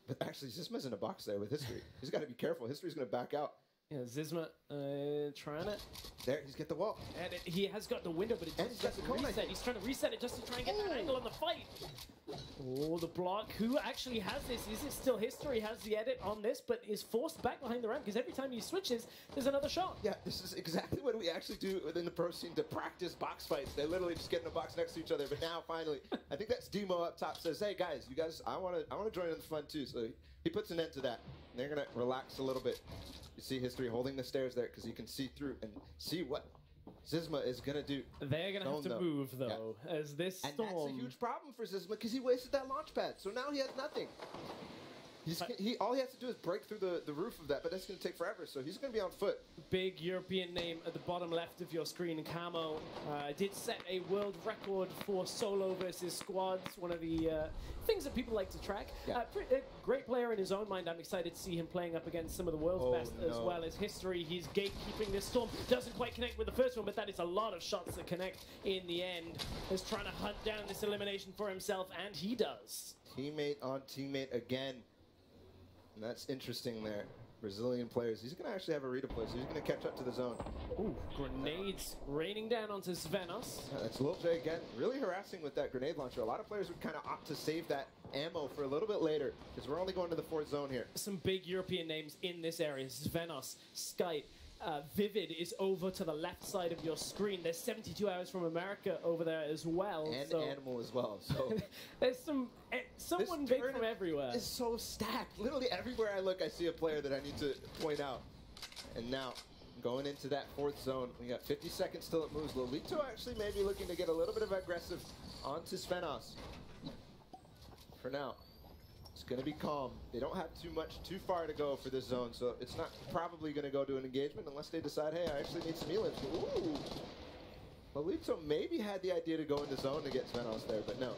But actually, Zizma's in a box there with History. He's got to be careful. History's going to back out. Yeah, Zizma trying it. There, he's got the wall. And he has got the window, but it doesn't reset. He's trying to reset it just to try and get that angle on the fight. Oh, the block. Who actually has this? Is it still History? Has the edit on this, but is forced back behind the ramp because every time he switches, there's another shot. Yeah, this is exactly what we actually do within the pro scene to practice box fights. They literally just get in a box next to each other. But now, finally, I think that's Demo up top says, "Hey guys, you guys, I want to join in the fun too." So he puts an end to that. And they're gonna relax a little bit. You see History holding the stairs there because he can see through and see what Zizma is going to do. They're going to have to move, though, as this storm... And that's a huge problem for Zizma because he wasted that launch pad. So now he has nothing. All he has to do is break through the roof of that, but that's going to take forever, so he's going to be on foot. Big European name at the bottom left of your screen, Camo. Did set a world record for solo versus squads, one of the things that people like to track. A great player in his own mind. I'm excited to see him playing up against some of the world's best as well as History. He's gatekeeping this storm. Doesn't quite connect with the first one, but that is a lot of shots that connect in the end. He's trying to hunt down this elimination for himself, and he does. Teammate on teammate again. And that's interesting there. Brazilian players. He's going to actually have a redeploy, so he's going to catch up to the zone. Ooh, grenades raining down onto Svenos. Yeah, that's Lil J again, really harassing with that grenade launcher. A lot of players would kind of opt to save that ammo for a little bit later, because we're only going to the 4th zone here. Some big European names in this area. Svenos, Skype, Vivid is over to the left side of your screen. There's 72 Hours from America over there as well. And Animal as well. So there's someone big from everywhere. It's so stacked. Literally everywhere I look, I see a player that I need to point out. And now, going into that 4th zone, we got 50 seconds till it moves. Lolito actually may be looking to get a little bit of aggressive onto Svenos. For now. It's going to be calm. They don't have too far to go for this zone, so it's not probably going to go to an engagement unless they decide, hey, I actually need some elims. Ooh! Lolito maybe had the idea to go into zone to get Svenos there, but no.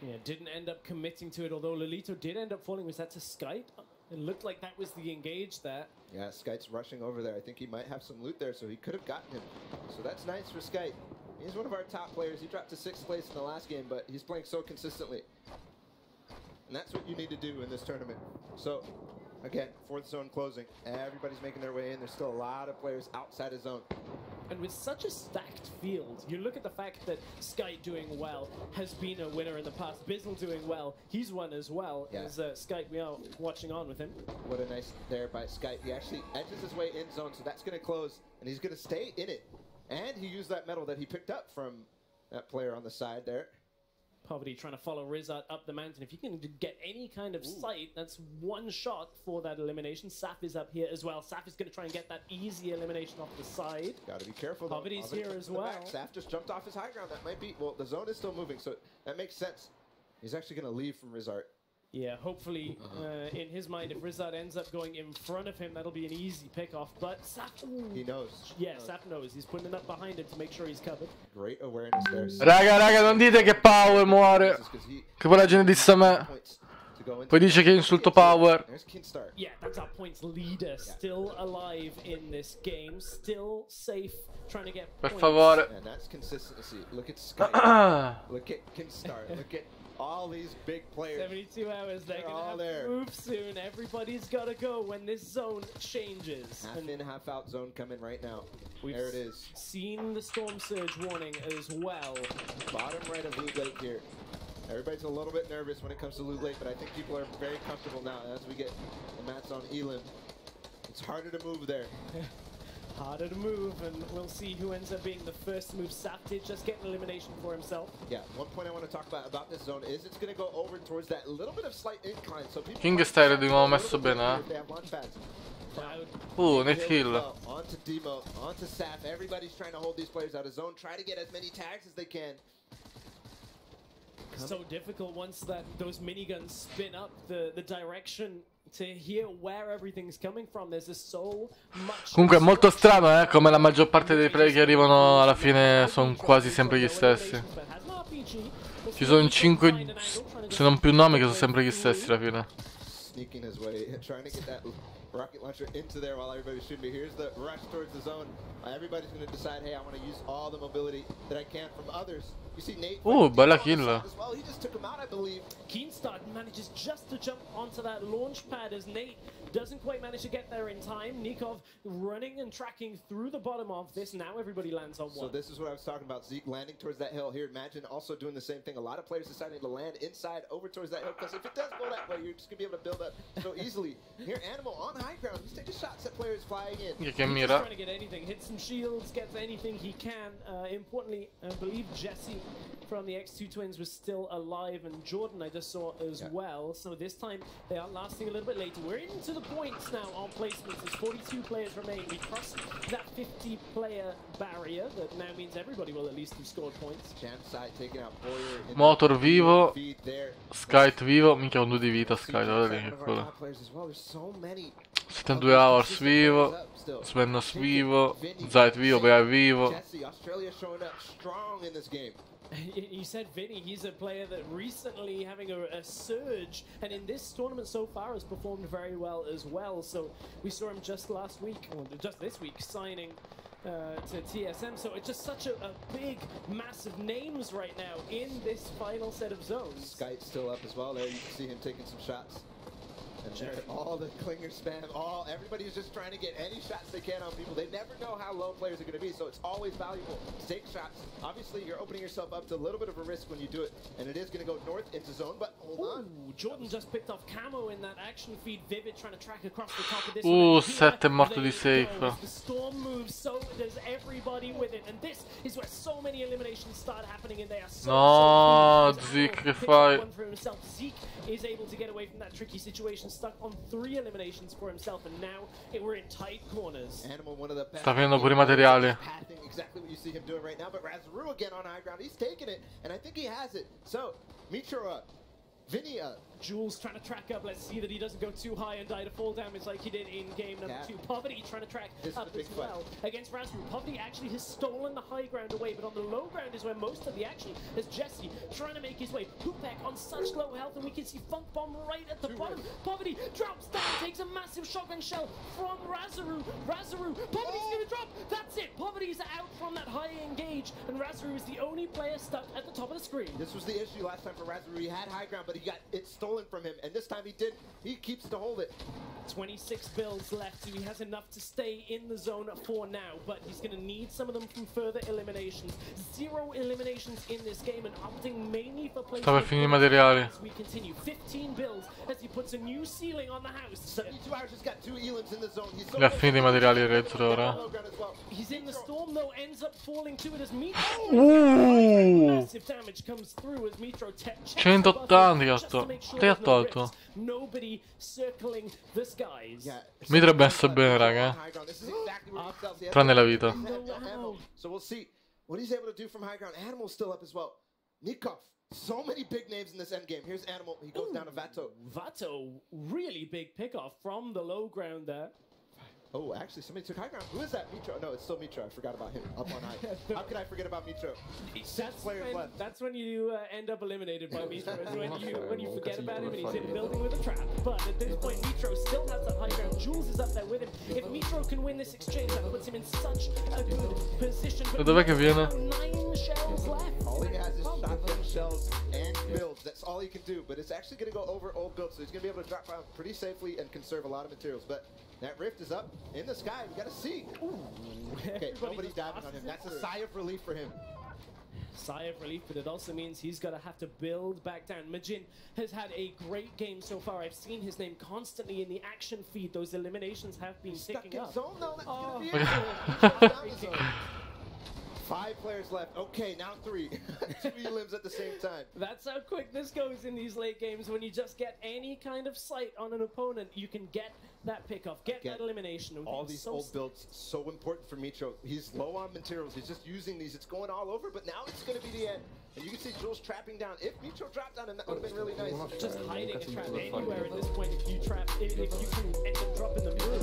Yeah, didn't end up committing to it, although Lolito did end up falling. Was that to Skype? It looked like that was the engage there. Yeah, Skype's rushing over there. I think he might have some loot there, so he could have gotten him. So that's nice for Skype. He's one of our top players. He dropped to 6th place in the last game, but he's playing so consistently. And that's what you need to do in this tournament. So, again, 4th zone closing. Everybody's making their way in. There's still a lot of players outside of zone. And with such a stacked field, you look at the fact that Sky doing well has been a winner in the past. Bizzle doing well, he's won as well. Yeah. As Skype, we are watching on with him. What a nice there by Skype. He actually edges his way in zone, so that's going to close, and he's going to stay in it. And he used that medal that he picked up from that player on the side there. Poverty trying to follow Rizard up the mountain. If you can get any kind of sight, that's one shot for that elimination. Saf is up here as well. Saf is going to try and get that easy elimination off the side. Got to be careful, though. Poverty's here as well. Saf just jumped off his high ground. That might be... Well, the zone is still moving, so that makes sense. He's actually going to leave from Rizard. Yeah, hopefully, in his mind, if Rizard ends up going in front of him, that'll be an easy pick-off. But Saf... He knows. Yeah, Saf knows. He's putting it up behind him to make sure he's covered. Great awareness there. Raga, non dite che Power muore. Che poi la gente disse a me. Poi dice che insulto Power. Yeah, that's our points leader. Still alive in this game. Still safe. Trying to get points. Per favore. And that's consistency. Look at Sky. Look at Kinstar. Look at all these big players. 72 Hours. They're going to have to move soon. Everybody's got to go when this zone changes. Half in, half out zone coming right now. There it is. Seen the storm surge warning as well. Bottom right of Loot Lake here. Everybody's a little bit nervous when it comes to Loot Lake, but I think people are very comfortable now as we get the mats on Elim. It's harder to move there. harder to move, and we'll see who ends up being the first to move. Sap did just get an elimination for himself. Yeah, one point I want to talk about this zone is it's going to go over towards that little bit of slight incline. So King Style di nuovo messo bene, net kill. Onto Demo, onto Sap. Everybody's trying to hold these players out of zone. Try to get as many tags as they can. So difficult once those miniguns spin up the direction to hear where everything's coming from. There's so much. Comunque è molto strano, come la maggior parte dei play che arrivano alla fine sono quasi sempre gli stessi. Ci sono 5, se non più nomi, che sono sempre gli stessi alla fine. Sneaking his way, trying to get that rocket launcher into there while everybody's shooting. Here's the rush towards the zone. Everybody's going to decide, hey, I want to use all the mobility that I can from others. You see Nate. Bella kill. Well, he just took him out, I believe. Keemstar manages just to jump onto that launch pad as Nate doesn't quite manage to get there in time. Nikov running and tracking through the bottom of this. Now everybody lands on one. So this is what I was talking about. Zeke landing towards that hill here. Imagine also doing the same thing. A lot of players deciding to land inside over towards that hill, because if it does go that way, you're just going to be able to build up so easily. Here, Animal on high ground. He's taking shots at players flying in. He's trying to get anything. Hit some shields, gets anything he can. Importantly, I believe Jesse from the X2 Twins was still alive, and Jordan I just saw as well. So this time they are lasting a little bit later. We're into the points now on placements. There's 42 players remain. We crossed that 50-player barrier. That now means everybody will at least have scored points. Motor vivo, Skite vivo, minchia con 2 di vita Skite, guarda che quello. 72 hours vivo, Svennos vivo, Zayt vivo, Bea vivo. You said Vinny, he's a player that recently having a surge, and in this tournament so far has performed very well as well. So we saw him just last week, or just this week, signing to TSM. So it's just such a big, massive names right now in this final set of zones. Skyte's still up as well there. You can see him taking some shots. And there, all the clinger spam, everybody's just trying to get any shots they can on people. They never know how low players are going to be, so it's always valuable to take shots. Obviously, you're opening yourself up to a little bit of a risk when you do it, and it is going to go north into zone, but hold on. Jordan just picked off Camo in that action feed. Vivid trying to track across the top of this. 7 è morto di safe. The storm moves, so does everybody with it, and this is where so many eliminations start happening, and they are No, Zeke, che fai? Zeke is able to get away from that tricky situation, stuck on 3 eliminations for himself, and now we're in tight corners. Sta finendo pure i materiali. Exactly what you see him doing right now, but Razru again on high ground. He's taking it, and I think he has it. So, Mitro Vinny Jules trying to track up. Let's see that he doesn't go too high and die to fall damage like he did in game number 2. Poverty trying to track up as well against Razru. Poverty actually has stolen the high ground away, but on the low ground is where most of the action is. Jesse trying to make his way. Hoopek on such low health, and we can see Funk Bomb right at the bottom. Poverty drops down, takes a massive shotgun shell from Razru. Poverty's gonna drop. That's it. Poverty's out from that high engage, and Razru is the only player stuck at the top of the screen. This was the issue last time for Razru. He had high ground, but he got it stolen from him, and this time he did. He keeps to hold it. 26 builds left, so he has enough to stay in the zone for now, but he's going to need some of them from further eliminations. 0 eliminations in this game, and opting mainly for Sta per finire i materiali. As we continue, 15 builds as he puts a new ceiling on the house. 72 hours has got 2 elims in the zone. He's Le ha finito i materiali il Red ora. He's in the storm though, ends up falling to it as Mitro. Massive damage comes through as Mitro 180 che ha tolto. Nobody circling the skies. Mi dovrebbe essere bene, raga. Tranne la vita. So we'll see what he's able to do from high ground. Animal's still up as well. Nikov. So many big names in this endgame. Here's Animal. He goes down to Vato. Vato, really big pickoff from the low ground there. Oh, actually, somebody took high ground. Who is that? Mitro. No, it's still Mitro. I forgot about him. Up on high. How could I forget about Mitro? 6 players left. That's when you end up eliminated by Mitro. when you forget about him and he's in the building with a trap. But at this point, Mitro still has that high ground. Jules is up there with him. If Mitro can win this exchange, that puts him in such a good position. But dov'è che viene? 9 shells left. All he has is shotgun shells and builds. That's all he can do. But it's actually going to go over old builds, so he's going to be able to drop out pretty safely and conserve a lot of materials. But that rift is up in the sky. We got to see. Okay, nobody's diving on him. That's a sigh of relief for him. sigh of relief, but it also means he's going to have to build back down. Majin has had a great game so far. I've seen his name constantly in the action feed. Those eliminations have been picking up. Zone, though. That's gonna be it. 5 players left. Okay, now 3. 2 elims at the same time. That's how quick this goes in these late games. When you just get any kind of sight on an opponent, you can get that pickoff, get that elimination. All these old builds, so important for Mitro. He's low on materials. He's just using these. It's going all over, but now it's going to be the end. And you can see Jules trapping down. If Mitro dropped down, and that would have been really nice. Just hiding a trap anywhere at this point. If you trap, if you can end up dropping the middle.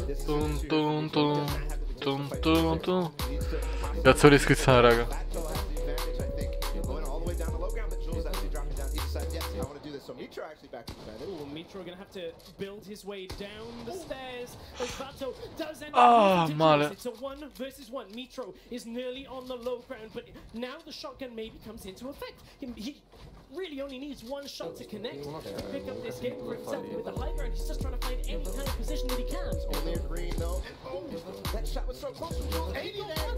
Cazzo di schizzare, raga. Mitro gonna have to build his way down the stairs. Male. It's a 1 versus 1. Mitro is nearly on the low ground, but now the shotgun maybe comes into effect. He really only needs 1 shot to connect to pick up this game for himself. With the high ground, he's just trying to find any kind of position that he can. Only a green though. That shot was so close. Jules 80 there.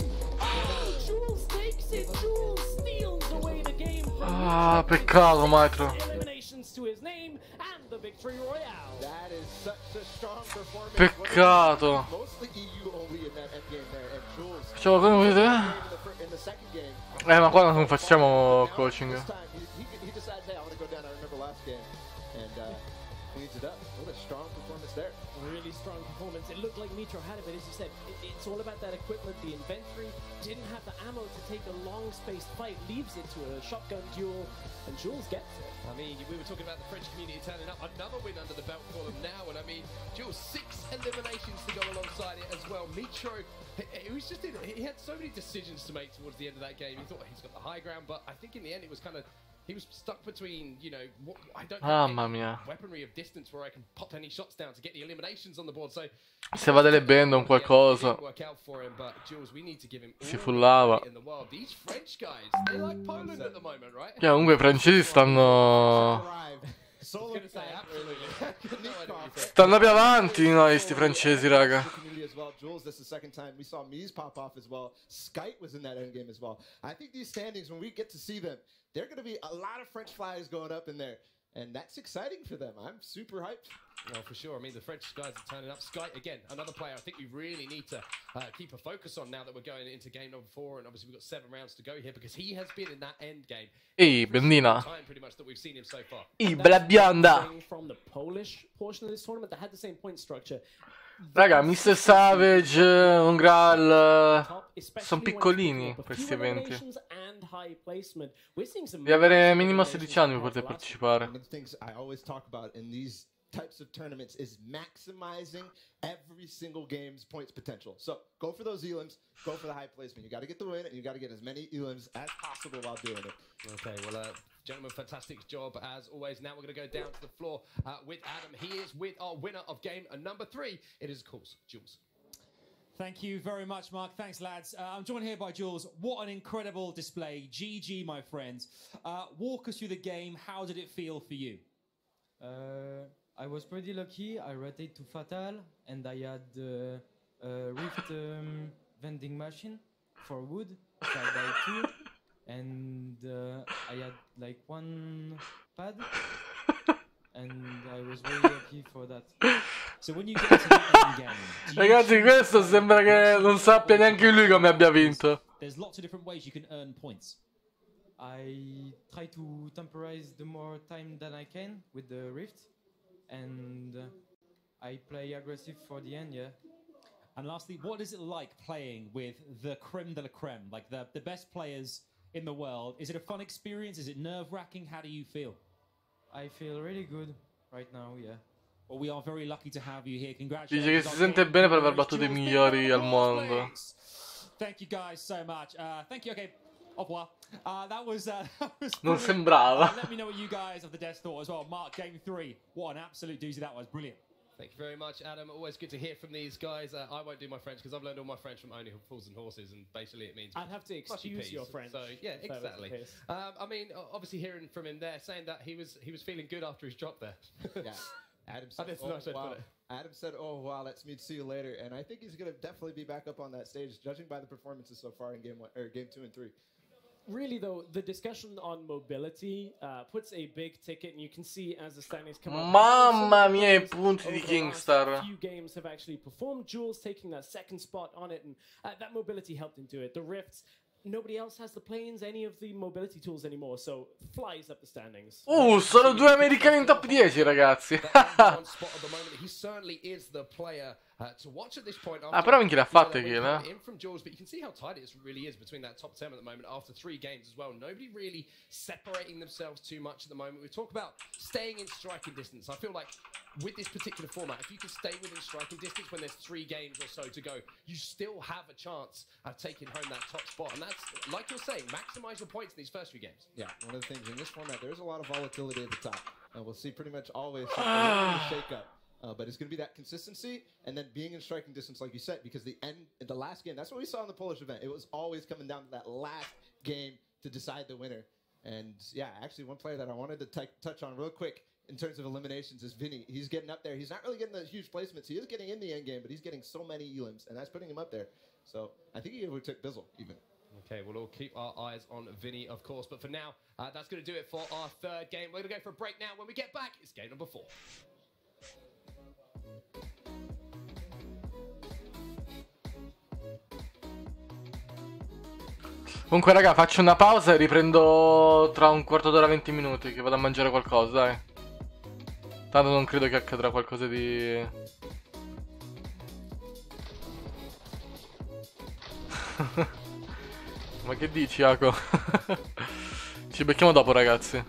Jules takes it. Jules steals away the game from peccato, Mitro. Eliminations to his name and the victory royale. That is such a strong performance. Peccato. Mostly EU only in that end game there, and Jules. Facciamo come vedete? In the second game. Ma qua non facciamo coaching. He decides, hey, I want to go down. I remember last game, and cleans it up. What a strong performance there. Really strong performance. It looked like Mitro had it, but as you said, it's all about that equipment. The inventory didn't have the ammo to take a long-spaced fight, leaves it to a shotgun duel, and Jules gets it. I mean, we were talking about the French community turning up. Another win under the belt for them now, and I mean, Jules 6 eliminations to go alongside it as well. Mitro, he had so many decisions to make towards the end of that game. He thought he's got the high ground, but I think in the end it was kind of. He was stuck between, you know, I don't have any weaponry of distance where I can pop any shots down to get the eliminations on the board. So se va delle bende un qualcosa. Si fullava. Comunque i francesi stanno più avanti di noi, sti francesi, raga. Jules, this is the second time we saw Mies pop off as well. Skype was in that end game as well. I think these standings, when we get to see them, there are going to be a lot of French flags going up in there. And that's exciting for them. I'm super hyped. Well, for sure. I mean, the French guys are turning up. Sky, again, another player I think we really need to keep a focus on now that we're going into game number 4. And obviously, we've got 7 rounds to go here because he has been in that end game. Bellina. Pretty much that we've seen him so far. Bella bionda. From the Polish portion of this tournament that had the same point structure. Raga, Mr. Savage, un Graal, sono piccolini questi eventi. Devi avere minimo 16 anni per poter partecipare. Types of tournaments is maximizing every single game's points potential. So go for those elims, go for the high placement. You got to get the win, and you got to get as many elims as possible while doing it. Okay, well, gentlemen, fantastic job as always. Now we're going to go down to the floor with Adam. He is with our winner of game number 3. It is, of course, Jules. Thank you very much, Mark. Thanks, lads. I'm joined here by Jules. What an incredible display. GG, my friends. Walk us through the game. How did it feel for you? I was pretty lucky. I rotated to Fatal, and I had a Rift vending machine for wood, 5x2, and I had like 1 pad, and I was very lucky for that. So when you get to the end game, ragazzi, questo sembra che non sappia neanche lui come abbia vinto. There's lots of different ways you can earn points. I try to temporize the more time than I can with the Rift. And I play aggressive for the end, yeah. And lastly, what is it like playing with the creme de la creme, like the best players in the world? Is it a fun experience? Is it nerve-wracking? How do you feel? I feel really good right now, yeah. Well, we are very lucky to have you here. Dice Congratulations. che si sente bene per aver battuto i migliori al mondo. Thank you guys so much. Thank you. Okay. Oppure. That was non sembrava. Let me know what you guys of the desk thought as well. Mark, game 3. What an absolute doozy that was. Brilliant. Thank you very much, Adam. Always good to hear from these guys. I won't do my French because I've learned all my French from Only Fools and Horses, and basically it means... I'd have to excuse your French. So, yeah, exactly. I mean, obviously hearing from him there, saying that he was feeling good after his drop there. Yeah. Adam said, Adam said, oh, wow, let's see you later. And I think he's going to definitely be back up on that stage, judging by the performances so far in game 2 and 3. really, though, the discussion on mobility puts a big ticket, and you can see as the standings come up. Mamma mia, i punti di Kingstar. Few games have actually performed. Jules taking that second spot on it, and that mobility helped him do it. The Rifts, nobody else has the planes, any of the mobility tools anymore, so flies up the standings. Sono due americani in top 10, ragazzi. He certainly is the player to watch at this point. Però minchia l'ha fatta kill, eh? In from Jules, but you can see how tight it really is between that top 10 at the moment after 3 games as well. Nobody really separating themselves too much at the moment. We talk about staying in striking distance. I feel like with this particular format, if you can stay within striking distance when there's 3 games or so to go, you still have a chance of taking home that top spot. And that's, like you're saying, maximize your points in these first few games. Yeah, one of the things in this format, there's a lot of volatility at the top. We'll see pretty much always a shake up. But it's going to be that consistency and then being in striking distance, like you said, because the last game, that's what we saw in the Polish event. It was always coming down to that last game to decide the winner. And yeah, actually one player that I wanted to touch on real quick in terms of eliminations is Vinny. He's getting up there. He's not really getting the huge placements. He is getting in the end game, but he's getting so many elims, and that's putting him up there. So I think he overtook Bizzle even. Okay, we'll all keep our eyes on Vinny, of course. But for now, that's going to do it for our 3rd game. We're going to go for a break now. When we get back, it's game number 4. Comunque raga, faccio una pausa e riprendo tra un quarto d'ora 20 minuti, che vado a mangiare qualcosa, dai. Tanto non credo che accadrà qualcosa di... Ma che dici, Ako? Ci becchiamo dopo, ragazzi.